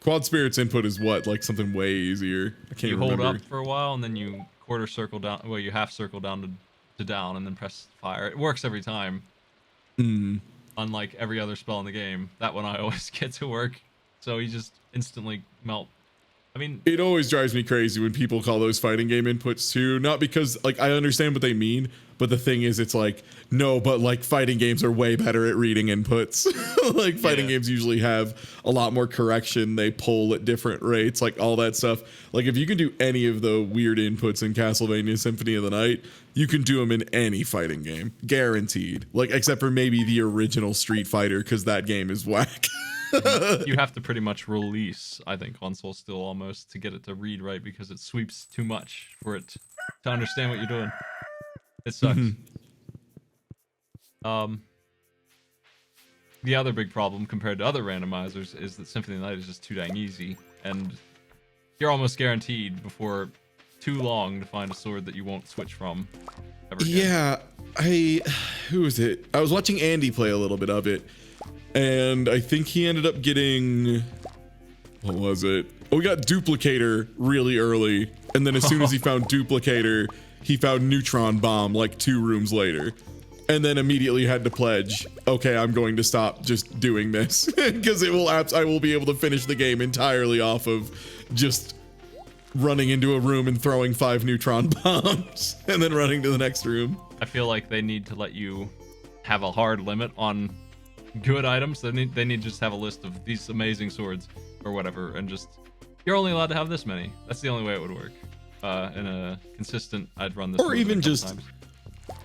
Quad Spirit's input is what? Like something way easier. I can't You remember. hold up for a while, and then you quarter circle down. Well, you half circle down to down, and then press fire. It works every time. Unlike every other spell in the game, that one I always get to work. So you just instantly melt. I mean, It always drives me crazy when people call those fighting game inputs too. Not because like I understand what they mean, but the thing is, it's like no, but like fighting games are way better at reading inputs. Like fighting games usually have a lot more correction. They pull at different rates, like all that stuff. Like if you can do any of the weird inputs in Castlevania Symphony of the Night, you can do them in any fighting game, guaranteed. Like except for maybe the original Street Fighter, because that game is whack. you have to pretty much release, I think, on Soul Steel almost to get it to read right because it sweeps too much for it to understand what you're doing. It sucks. The other big problem compared to other randomizers is that Symphony of the Night is just too dang easy, and you're almost guaranteed before too long to find a sword that you won't switch from ever again. Yeah, who was it? I was watching Andy play a little bit of it, and I think he ended up getting, what was it? Oh, we got Duplicator really early, and then as soon as he found Duplicator, he found Neutron Bomb like 2 rooms later, and then immediately had to pledge, okay, I'm going to stop just doing this because I will be able to finish the game entirely off of just running into a room and throwing 5 neutron bombs and then running to the next room. I feel like they need to let you have a hard limit on good items. They need to just have a list of these amazing swords or whatever, and just you're only allowed to have this many. That's the only way it would work. In a consistent, I'd run this. Or even just times.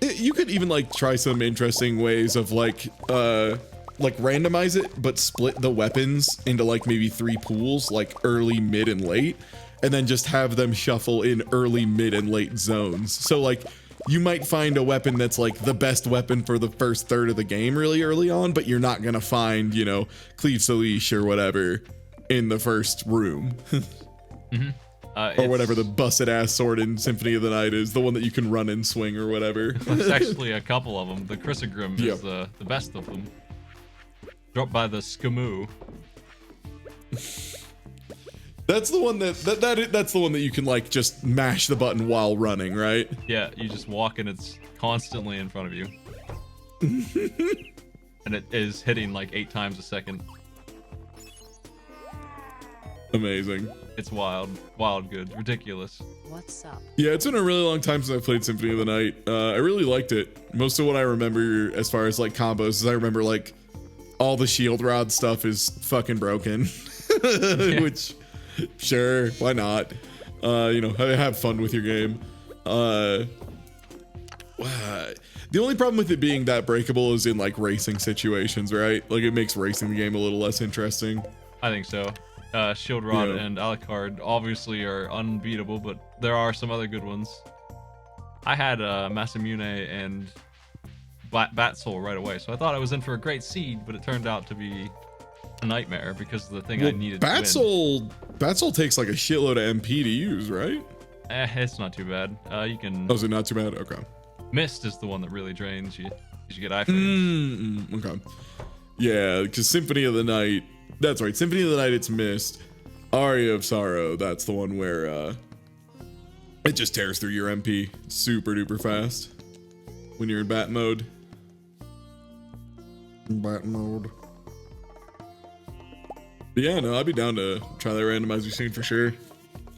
You could even like try some interesting ways of like randomize it, but split the weapons into like maybe 3 pools, like early, mid, and late, and then just have them shuffle in early, mid, and late zones. So like you might find a weapon that's like the best weapon for the first third of the game really early on, but you're not gonna find, you know, Cleve Salish or whatever in the first room. Or whatever the busted ass sword in Symphony of the Night is, the one that you can run and swing or whatever. There's actually a couple of them. The Chrysogrim is the best of them. Dropped by the Skamoo. That's the one that's the one that you can like just mash the button while running, right? Yeah, you just walk and it's constantly in front of you. And it is hitting like 8 times a second. Amazing. It's wild, wild good, ridiculous. What's up? Yeah, it's been a really long time since I played Symphony of the Night. I really liked it. Most of what I remember as far as like combos is I remember like all the shield rod stuff is fucking broken. Which, sure, why not? You know, have fun with your game. The only problem with it being that breakable is in like racing situations, right? Like it makes racing the game a little less interesting. I think so. Shield Rod Yeah. and Alucard obviously are unbeatable, but there are some other good ones. I had Masamune and Bat Soul right away, so I thought I was in for a great seed, but it turned out to be a nightmare because of the thing I needed to win. Bat Soul takes like a shitload of MP to use, right? It's not too bad. You can. Oh, is it not too bad? Okay. Mist is the one that really drains you. You get iframes. Okay. Yeah, because Symphony of the Night. That's right. Symphony of the Night, it's Mist. Aria of Sorrow, that's the one where it just tears through your MP super duper fast when you're in bat mode. Bat mode. But yeah, no, I'd be down to try that randomizer soon for sure.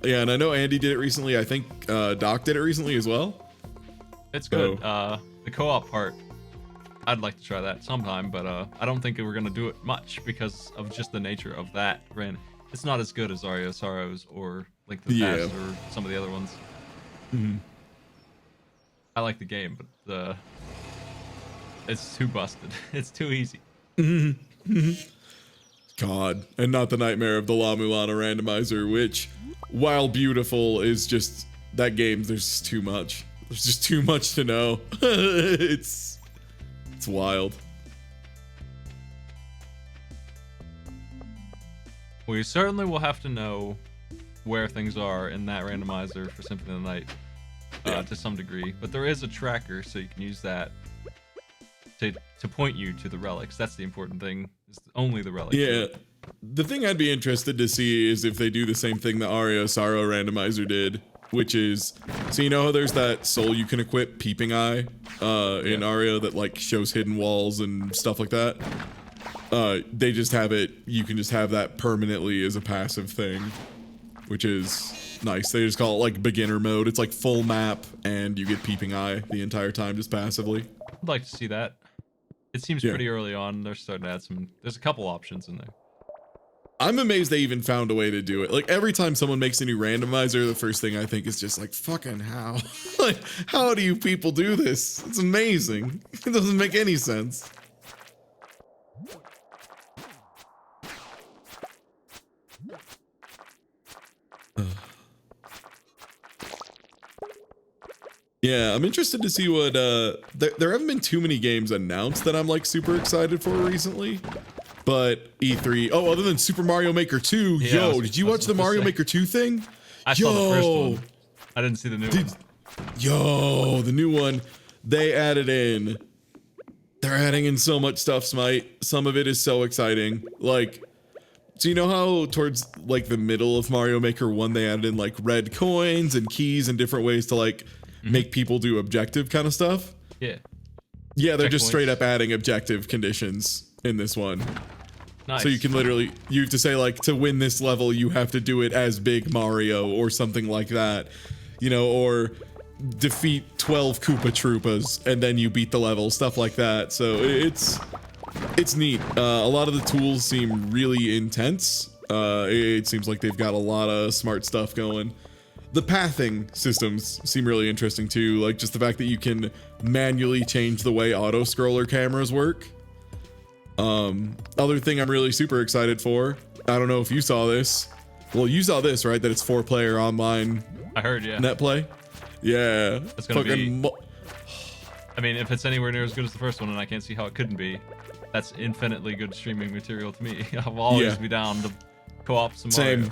Yeah, and I know Andy did it recently. I think Doc did it recently as well. It's good. The co-op part, I'd like to try that sometime, but I don't think we're gonna do it much because of just the nature of that. It's not as good as Aria of Sorrows or Link to the Past or some of the other ones. I like the game, but it's too busted. It's too easy. God, and not the nightmare of the La Mulana randomizer, which, while beautiful, is just that game. There's just too much. There's just too much to know. It's wild. We certainly will have to know where things are in that randomizer for Symphony of the Night to some degree, but there is a tracker, so you can use that to point you to the relics. That's the important thing. It's only the relics. Yeah. The thing I'd be interested to see is if they do the same thing the Aria of Sorrow randomizer did, which is, so you know how there's that soul you can equip, Peeping Eye, in Aria that like shows hidden walls and stuff like that? They just have it, you can just have that permanently as a passive thing, which is nice. They just call it like beginner mode. It's like full map and you get Peeping Eye the entire time just passively. I'd like to see that. It seems pretty early on. They're starting to add there's a couple options in there. I'm amazed they even found a way to do it. Like every time someone makes a new randomizer, the first thing I think is just like, fucking how? Like, how do you people do this? It's amazing. It doesn't make any sense. Yeah, I'm interested to see what there haven't been too many games announced that I'm like super excited for recently. But E3, other than Super Mario Maker 2, did you watch the Mario Maker 2 thing? I saw the first one. I didn't see the new one. The new one, they're adding in so much stuff, Smite. Some of it is so exciting. Like, so you know how towards like the middle of Mario Maker 1, they added in like red coins and keys and different ways to like make people do objective kind of stuff? Yeah. Yeah, they're just straight up adding objective conditions in this one. Nice. So you can literally, you have to say like, to win this level, you have to do it as Big Mario or something like that, you know, or defeat 12 Koopa Troopas and then you beat the level, stuff like that. So it's neat. A lot of the tools seem really intense. It seems like they've got a lot of smart stuff going. The pathing systems seem really interesting too, like just the fact that you can manually change the way auto scroller cameras work. Other thing I'm really super excited for, I don't know if you saw this. Well, you saw this, right? That it's 4-player online. I heard, yeah. Net play. Yeah. It's gonna be. I mean, if it's anywhere near as good as the first one, and I can't see how it couldn't be, that's infinitely good streaming material to me. I'll always be down to co-op some Mario. Same.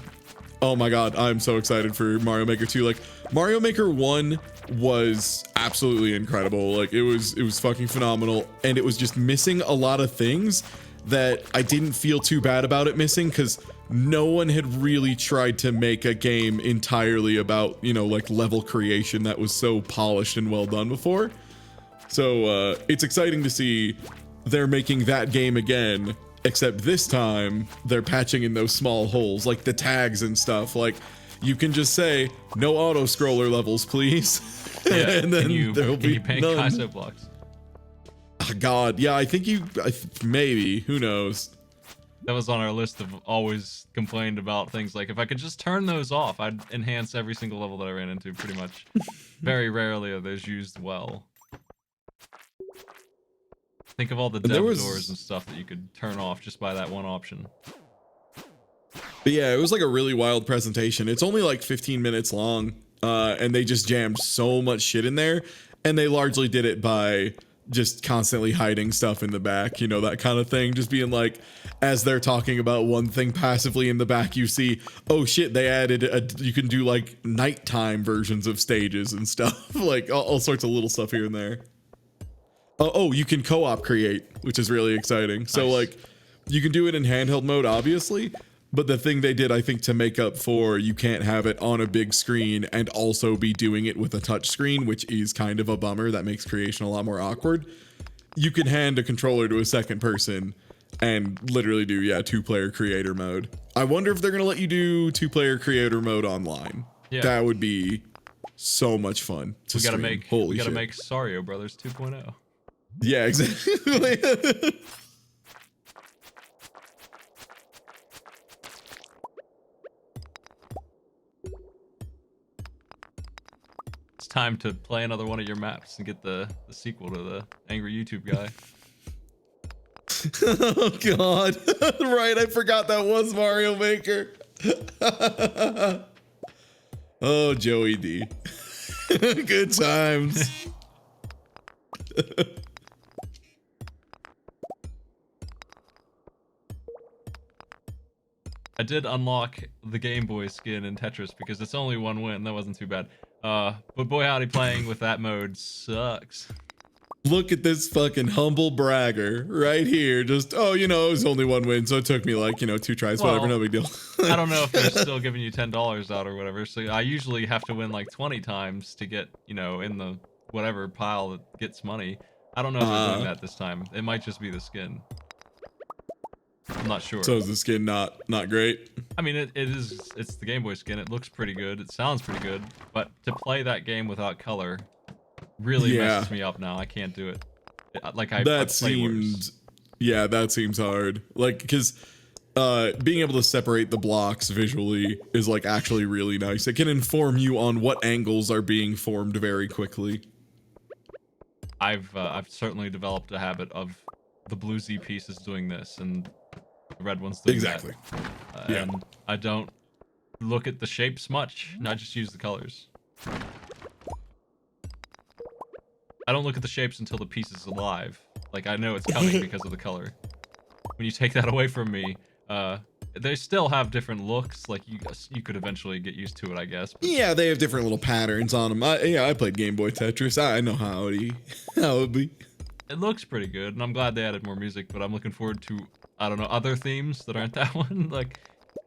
Oh my god, I'm so excited for Mario Maker 2. Like, Mario Maker 1 was absolutely incredible. Like, it was fucking phenomenal, and it was just missing a lot of things that I didn't feel too bad about it missing, because no one had really tried to make a game entirely about, you know, like level creation that was so polished and well done before. So it's exciting to see they're making that game again except this time they're patching in those small holes, like the tags and stuff. Like you can just say no auto scroller levels, please. Yeah, and then can you paint none. Kaizo blocks? Oh, God, yeah, I think maybe, who knows. That was on our list of always complained about things. Like if I could just turn those off, I'd enhance every single level that I ran into pretty much. Very rarely are those used well. Think of all the dev doors and stuff that you could turn off just by that one option. But yeah, it was like a really wild presentation. It's only like 15 minutes long, and they just jammed so much shit in there, and they largely did it by just constantly hiding stuff in the back, you know, that kind of thing. Just being like, as they're talking about one thing passively in the back, you see, oh shit, they added you can do like nighttime versions of stages and stuff, like all sorts of little stuff here and there. Oh, you can co-op create, which is really exciting. So like, you can do it in handheld mode, obviously. But the thing they did, I think, to make up for you can't have it on a big screen and also be doing it with a touch screen, which is kind of a bummer. That makes creation a lot more awkward. You can hand a controller to a second person and literally do, yeah, 2-player creator mode. I wonder if they're going to let you do 2-player creator mode online. Yeah. That would be so much fun to we gotta stream. make Holy we gotta shit. make Sario Brothers 2.0. Yeah, exactly. It's time to play another one of your maps and get the sequel to the angry YouTube guy. Oh God. Right, I forgot that was Mario Maker. Oh, Joey D. Good times. I did unlock the Game Boy skin in Tetris because it's only one win. That wasn't too bad. But boy howdy, playing with that mode sucks. Look at this fucking humble bragger right here. Just, oh, you know, it was only one win, so it took me like, you know, 2 tries, whatever, no big deal. I don't know if they're still giving you $10 out or whatever. So I usually have to win like 20 times to get, you know, in the whatever pile that gets money. I don't know if they're doing that this time. It might just be the skin. I'm not sure. So is the skin not great? I mean, it's the Game Boy skin. It looks pretty good. It sounds pretty good. But to play that game without color really messes me up now. I can't do it. That seems hard. Like, because being able to separate the blocks visually is like actually really nice. It can inform you on what angles are being formed very quickly. I've certainly developed a habit of the blue Z pieces doing this and the red ones doing that. And I don't look at the shapes much, and I just use the colors. I don't look at the shapes until the piece is alive. Like, I know it's coming because of the color. When you take that away from me, they still have different looks. Like, you could eventually get used to it, I guess. But... yeah, they have different little patterns on them. I played Game Boy Tetris. I know how it would be. It looks pretty good, and I'm glad they added more music, but I'm looking forward to, I don't know, other themes that aren't that one. Like,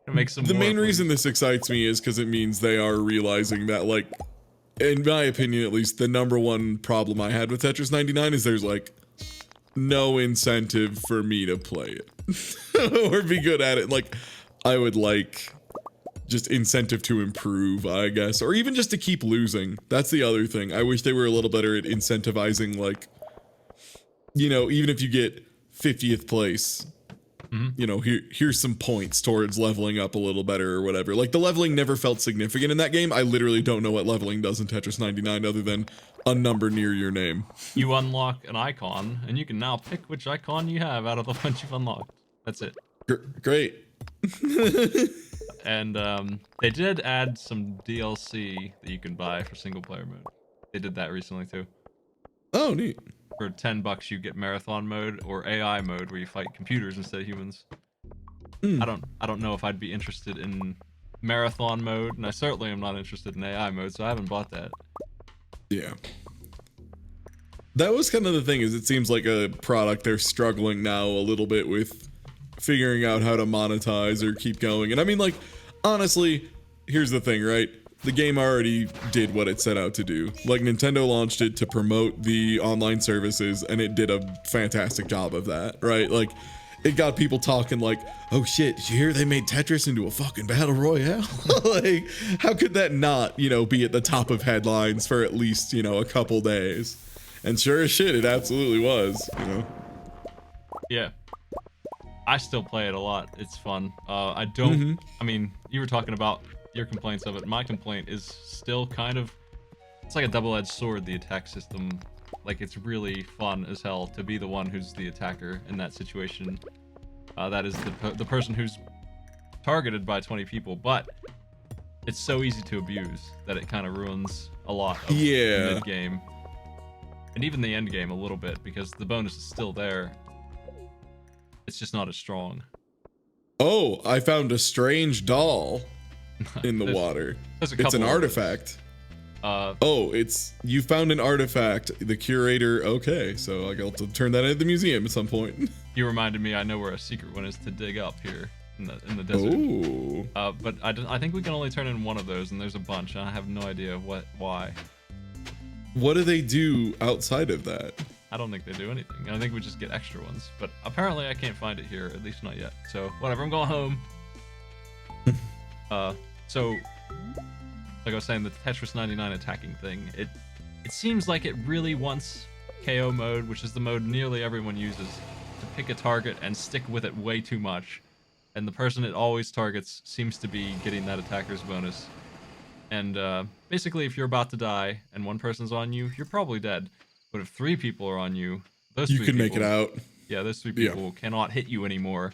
it makes some. The main reason this excites me is because it means they are realizing that, like, in my opinion at least, the #1 problem I had with Tetris 99 is there's, like, no incentive for me to play it. Or be good at it. Like, I would like just incentive to improve, I guess. Or even just to keep losing. That's the other thing. I wish they were a little better at incentivizing, like, you know, even if you get 50th place, you know, here's some points towards leveling up a little better or whatever. Like, the leveling never felt significant in that game. I literally don't know what leveling does in Tetris 99 other than a number near your name. You unlock an icon, and you can now pick which icon you have out of the ones you've unlocked. That's it. Great. And they did add some DLC that you can buy for single player mode. They did that recently too. Oh, neat. For $10 you get marathon mode or AI mode where you fight computers instead of humans. I don't know if I'd be interested in marathon mode, and I certainly am not interested in AI mode, so I haven't bought that. Yeah. That was kind of the thing, is it seems like a product they're struggling now a little bit with figuring out how to monetize or keep going. And I mean, like, honestly, here's the thing, right? The game already did what it set out to do. Like, Nintendo launched it to promote the online services, and it did a fantastic job of that, right? Like, it got people talking like, oh shit, did you hear they made Tetris into a fucking battle royale? Like, how could that not, be at the top of headlines for at least, a couple days? And sure as shit, it absolutely was. Yeah. I still play it a lot. It's fun. I don't. I mean, you were talking about your complaints of it. My complaint is still kind of. It's like a double-edged sword. The attack system, like it's really fun as hell to be the one who's the attacker in that situation. That is the person who's targeted by 20 people, but it's so easy to abuse that it kind of ruins a lot of the mid-game and even the end game a little bit because the bonus is still there. It's just not as strong. Oh, I found a strange doll in the water. There's a It's couple an of artifact. You found an artifact. The curator. Okay, so I'll have to turn that into the museum at some point. You reminded me. I know where a secret one is to dig up here in the desert. Ooh. But I think we can only turn in one of those, and there's a bunch. And I have no idea why. What do they do outside of that? I don't think they do anything. I think we just get extra ones. But apparently I can't find it here, at least not yet. So whatever. I'm going home. So like I was saying, the Tetris 99 attacking thing, it seems like it really wants KO mode, which is the mode nearly everyone uses, to pick a target and stick with it way too much. And the person it always targets seems to be getting that attacker's bonus. And basically, if you're about to die and one person's on you, you're probably dead. But if 3 people are on you, you can make it out. Yeah, those 3 people cannot hit you anymore.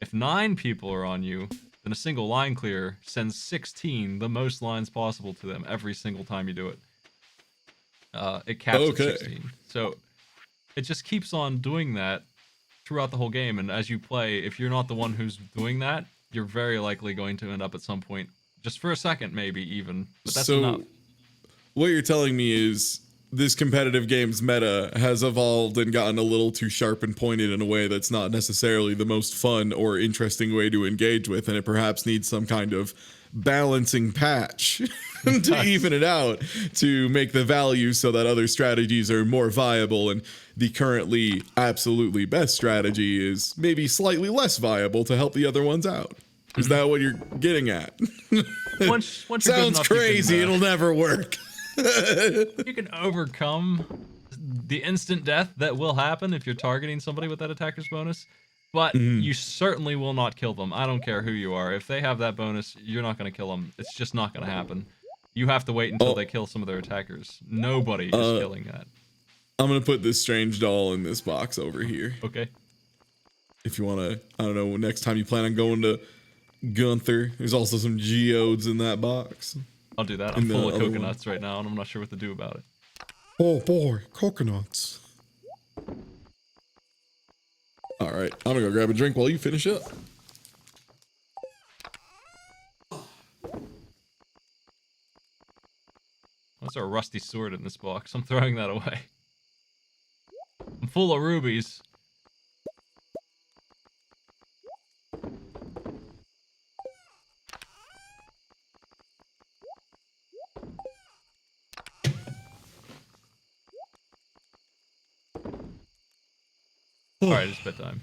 If 9 people are on you, then a single line clear sends 16, the most lines possible to them every single time you do it. It caps at 16. So it just keeps on doing that throughout the whole game. And as you play, if you're not the one who's doing that, you're very likely going to end up at some point, just for a second, maybe even. But that's enough. What you're telling me is this competitive games meta has evolved and gotten a little too sharp and pointed in a way that's not necessarily the most fun or interesting way to engage with, and it perhaps needs some kind of balancing patch to even it out, to make the value so that other strategies are more viable and the currently absolutely best strategy is maybe slightly less viable to help the other ones out. Is that what you're getting at? Once you're good Sounds enough, crazy. you can, It'll never work. you can overcome the instant death that will happen if you're targeting somebody with that attacker's bonus, but you certainly will not kill them. I don't care who you are. If they have that bonus, you're not going to kill them. It's just not going to happen. You have to wait until they kill some of their attackers. Nobody is killing that. I'm going to put this strange doll in this box over here. Okay. If you want to, I don't know, next time you plan on going to Gunther, there's also some geodes in that box. I'll do that. I'm full of coconuts right now, and I'm not sure what to do about it. Oh boy, coconuts. All right, I'm gonna go grab a drink while you finish up. What's our rusty sword in this box? I'm throwing that away. I'm full of rubies. Alright, it's bedtime.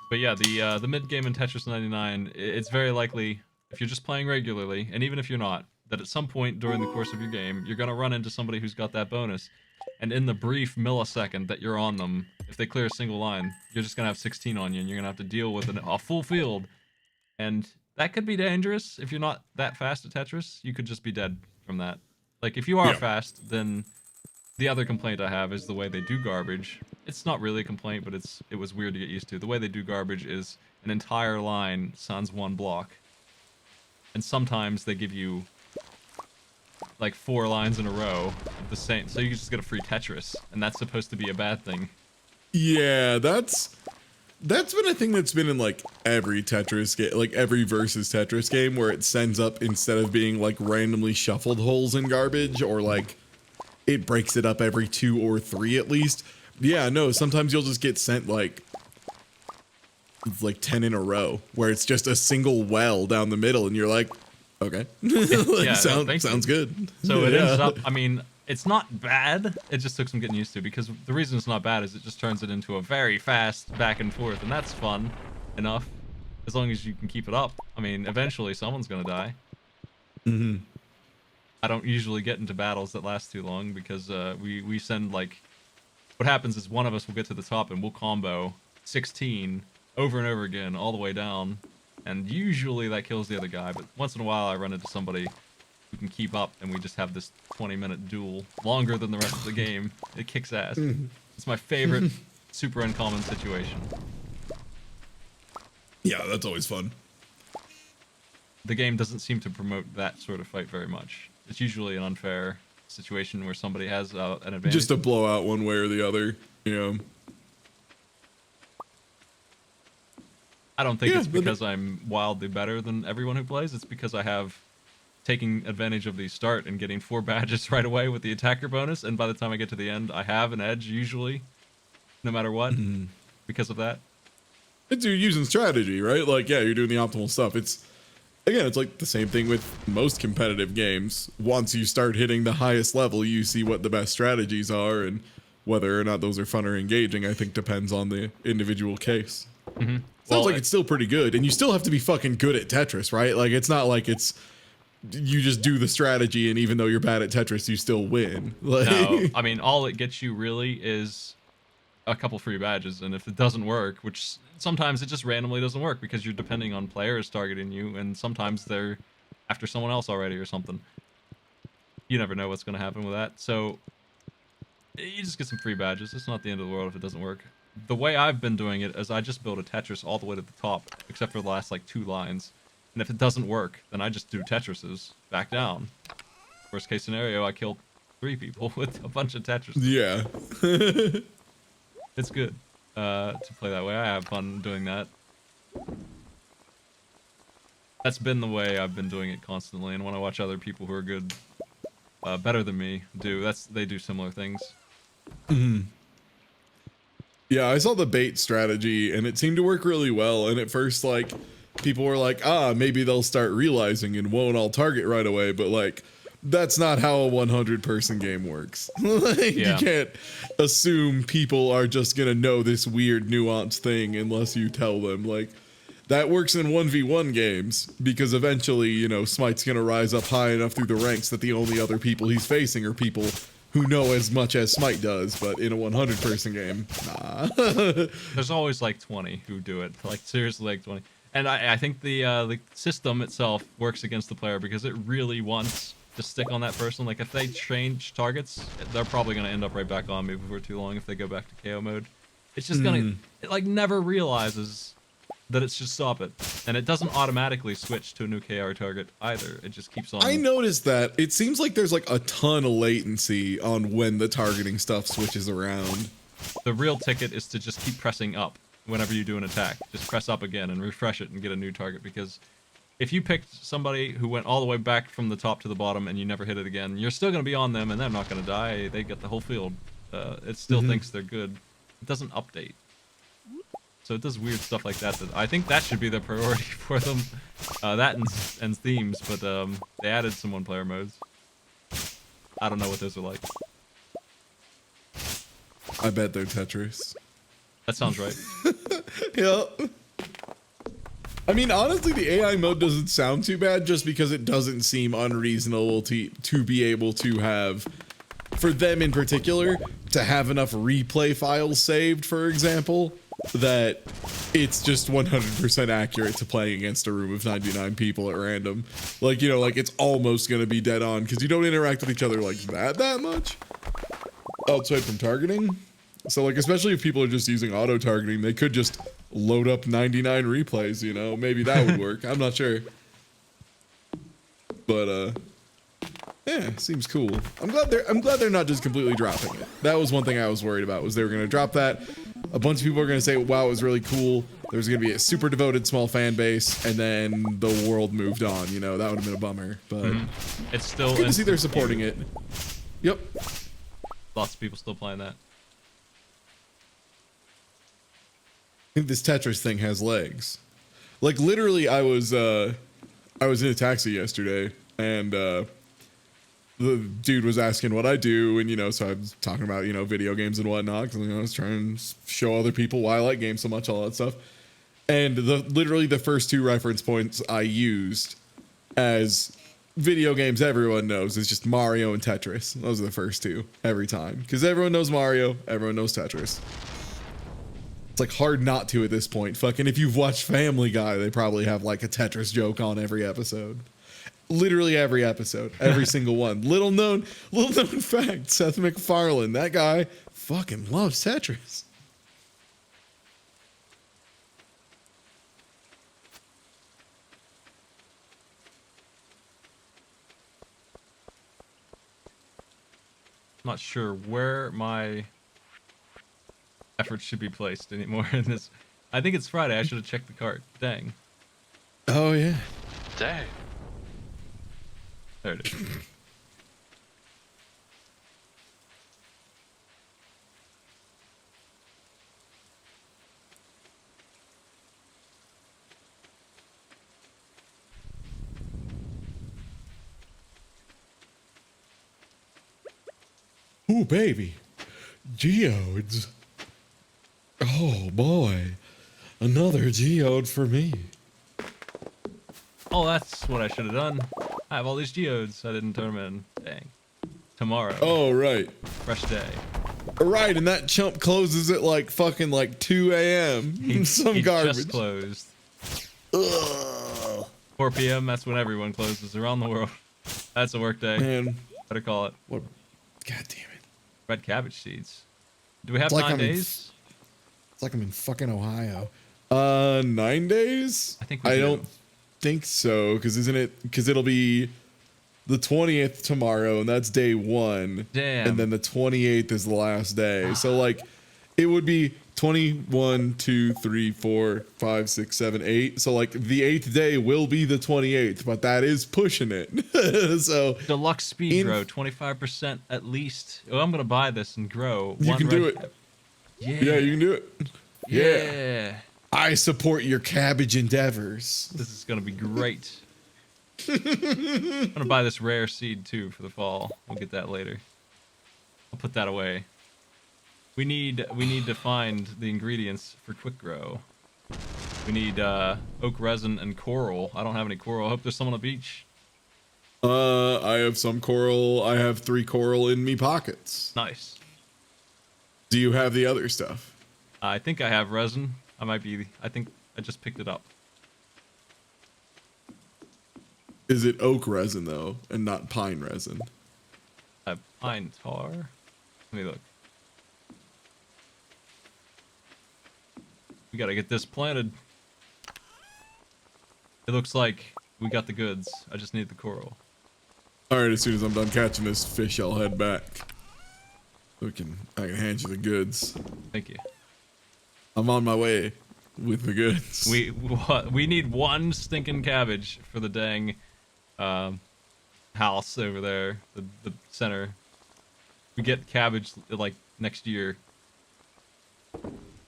But yeah, the mid-game in Tetris 99, it's very likely, if you're just playing regularly, and even if you're not, that at some point during the course of your game, you're going to run into somebody who's got that bonus. And in the brief millisecond that you're on them, if they clear a single line, you're just going to have 16 on you, and you're going to have to deal with a full field. And that could be dangerous. If you're not that fast at Tetris, you could just be dead from that. Like, if you are fast, then the other complaint I have is the way they do garbage. It's not really a complaint, but it was weird to get used to. The way they do garbage is an entire line sans one block. And sometimes they give you like 4 lines in a row of the same, so you just get a free Tetris, and that's supposed to be a bad thing. Yeah, that's been a thing that's been in like every Tetris game, like every versus Tetris game, where it sends up, instead of being like randomly shuffled holes in garbage, or like it breaks it up every 2 or 3 at least. Yeah, no, sometimes you'll just get sent like 10 in a row, where it's just a single well down the middle, and you're like, okay. Like, Yeah, sounds good. So it ends up, I mean, It's not bad. It just took some getting used to, because the reason it's not bad is it just turns it into a very fast back and forth, and that's fun enough as long as you can keep it up. I mean, eventually someone's gonna die. Mm-hmm. I don't usually get into battles that last too long because we send like, what happens is one of us will get to the top and we'll combo 16 over and over again all the way down, and usually that kills the other guy, but once in a while I run into somebody who can keep up and we just have this 20-minute duel longer than the rest of the game. It kicks ass. It's my favorite super uncommon situation. Yeah, that's always fun. The game doesn't seem to promote that sort of fight very much. It's usually an unfair situation where somebody has an advantage. Just a blowout one way or the other, you know. I don't think it's because I'm wildly better than everyone who plays. It's because I have taken advantage of the start and getting 4 badges right away with the attacker bonus, and by the time I get to the end, I have an edge usually, no matter what, because of that. It's you're using strategy, right? Like, yeah, you're doing the optimal stuff. It's, again, it's like the same thing with most competitive games. Once you start hitting the highest level, you see what the best strategies are, and whether or not those are fun or engaging, I think depends on the individual case. Sounds like it's still pretty good, and you still have to be fucking good at Tetris, right? Like, it's not like it's you just do the strategy, and even though you're bad at Tetris, you still win. Like, No, I mean, all it gets you really is a couple free badges, and if it doesn't work, which sometimes it just randomly doesn't work because you're depending on players targeting you, and sometimes they're after someone else already or something. You never know what's going to happen with that, so you just get some free badges. It's not the end of the world if it doesn't work. The way I've been doing it is I just build a Tetris all the way to the top, except for the last like 2 lines. And if it doesn't work, then I just do Tetrises back down. Worst case scenario, I kill 3 people with a bunch of Tetris. yeah. It's good to play that way. I have fun doing that. That's been the way I've been doing it constantly. And when I watch other people who are good, better than me, they do similar things. Yeah, I saw the bait strategy, and it seemed to work really well. And at first, like, people were like, maybe they'll start realizing and won't all target right away. But, like, that's not how a 100-person game works. Like, Yeah. You can't assume people are just going to know this weird nuanced thing unless you tell them. Like, that works in 1v1 games because eventually, you know, Smite's going to rise up high enough through the ranks that the only other people he's facing are people who know as much as Smite does, but in a 100-person game, nah. There's always like 20 who do it. Like, seriously, like 20. And I think the system itself works against the player because it really wants to stick on that person. Like, if they change targets, they're probably going to end up right back on me before too long if they go back to KO mode. It's just going to, it like never realizes that it should stop it. And it doesn't automatically switch to a new KR target either. It just keeps on. I noticed that. It seems like there's like a ton of latency on when the targeting stuff switches around. The real ticket is to just keep pressing up whenever you do an attack. Just press up again and refresh it and get a new target, because if you picked somebody who went all the way back from the top to the bottom and you never hit it again, you're still going to be on them and they're not going to die. They get the whole field. It still thinks they're good. It doesn't update. So it does weird stuff like that. I think that should be the priority for them. That and themes, but they added some one-player modes. I don't know what those are like. I bet they're Tetris. That sounds right. Yeah. I mean, honestly, the AI mode doesn't sound too bad just because it doesn't seem unreasonable to be able to have, for them in particular, to have enough replay files saved, for example, that it's just 100% accurate to playing against a room of 99 people at random. Like, you know, like it's almost going to be dead on because you don't interact with each other like that much outside from targeting. So, like, especially if people are just using auto targeting, they could just load up 99 replays, you know, maybe that would work. I'm not sure. But, yeah, seems cool. I'm glad they're not just completely dropping it. That was one thing I was worried about, was they were going to drop that. A bunch of people are going to say, wow, it was really cool. There's going to be a super devoted small fan base, and then the world moved on. You know, that would have been a bummer. But It's still good to see they're supporting it. Yep. Lots of people still playing that. I think this Tetris thing has legs. Like, literally, I was in a taxi yesterday, and the dude was asking what I do, and so I was talking about video games and whatnot, because I was trying to show other people why I like games so much, all that stuff. And literally the first two reference points I used as video games everyone knows is just Mario and Tetris. Those are the first two every time, because everyone knows Mario, everyone knows Tetris. It's like hard not to at this point. Fucking if you've watched Family Guy, they probably have like a Tetris joke on every episode. Literally every episode, every single one. Little known fact, Seth MacFarlane, that guy fucking loves Tetris. I'm not sure where my efforts should be placed anymore in this. I think it's Friday. I should have checked the cart. Dang. Oh yeah. Dang. There it is. Ooh, baby. Geodes. Oh boy. Another geode for me. Oh, that's what I should have done. I have all these geodes. I didn't turn them in. Dang. Tomorrow. Oh, right. Fresh day. Right, and that chump closes at like fucking like 2 a.m. Some He garbage. just closed. Ugh. 4 p.m. That's when everyone closes around the world. That's a work day. Man, Better call it. what? God damn it. Red cabbage seeds. Do we have It's like 9 I'm in days? It's like I'm in fucking Ohio. 9 days? I think we I do. don't think so, because it'll be the 20th tomorrow, and that's day 1. Damn. And then the 28th is the last day. So like it would be 21, 2, 3, 4, 5, 6, 7, 8. So like the 8th day will be the 28th, but that is pushing it. So Deluxe speed grow, 25% at least. Oh, I'm gonna buy this and grow. You one can do red it. Yeah. yeah, you can do it. Yeah. I support your cabbage endeavors. This is gonna be great. I'm gonna buy this rare seed too for the fall. We'll get that later. I'll put that away. We need to find the ingredients for quick grow. We need oak resin and coral. I don't have any coral. I hope there's some on the beach. I have some coral. I have 3 coral in me pockets. Nice. Do you have the other stuff? I think I have resin. I think I just picked it up. Is it oak resin though, and not pine resin? I have pine tar. Let me look. We gotta get this planted. It looks like we got the goods. I just need the coral. All right, as soon as I'm done catching this fish, I'll head back. I can hand you the goods. Thank you. I'm on my way with the goods. We need one stinking cabbage for the dang house over there, the center. We get cabbage like next year.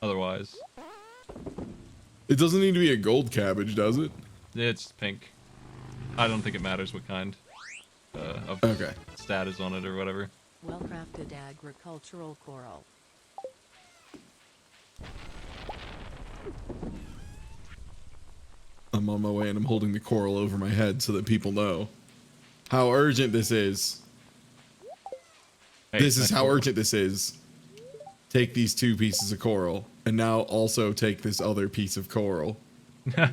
Otherwise, It doesn't need to be a gold cabbage, does it? it's pink. I don't think it matters what kind of Okay. stat is on it or whatever. Well-crafted agricultural coral. I'm on my way and I'm holding the coral over my head so that people know how urgent this is. Hey, This is nice how coral. urgent this is. Take these 2 pieces of coral, and now also take this other piece of coral, I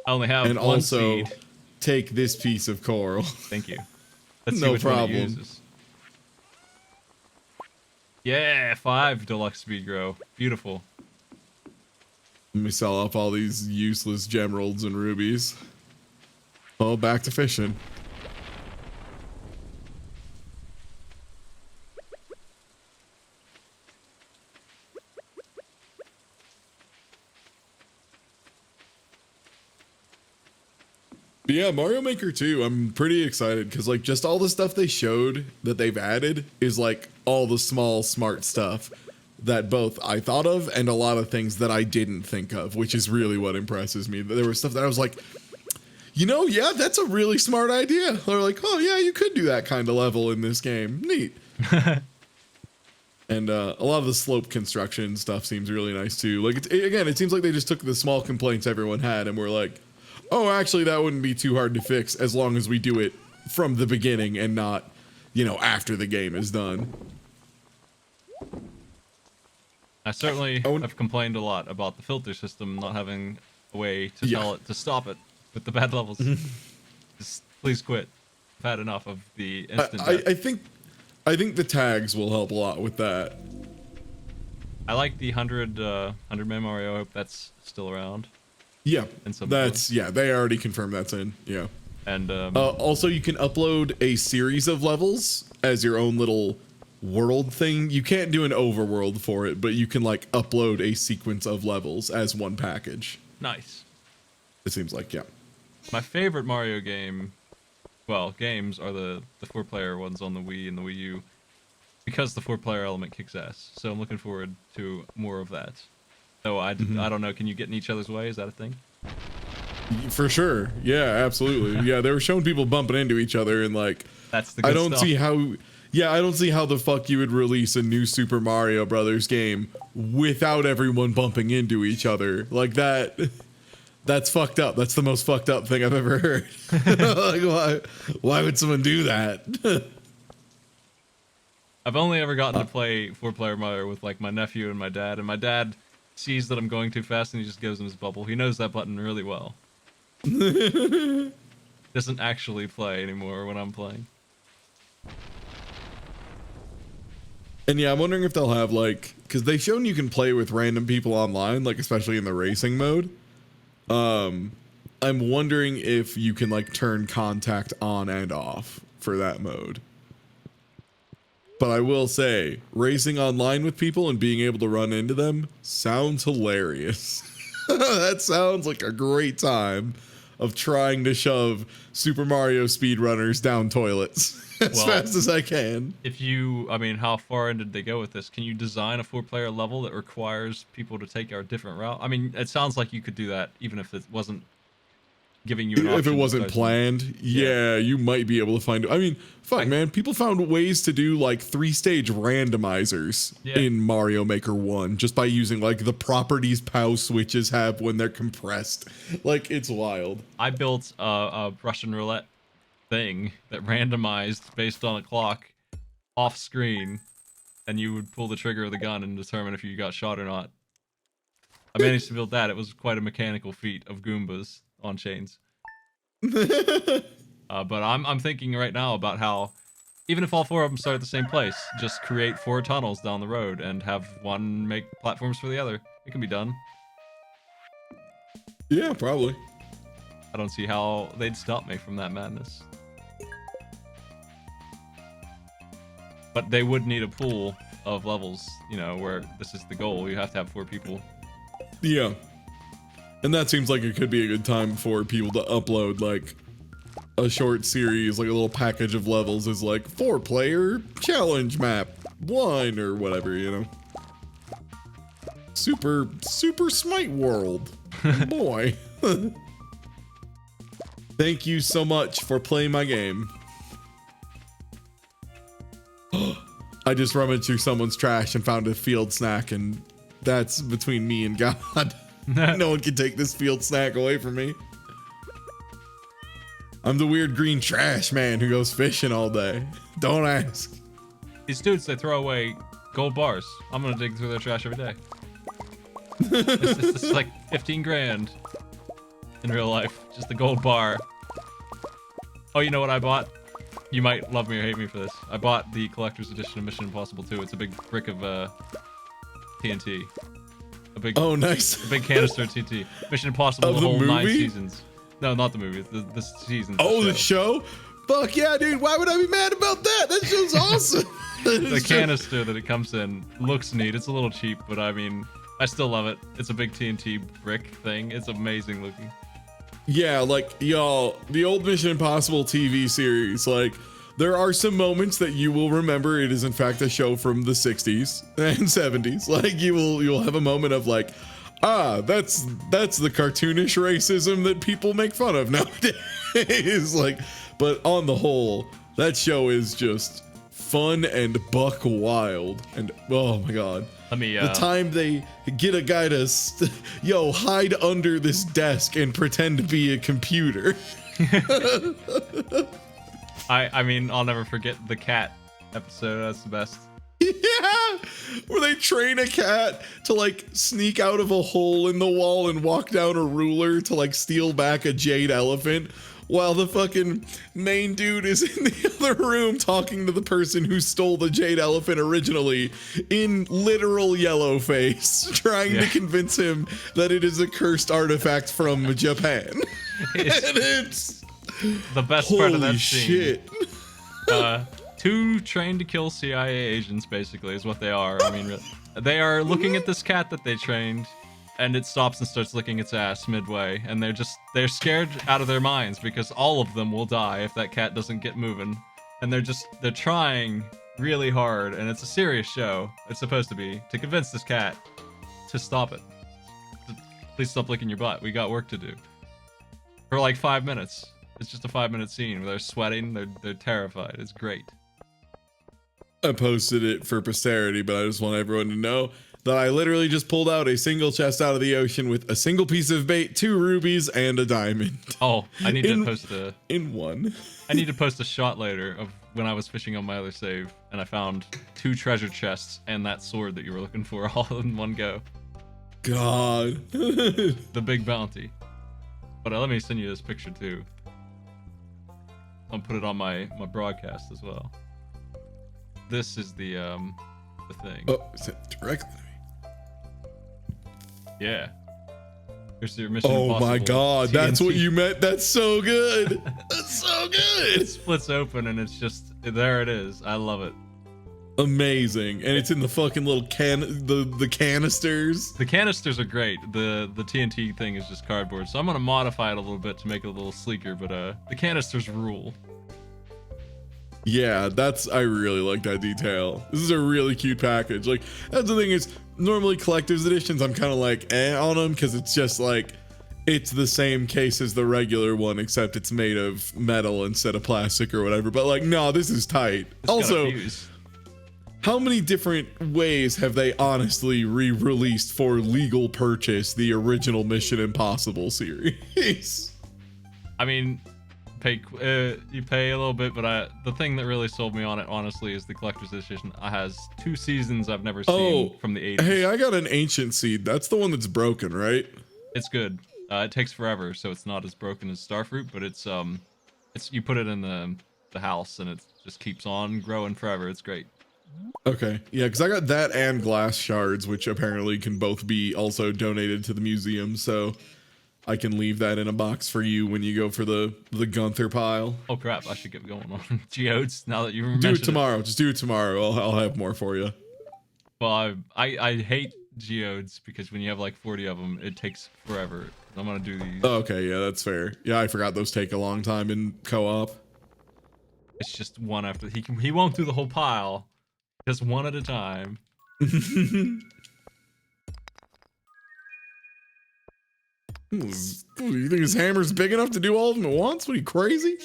only have and one also seed. take this piece of coral. Thank you. Let's see No which one it problem. uses. Yeah, 5 deluxe speed grow. Beautiful. Let me sell off all these useless gemeralds and rubies. Oh, back to fishing. But yeah, Mario Maker 2, I'm pretty excited because like just all the stuff they showed that they've added is like all the small smart stuff that both I thought of and a lot of things that I didn't think of, which is really what impresses me. There was stuff that I was like, Yeah, that's a really smart idea. They're like, oh yeah, you could do that kind of level in this game. Neat. And a lot of the slope construction stuff seems really nice too. Like, it seems like they just took the small complaints everyone had and were like, oh, actually, that wouldn't be too hard to fix as long as we do it from the beginning and not, after the game is done. I certainly have complained a lot about the filter system not having a way to tell it to stop it with the bad levels. Just please quit. I've had enough of the instant death. I think the tags will help a lot with that. I like the 100 man Mario. I hope that's still around. Yeah, In some they already confirmed that's in. Yeah. And also, you can upload a series of levels as your own little world thing. You can't do an overworld for it, but you can like upload a sequence of levels as one package. nice. It seems like, yeah. My favorite Mario game, games are the 4-player ones on the Wii and the Wii U, because the 4-player element kicks ass. So I'm looking forward to more of that. So I don't know, can you get in each other's way? Is that a thing? For sure. Yeah, absolutely. Yeah, they were showing people bumping into each other and like, That's the good I don't stuff. see how. Yeah, I don't see how the fuck you would release a new Super Mario Brothers game without everyone bumping into each other like that. That's fucked up. That's the most fucked up thing I've ever heard. Like, why would someone do that? I've only ever gotten to play 4-player Mario with like my nephew and my dad sees that I'm going too fast and he just goes in his bubble. He knows that button really well. Doesn't actually play anymore when I'm playing. And yeah, I'm wondering if they'll have like, because they've shown you can play with random people online, like especially in the racing mode. I'm wondering if you can like turn contact on and off for that mode. But I will say, racing online with people and being able to run into them sounds hilarious. That sounds like a great time of trying to shove Super Mario speedrunners down toilets as fast as I can. How far in did they go with this? Can you design a 4-player level that requires people to take a different route? I mean, it sounds like you could do that even if it wasn't giving you an option. If it wasn't planned, yeah, you might be able to find. I mean, man, people found ways to do like 3-stage randomizers in Mario Maker 1 just by using like the properties POW switches have when they're compressed. Like, it's wild. I built a Russian roulette thing that randomized based on a clock off screen, and you would pull the trigger of the gun and determine if you got shot or not. I managed to build that. It was quite a mechanical feat of Goombas on chains. But I'm thinking right now about how, even if all 4 of them start at the same place, just create 4 tunnels down the road and have one make platforms for the other. It can be done. Yeah, probably. I don't see how they'd stop me from that madness. But they would need a pool of levels, where this is the goal. You have to have 4 people. Yeah. And that seems like it could be a good time for people to upload like a short series, like a little package of levels is like 4-player challenge map 1 or whatever, Super Smite World. Boy. Thank you so much for playing my game. I just rummaged through someone's trash and found a field snack, and that's between me and God. No one can take this field snack away from me. I'm the weird green trash man who goes fishing all day. Don't ask. These dudes, they throw away gold bars. I'm gonna dig through their trash every day. It's like 15 grand in real life. Just the gold bar. Oh, you know what I bought? You might love me or hate me for this. I bought the collector's edition of Mission Impossible 2. It's a big brick of TNT. Oh, nice. A big canister of TNT. Mission Impossible, Of the the whole 9 movie? seasons. No, not the movie. The season. Oh, the show? Fuck yeah, dude. Why would I be mad about that? That show's awesome. The canister that it comes in looks neat. It's a little cheap, but I mean, I still love it. It's a big TNT brick thing. It's amazing looking. Yeah, like, y'all, the old Mission Impossible TV series, like, there are some moments that you will remember it is in fact a show from the 60s and 70s. Like, you'll have a moment of like, That's the cartoonish racism that people make fun of nowadays. Like, but on the whole, that show is just fun and buck wild. And oh my god, Let me. the time they get a guy to hide under this desk and pretend to be a computer. I mean, I'll never forget the cat episode. That's the best. Yeah, where they train a cat to like sneak out of a hole in the wall and walk down a ruler to like steal back a jade elephant, while the fucking main dude is in the other room talking to the person who stole the jade elephant originally in literal yellow face, trying to convince him that it is a cursed artifact from Japan. And it's the best part of that holy scene. shit. Two trained to kill CIA agents, basically, is what they are. I mean, they are looking at this cat that they trained, and it stops and starts licking its ass midway, and they're scared out of their minds because all of them will die if that cat doesn't get moving, and they're trying really hard, and it's a serious show. It's supposed to be to convince this cat to stop it. Please stop licking your butt. We got work to do. For like 5 minutes. It's just a 5-minute scene where they're sweating. They're terrified. It's great. I posted it for posterity, but I just want everyone to know that I literally just pulled out a single chest out of the ocean with a single piece of bait, 2 rubies, and a diamond. Oh, I need to post in one. I need to post a shot later of when I was fishing on my other save, and I found 2 treasure chests and that sword that you were looking for all in one go. God. The big bounty. But let me send you this picture too. I'll put it on my broadcast as well. This is the thing. Oh, is it directly to me? Yeah. Here's your Mission Oh Impossible my god, that's what TNT. you meant. That's so good. That's so It good. splits open and it's just there. It is. I love it. Amazing. And it's in the fucking little the canisters. The canisters are great. The TNT thing is just cardboard, so I'm gonna modify it a little bit to make it a little sleeker. But the canisters rule. Yeah, I really like that detail. This is a really cute package. Like, that's the thing is, normally collector's editions, I'm kind of like on them because it's just like, it's the same case as the regular one, except it's made of metal instead of plastic or whatever. But like, no, this is tight. It's got a Also, fuse. how many different ways have they honestly re-released for legal purchase the original Mission Impossible series? I mean, you pay a little bit, but the thing that really sold me on it, honestly, is the collector's edition. It has 2 seasons I've never seen from the 80s. Hey, I got an ancient seed. That's the one that's broken, right? It's good. It takes forever, so it's not as broken as Starfruit, but it's you put it in the house and it just keeps on growing forever. It's great. Okay, yeah, because I got that and glass shards, which apparently can both be also donated to the museum, so I can leave that in a box for you when you go for the Gunther pile. Oh crap! I should get going on geodes now that you mentioned Do it tomorrow. Just do it tomorrow. I'll have more for you. Well, I hate geodes because when you have like 40 of them, it takes forever. I'm gonna do these. Oh, okay, yeah, that's fair. Yeah, I forgot those take a long time in co-op. It's just one after he won't do the whole pile, just one at a time. You think his hammer's big enough to do all of them at once? What are you, crazy?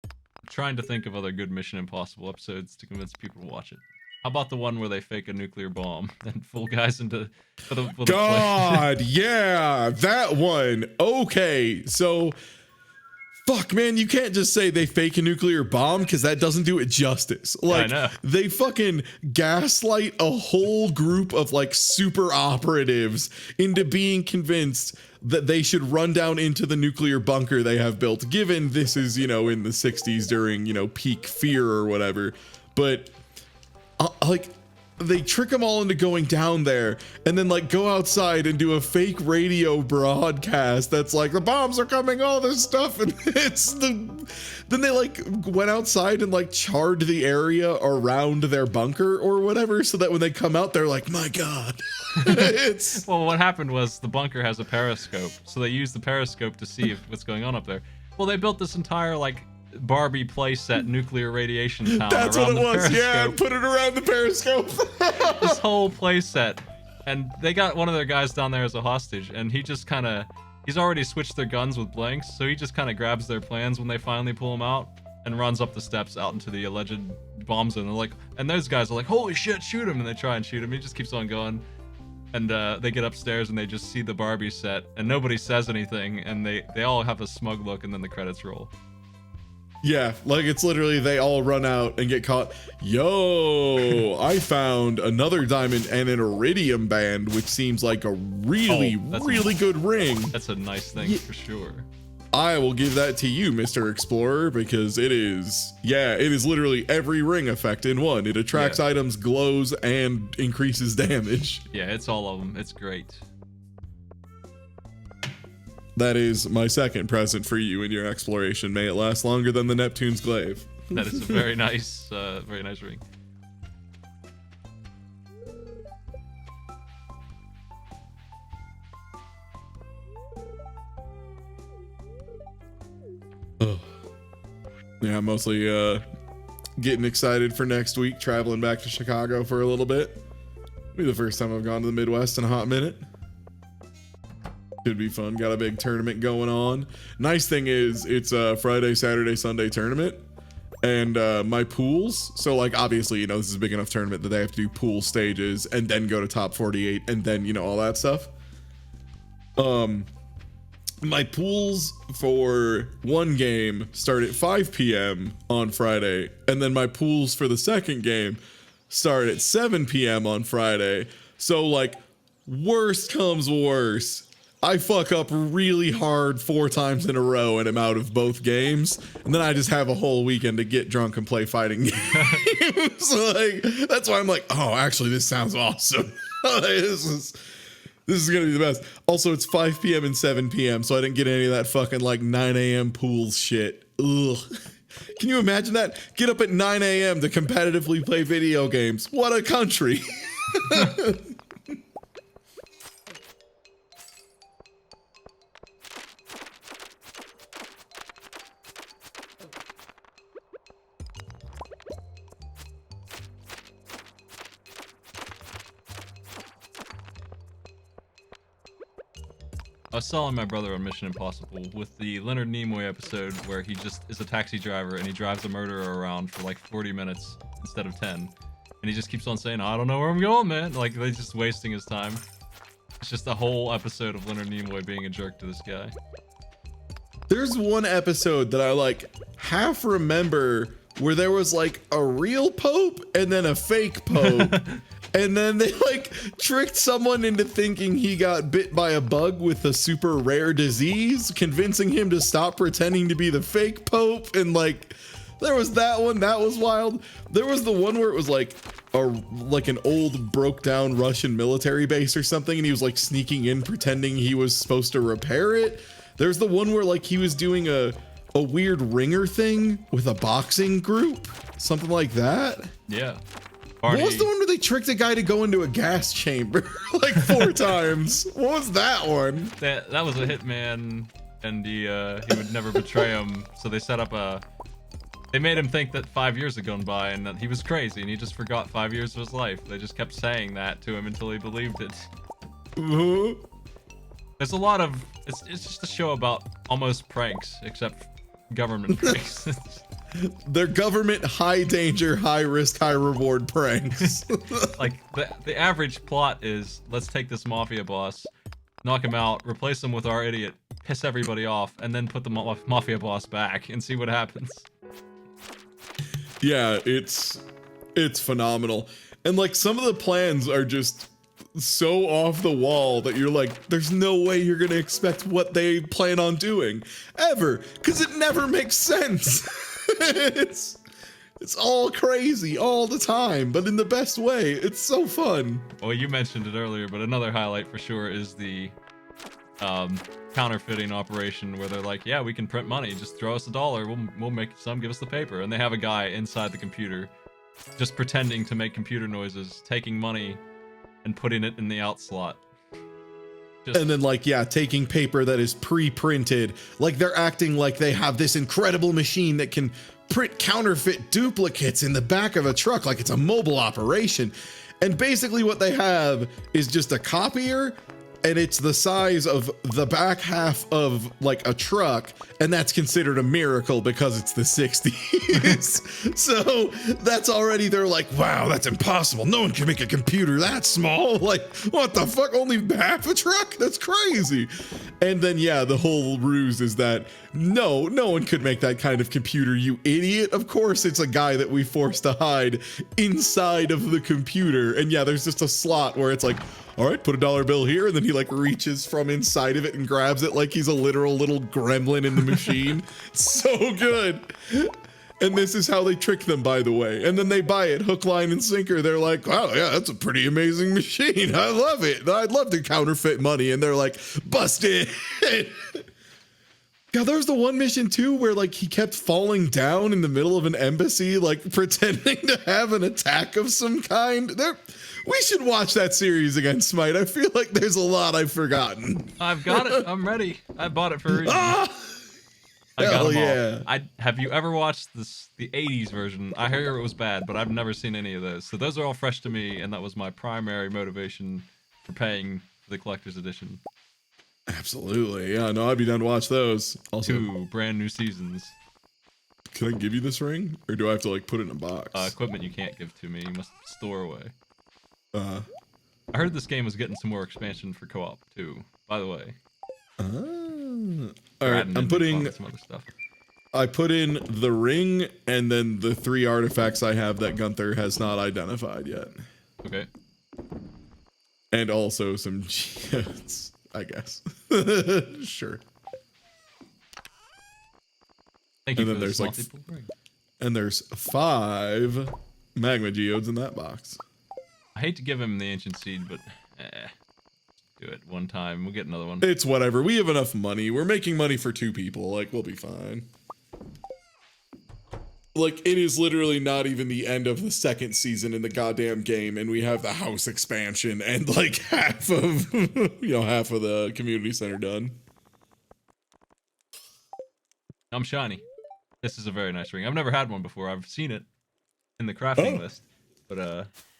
I'm trying to think of other good Mission Impossible episodes to convince people to watch it. How about the one where they fake a nuclear bomb and fool guys into God, yeah, that one. Okay, so fuck, man, you can't just say they fake a nuclear bomb because that doesn't do it justice. Like, I know. they fucking gaslight a whole group of like super operatives into being convinced that they should run down into the nuclear bunker they have built, given this is, in the 60s during, peak fear or whatever. But like, they trick them all into going down there and then like go outside and do a fake radio broadcast that's like the bombs are coming, all this stuff, and then they like went outside and like charred the area around their bunker or whatever, so that when they come out they're like, my god. It's Well, what happened was the bunker has a periscope, so they used the periscope to see what's going on up there. Well, they built this entire like Barbie playset nuclear radiation tower. that's what around it the was. Yeah, periscope. put it around the periscope. This whole playset, and they got one of their guys down there as a hostage, and he just kind of, he's already switched their guns with blanks, so he just kind of grabs their plans when they finally pull him out and runs up the steps out into the alleged bomb zone. They're like, and those guys are like, holy shit, shoot him, and they try and shoot him. He just keeps on going, and they get upstairs and they just see the Barbie set, and nobody says anything, and they all have a smug look, and then the credits roll. Yeah, like it's literally they all run out and get caught. Yo, I found another diamond and an iridium band, which seems like a really, really good ring. That's a nice thing for sure. I will give that to you, Mr. Explorer, because it is literally every ring effect in one. It attracts items, glows, and increases damage. Yeah, it's all of them. It's great. That is my second present for you in your exploration. May it last longer than the Neptune's glaive. That is a very nice ring. Oh. Yeah, I'm mostly getting excited for next week, traveling back to Chicago for a little bit. It'll be the first time I've gone to the Midwest in a hot minute. Should be fun. Got a big tournament going on. Nice thing is it's a Friday, Saturday, Sunday tournament. And my pools, so like obviously, you know, this is a big enough tournament that they have to do pool stages and then go to top 48 and then, you know, all that stuff. My pools for one game start at 5 p.m. on Friday, and then my pools for the second game start at 7 p.m. on Friday. So like, worst comes worse, I fuck up really hard 4 times in a row and I'm out of both games, and then I just have a whole weekend to get drunk and play fighting games. So like, that's why I'm like, oh, actually, this sounds awesome. This is gonna be the best. Also, it's 5 p.m. and 7 p.m., so I didn't get any of that fucking like 9 a.m. pools shit. Ugh. Can you imagine that? Get up at 9 a.m. to competitively play video games. What a country. I was telling my brother on Mission Impossible with the Leonard Nimoy episode where he just is a taxi driver and he drives a murderer around for like 40 minutes instead of 10. And he just keeps on saying, I don't know where I'm going, man. Like, they're just wasting his time. It's just a whole episode of Leonard Nimoy being a jerk to this guy. There's one episode that I like half remember where there was like a real Pope and then a fake Pope. And then they like tricked someone into thinking he got bit by a bug with a super rare disease, convincing him to stop pretending to be the fake Pope. And like, there was that one, that was wild. There was the one where it was like an old broke down Russian military base or something, and he was like sneaking in pretending he was supposed to repair it. There's the one where like he was doing a weird ringer thing with a boxing group, something like that. Yeah. What was the one where they tricked a guy to go into a gas chamber like 4 times? What was that one? That was a hitman, and he would never betray him. So they set up they made him think that 5 years had gone by and that he was crazy, and he just forgot 5 years of his life. They just kept saying that to him until he believed it. There's a lot of it's just a show about almost pranks, except government pranks. They're government high danger, high risk, high reward pranks. Like the average plot is, let's take this mafia boss, knock him out, replace him with our idiot, piss everybody off, and then put the mafia boss back and see what happens. Yeah, it's phenomenal. And like some of the plans are just so off the wall that you're like, there's no way you're gonna expect what they plan on doing ever, because it never makes sense. It's all crazy all the time, but in the best way. It's so fun. Well, you mentioned it earlier, but another highlight for sure is the counterfeiting operation where they're like, yeah, we can print money, just throw us $1, we'll make some, give us the paper. And they have a guy inside the computer just pretending to make computer noises, taking money and putting it in the out slot. And then like, yeah, taking paper that is pre-printed, like they're acting like they have this incredible machine that can print counterfeit duplicates in the back of a truck, like it's a mobile operation. And basically what they have is just a copier, and it's the size of the back half of like a truck, and that's considered a miracle because it's the 60s. So that's already, they're like, wow, that's impossible. No one can make a computer that small. Like, what the fuck? Only half a truck? That's crazy. And then, yeah, the whole ruse is that no one could make that kind of computer, you idiot. Of course, it's a guy that we forced to hide inside of the computer. And yeah, there's just a slot where it's like, all right, put a dollar bill here. And then he like reaches from inside of it and grabs it like he's a literal little gremlin in the machine. So good. And this is how they trick them, by the way. And then they buy it hook, line, and sinker. They're like, wow, yeah, that's a pretty amazing machine. I love it. I'd love to counterfeit money. And they're like, busted. God, there was the one mission too where like he kept falling down in the middle of an embassy, like pretending to have an attack of some kind. We should watch that series again, Smite. I feel like there's a lot I've forgotten. I've got it. I'm ready. I bought it for a reason. I got Hell them yeah. all. Have you ever watched the 80s version? I hear it was bad, but I've never seen any of those. So those are all fresh to me, and that was my primary motivation for paying for the collector's edition. Absolutely. Yeah, no, I'd be down to watch those. Also, 2 brand new seasons. can I give you this ring? Or do I have to like put it in a box? Equipment you can't give to me. You must store away. Uh, I heard this game was getting some more expansion for co-op too. By the way. all right, I'm putting. Some other stuff. I put in the ring and then the 3 artifacts I have that Gunther has not identified yet, Okay. and also some geodes, I guess. Sure. Thank you And then for there's, this like, multiple ring. And there's 5 magma geodes in that box. I hate to give him the ancient seed, but do it one time. We'll get another one. It's whatever. We have enough money. We're making money for 2 people. Like, we'll be fine. Like, it is literally not even the end of the 2nd season in the goddamn game, and we have the house expansion and like half of, half of the community center done. I'm shiny. This is a very nice ring. I've never had one before. I've seen it in the crafting list, but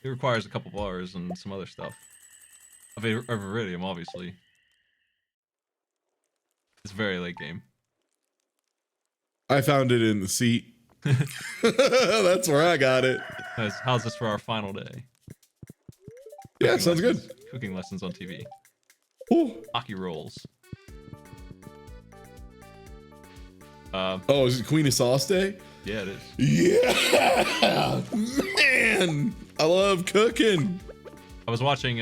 it requires a couple bars and some other stuff. Of iridium, obviously. It's very late game. I found it in the seat. That's where I got it. How's this for our final day? Yeah, Cooking sounds lessons. good. Cooking lessons on TV. Ooh. Hockey rolls. Oh, is it Queen of Sauce Day? Yeah, it is. Yeah, man, I love cooking. I was watching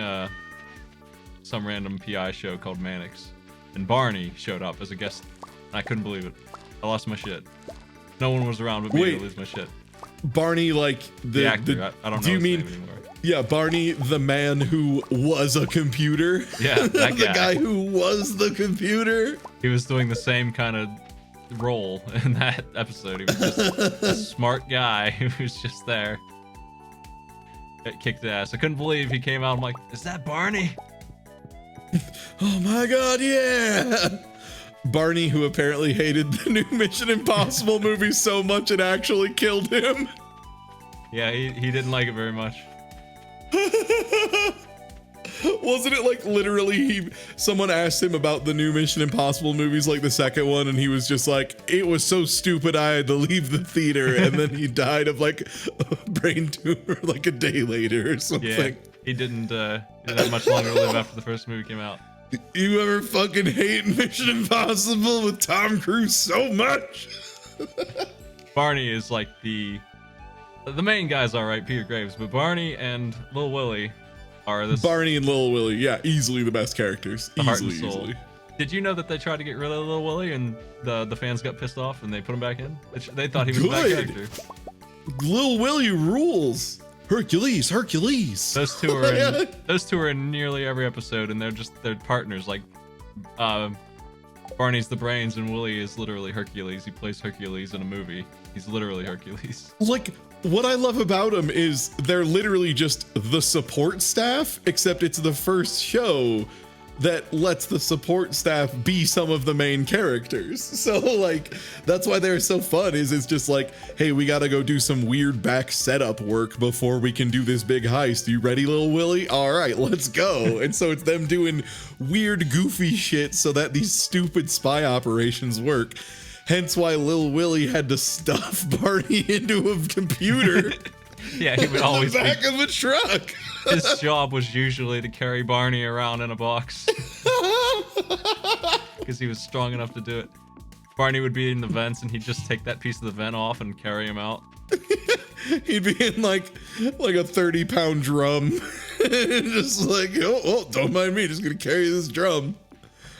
some random PI show called Mannix, and Barney showed up as a guest. And I couldn't believe it. I lost my shit. No one was around but me to lose my shit. Barney, like The actor. I don't know do you his mean? name anymore. Yeah, Barney, the man who was a computer. Yeah, that the guy. guy who was the computer. He was doing the same kind of role in that episode. He was just a smart guy who was just there. It kicked ass. I couldn't believe he came out. I'm like, is that Barney? Oh my god, yeah. Barney, who apparently hated the new Mission Impossible movie so much it actually killed him. Yeah, he didn't like it very much. Wasn't it like literally someone asked him about the new Mission Impossible movies, like the second one, and he was just like, it was so stupid I had to leave the theater, and then he died of like a brain tumor like a day later or something. Yeah, he didn't have much longer to live after the first movie came out. You ever fucking hate Mission Impossible with Tom Cruise so much? Barney is like the main guy's alright, Peter Graves, but Barney and Lil Willie are this. Barney and Lil Willie, yeah, easily the best characters. The heart and Easily, soul. easily. Did you know that they tried to get rid of Lil Willie and the fans got pissed off and they put him back in? They thought he was a bad Good. character. Lil Willie rules. Hercules. Those two are in nearly every episode, and they're partners. Like, Barney's the brains, and Willie is literally Hercules. He plays Hercules in a movie. He's literally Hercules. Like, what I love about them is they're literally just the support staff, except it's the first show that lets the support staff be some of the main characters. So like that's why they're so fun. Is it's just like, hey, we gotta go do some weird back setup work before we can do this big heist. You ready, Lil Willy? All right, let's go. And so it's them doing weird, goofy shit so that these stupid spy operations work. Hence why Lil Willy had to stuff Barney into a computer. Yeah, he would always in the be. back of a truck. His job was usually to carry Barney around in a box because he was strong enough to do it. Barney would be in the vents, and he'd just take that piece of the vent off and carry him out. He'd be in like a 30-pound drum, just like, oh, don't mind me, just gonna carry this drum.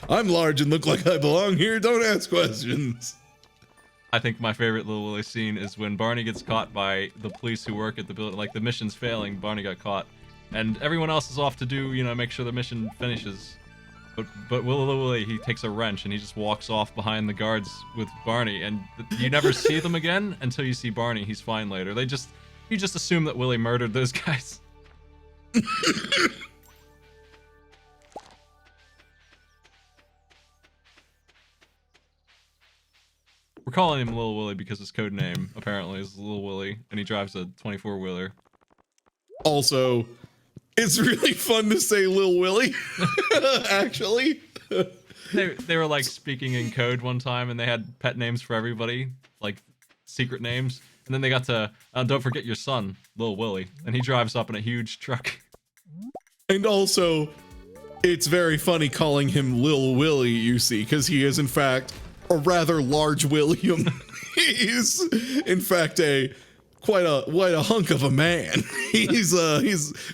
I'm large and look like I belong here. Don't ask questions. I think my favorite Lil Willy scene is when Barney gets caught by the police who work at the building. Like the mission's failing, Barney got caught, and everyone else is off to do, make sure the mission finishes. But Lil Willy, he takes a wrench and he just walks off behind the guards with Barney, and you never see them again until you see Barney. He's fine later. You just assume that Willy murdered those guys. We're calling him Lil Willy because his code name apparently is Lil Willy, and he drives a 24-wheeler. Also, it's really fun to say Lil Willy, actually. They were like speaking in code one time, and they had pet names for everybody, like secret names. And then they got to, don't forget your son, Lil Willy, and he drives up in a huge truck. And also, it's very funny calling him Lil Willy, you see, because he is in fact a rather large William. He's in fact quite a hunk of a man. He's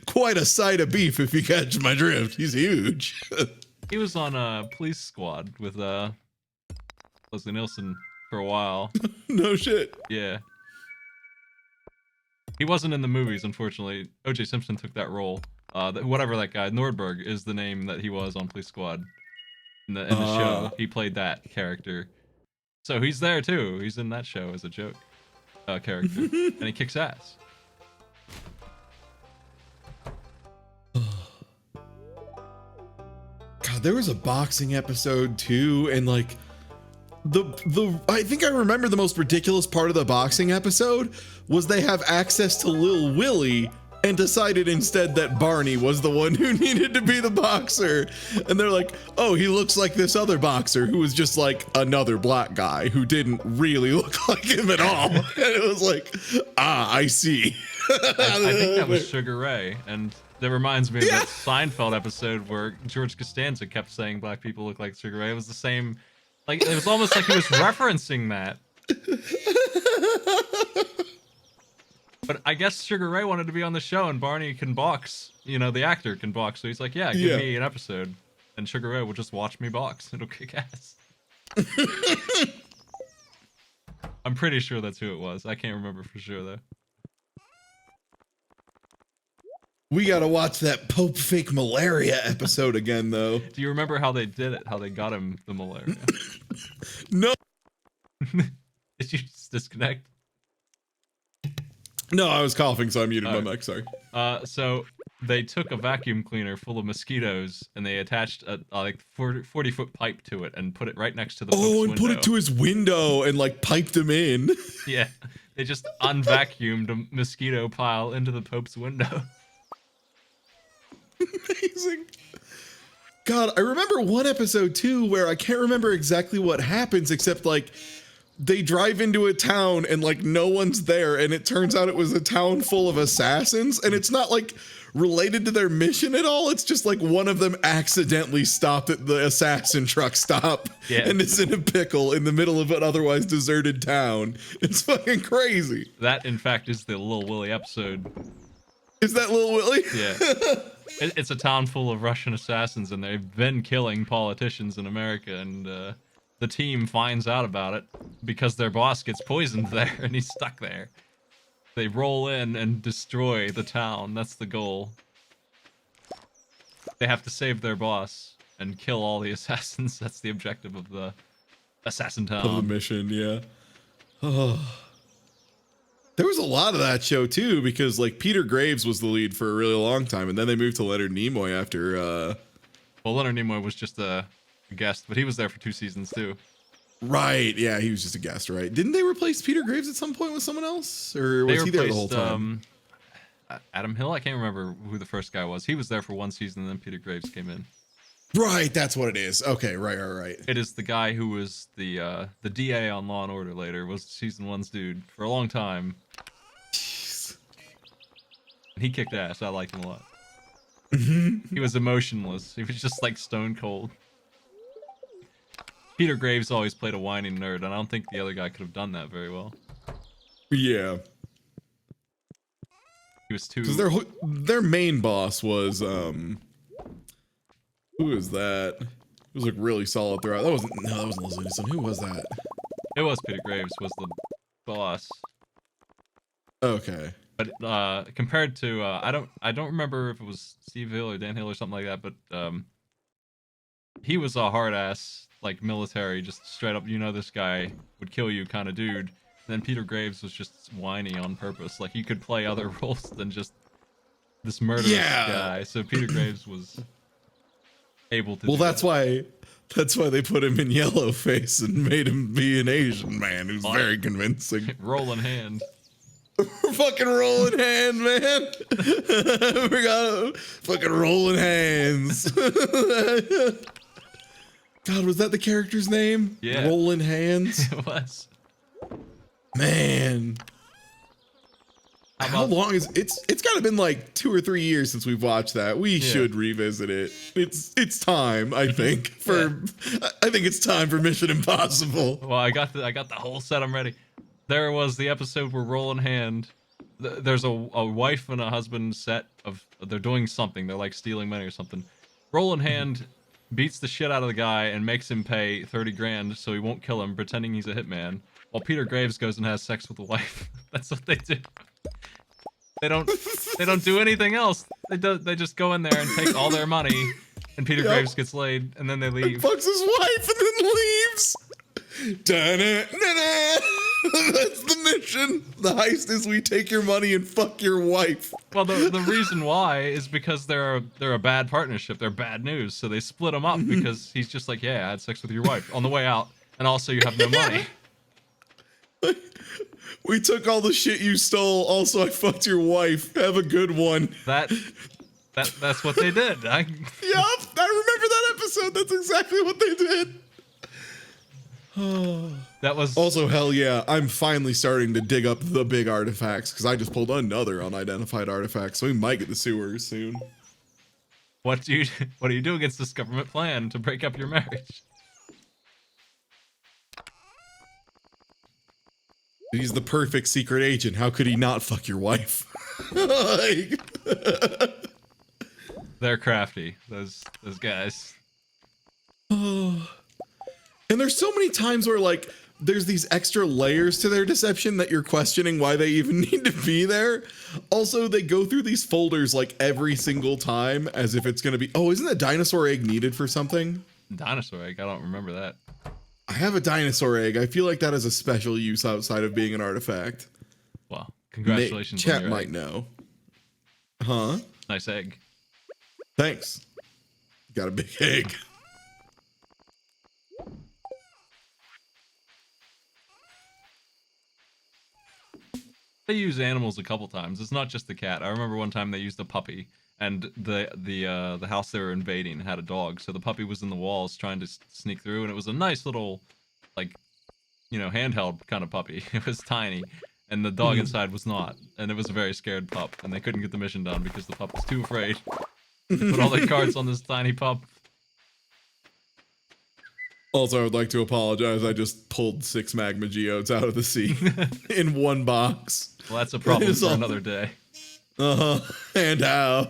quite a side of beef, if you catch my drift. He's huge. He was on a police squad with Leslie Nielsen for a while. No shit. Yeah. He wasn't in the movies, unfortunately. O.J. Simpson took that role. Whatever that guy, Nordberg is the name that he was on Police Squad. In the show, he played that character. So he's there too. He's in that show as a joke character, and he kicks ass. God, there was a boxing episode too, and like I think I remember the most ridiculous part of the boxing episode was they have access to Lil Willy and decided instead that Barney was the one who needed to be the boxer. And they're like, oh, he looks like this other boxer who was just like another black guy who didn't really look like him at all. And it was like, I see. I think that was Sugar Ray, and that reminds me of that Seinfeld episode where George Costanza kept saying black people look like Sugar Ray. It was the same, like it was almost like he was referencing that. But I guess Sugar Ray wanted to be on the show, and Barney can box. The actor can box, so he's like, yeah, give me an episode, and Sugar Ray will just watch me box. It'll kick ass. I'm pretty sure that's who it was. I can't remember for sure though. We gotta watch that Pope fake malaria episode again, though. Do you remember how they did it? How they got him the malaria? No. Did you just disconnect? No, I was coughing, so I muted my mic. Sorry. So they took a vacuum cleaner full of mosquitoes and they attached a 40-foot pipe to it and put it right next to the Pope's window. Put it to his window and like piped him in. Yeah, they just unvacuumed a mosquito pile into the Pope's window. Amazing. God, I remember one episode too where I can't remember exactly what happens, except like they drive into a town and like no one's there, and it turns out it was a town full of assassins, and it's not like related to their mission at all. It's just like one of them accidentally stopped at the assassin truck stop and is in a pickle in the middle of an otherwise deserted town. It's fucking crazy. That in fact is the Lil Willy episode. Is that Lil Willy? Yeah. It's a town full of Russian assassins, and they've been killing politicians in America, and the team finds out about it because their boss gets poisoned there and he's stuck there. They roll in and destroy the town. That's the goal. They have to save their boss and kill all the assassins. That's the objective of the assassin town. Of the mission, yeah. Oh. There was a lot of that show too, because like Peter Graves was the lead for a really long time, and then they moved to Leonard Nimoy Well, Leonard Nimoy was just a guest, but he was there for 2 seasons too. Right. Yeah, he was just a guest, right? Didn't they replace Peter Graves at some point with someone else? Or was he there the whole time? Adam Hill? I can't remember who the first guy was. He was there for 1 season, and then Peter Graves came in. Right, that's what it is. Okay, right. It is the guy who was the DA on Law and Order later, was season 1's dude for a long time. Jeez. And he kicked ass. I liked him a lot. Mm-hmm. He was emotionless. He was just like stone cold. Peter Graves always played a whining nerd, and I don't think the other guy could have done that very well. Yeah. He was too... Because their main boss was, who was that? It was like really solid throughout. That wasn't Leslie Nielsen. Who was that? It was Peter Graves was the boss. Okay. But compared to I don't remember if it was Steve Hill or Dan Hill or something like that, but he was a hard ass, like military, just straight up, you know, this guy would kill you kind of dude. And then Peter Graves was just whiny on purpose. Like, he could play other roles than just this murderous guy. So Peter Graves was able to. Well, that's why they put him in yellow face and made him be an Asian man who's very convincing. Rolling hand. We're fucking rolling hand, man. We got fucking rolling hands. God, was that the character's name? Yeah. Rolling hands. It was. Man. How long is it's gotta been like 2 or 3 years since we've watched that. We should revisit it. It's time, I think. I think it's time for Mission Impossible. Well, I got the whole set. I'm ready. There was the episode where Roland Hand, there's a wife and a husband set of, they're doing something. They're like stealing money or something. Roland Hand beats the shit out of the guy and makes him pay 30 grand so he won't kill him, pretending he's a hitman. While Peter Graves goes and has sex with the wife. That's what they do. They don't do anything else. They just go in there and take all their money, and Peter Graves gets laid, and then they leave. Fucks his wife and then leaves. Da-na-na-na. That's the mission. The heist is we take your money and fuck your wife. Well, the reason why is because they're a bad partnership. They're bad news. So they split them up because he's just like, yeah, I had sex with your wife on the way out, and also you have no money. We took all the shit you stole. Also, I fucked your wife. Have a good one. That's what they did. Yup, I remember that episode. That's exactly what they did. That was also, hell yeah, I'm finally starting to dig up the big artifacts because I just pulled another unidentified artifact, so we might get the sewers soon. What do you do against this government plan to break up your marriage? He's the perfect secret agent. How could he not fuck your wife? Like... They're crafty, those guys. Oh. And there's so many times where like there's these extra layers to their deception that you're questioning why they even need to be there. Also, they go through these folders like every single time as if it's going to be, oh, isn't a dinosaur egg needed for something? Dinosaur egg? I don't remember that. I have a dinosaur egg. I feel like that has a special use outside of being an artifact. Well, congratulations. Chat might know. Huh? Nice egg. Thanks. Got a big egg. They use animals a couple times. It's not just the cat. I remember one time they used a puppy, and the house they were invading had a dog. So the puppy was in the walls trying to sneak through, and it was a nice little, like, you know, handheld kind of puppy. It was tiny, and the dog inside was not, and it was a very scared pup, and they couldn't get the mission done because the pup was too afraid. They put all their cards on this tiny pup. Also, I would like to apologize. I just pulled 6 magma geodes out of the sea in one box. Well, that's a problem for another day. Uh-huh. And how?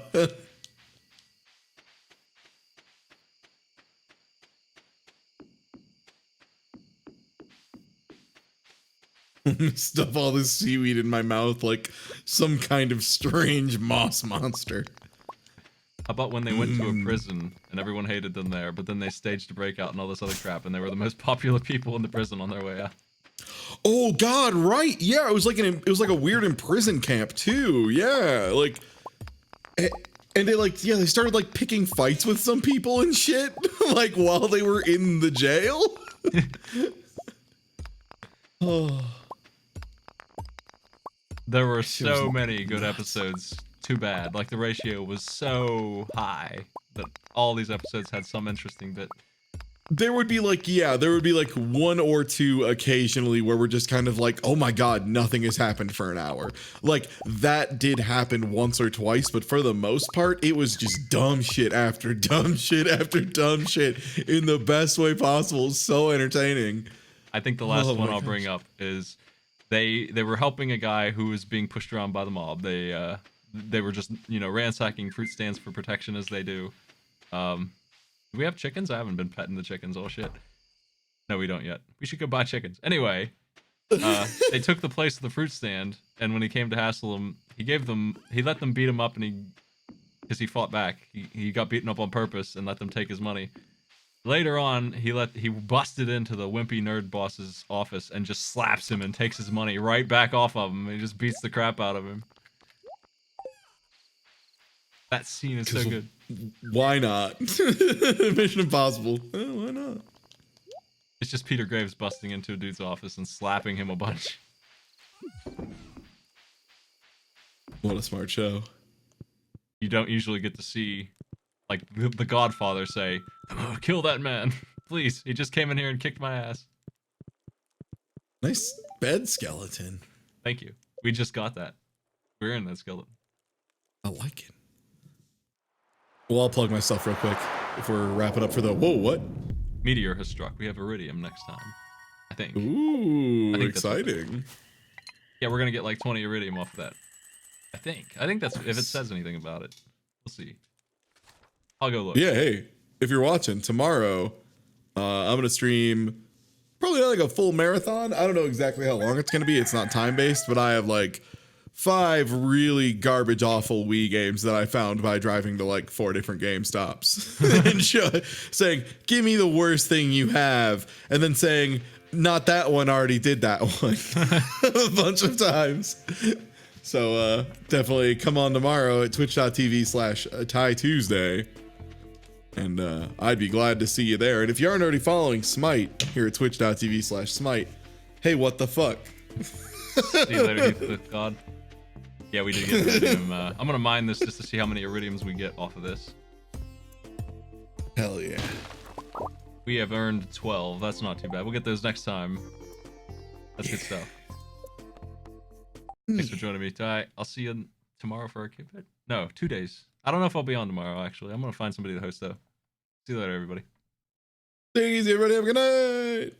Stuff all this seaweed in my mouth like some kind of strange moss monster. How about when they went to a prison and everyone hated them there, but then they staged a breakout and all this other crap, and they were the most popular people in the prison on their way out. Oh God, right? Yeah, it was like a weird imprison camp too. Yeah, like And they started like picking fights with some people and shit, like while they were in the jail. Oh, There were Shit was so many good nuts. episodes. Too bad. Like the ratio was so high that all these episodes had some interesting bit. There would be like one or two occasionally where we're just kind of like, oh my god, nothing has happened for an hour. Like that did happen once or twice, but for the most part, it was just dumb shit after dumb shit after dumb shit in the best way possible. So entertaining. I think the last Oh one my I'll bring gosh. up is they were helping a guy who was being pushed around by the mob. They were just ransacking fruit stands for protection as they do. Do we have chickens? I haven't been petting the chickens. Oh shit. No, we don't yet. We should go buy chickens. Anyway, they took the place of the fruit stand, and when he came to hassle him, he let them beat him up, and because he fought back, he got beaten up on purpose and let them take his money. Later on, he busted into the wimpy nerd boss's office and just slaps him and takes his money right back off of him. He just beats the crap out of him. That scene is so good. Why not? Mission Impossible. Why not? It's just Peter Graves busting into a dude's office and slapping him a bunch. What a smart show. You don't usually get to see, like, the Godfather say, "Oh, kill that man, please. He just came in here and kicked my ass." Nice bed skeleton. Thank you. We just got that. We're in that skeleton. I like it. Well, I'll plug myself real quick if we're wrapping up for the. Whoa, what? Meteor has struck. We have iridium next time. I think. Ooh, I think that's what exciting. Yeah, we're gonna get like 20 iridium off of that. I think that's if it says anything about it. We'll see. I'll go look. Yeah, hey, if you're watching tomorrow, I'm gonna stream probably like a full marathon. I don't know exactly how long it's gonna be. It's not time based, but I have like 5 really garbage awful Wii games that I found by driving to like 4 different Game Stops and saying, "Give me the worst thing you have," and then saying, "Not that one. Already did that one," a bunch of times. So definitely come on tomorrow at twitch.tv/TieTuesday. And I'd be glad to see you there. And if you aren't already following Smite here at twitch.tv/Smite, hey, what the fuck? See you later, Heathcliff God. Yeah, we did get iridium. I'm gonna mine this just to see how many iridiums we get off of this. Hell yeah. We have earned 12. That's not too bad. We'll get those next time. That's good stuff. Thanks for joining me, Ty. I'll see you tomorrow for a Cupid. No, 2 days. I don't know if I'll be on tomorrow, actually. I'm gonna find somebody to host, though. See you later, everybody. Take it easy, everybody. Have a good night.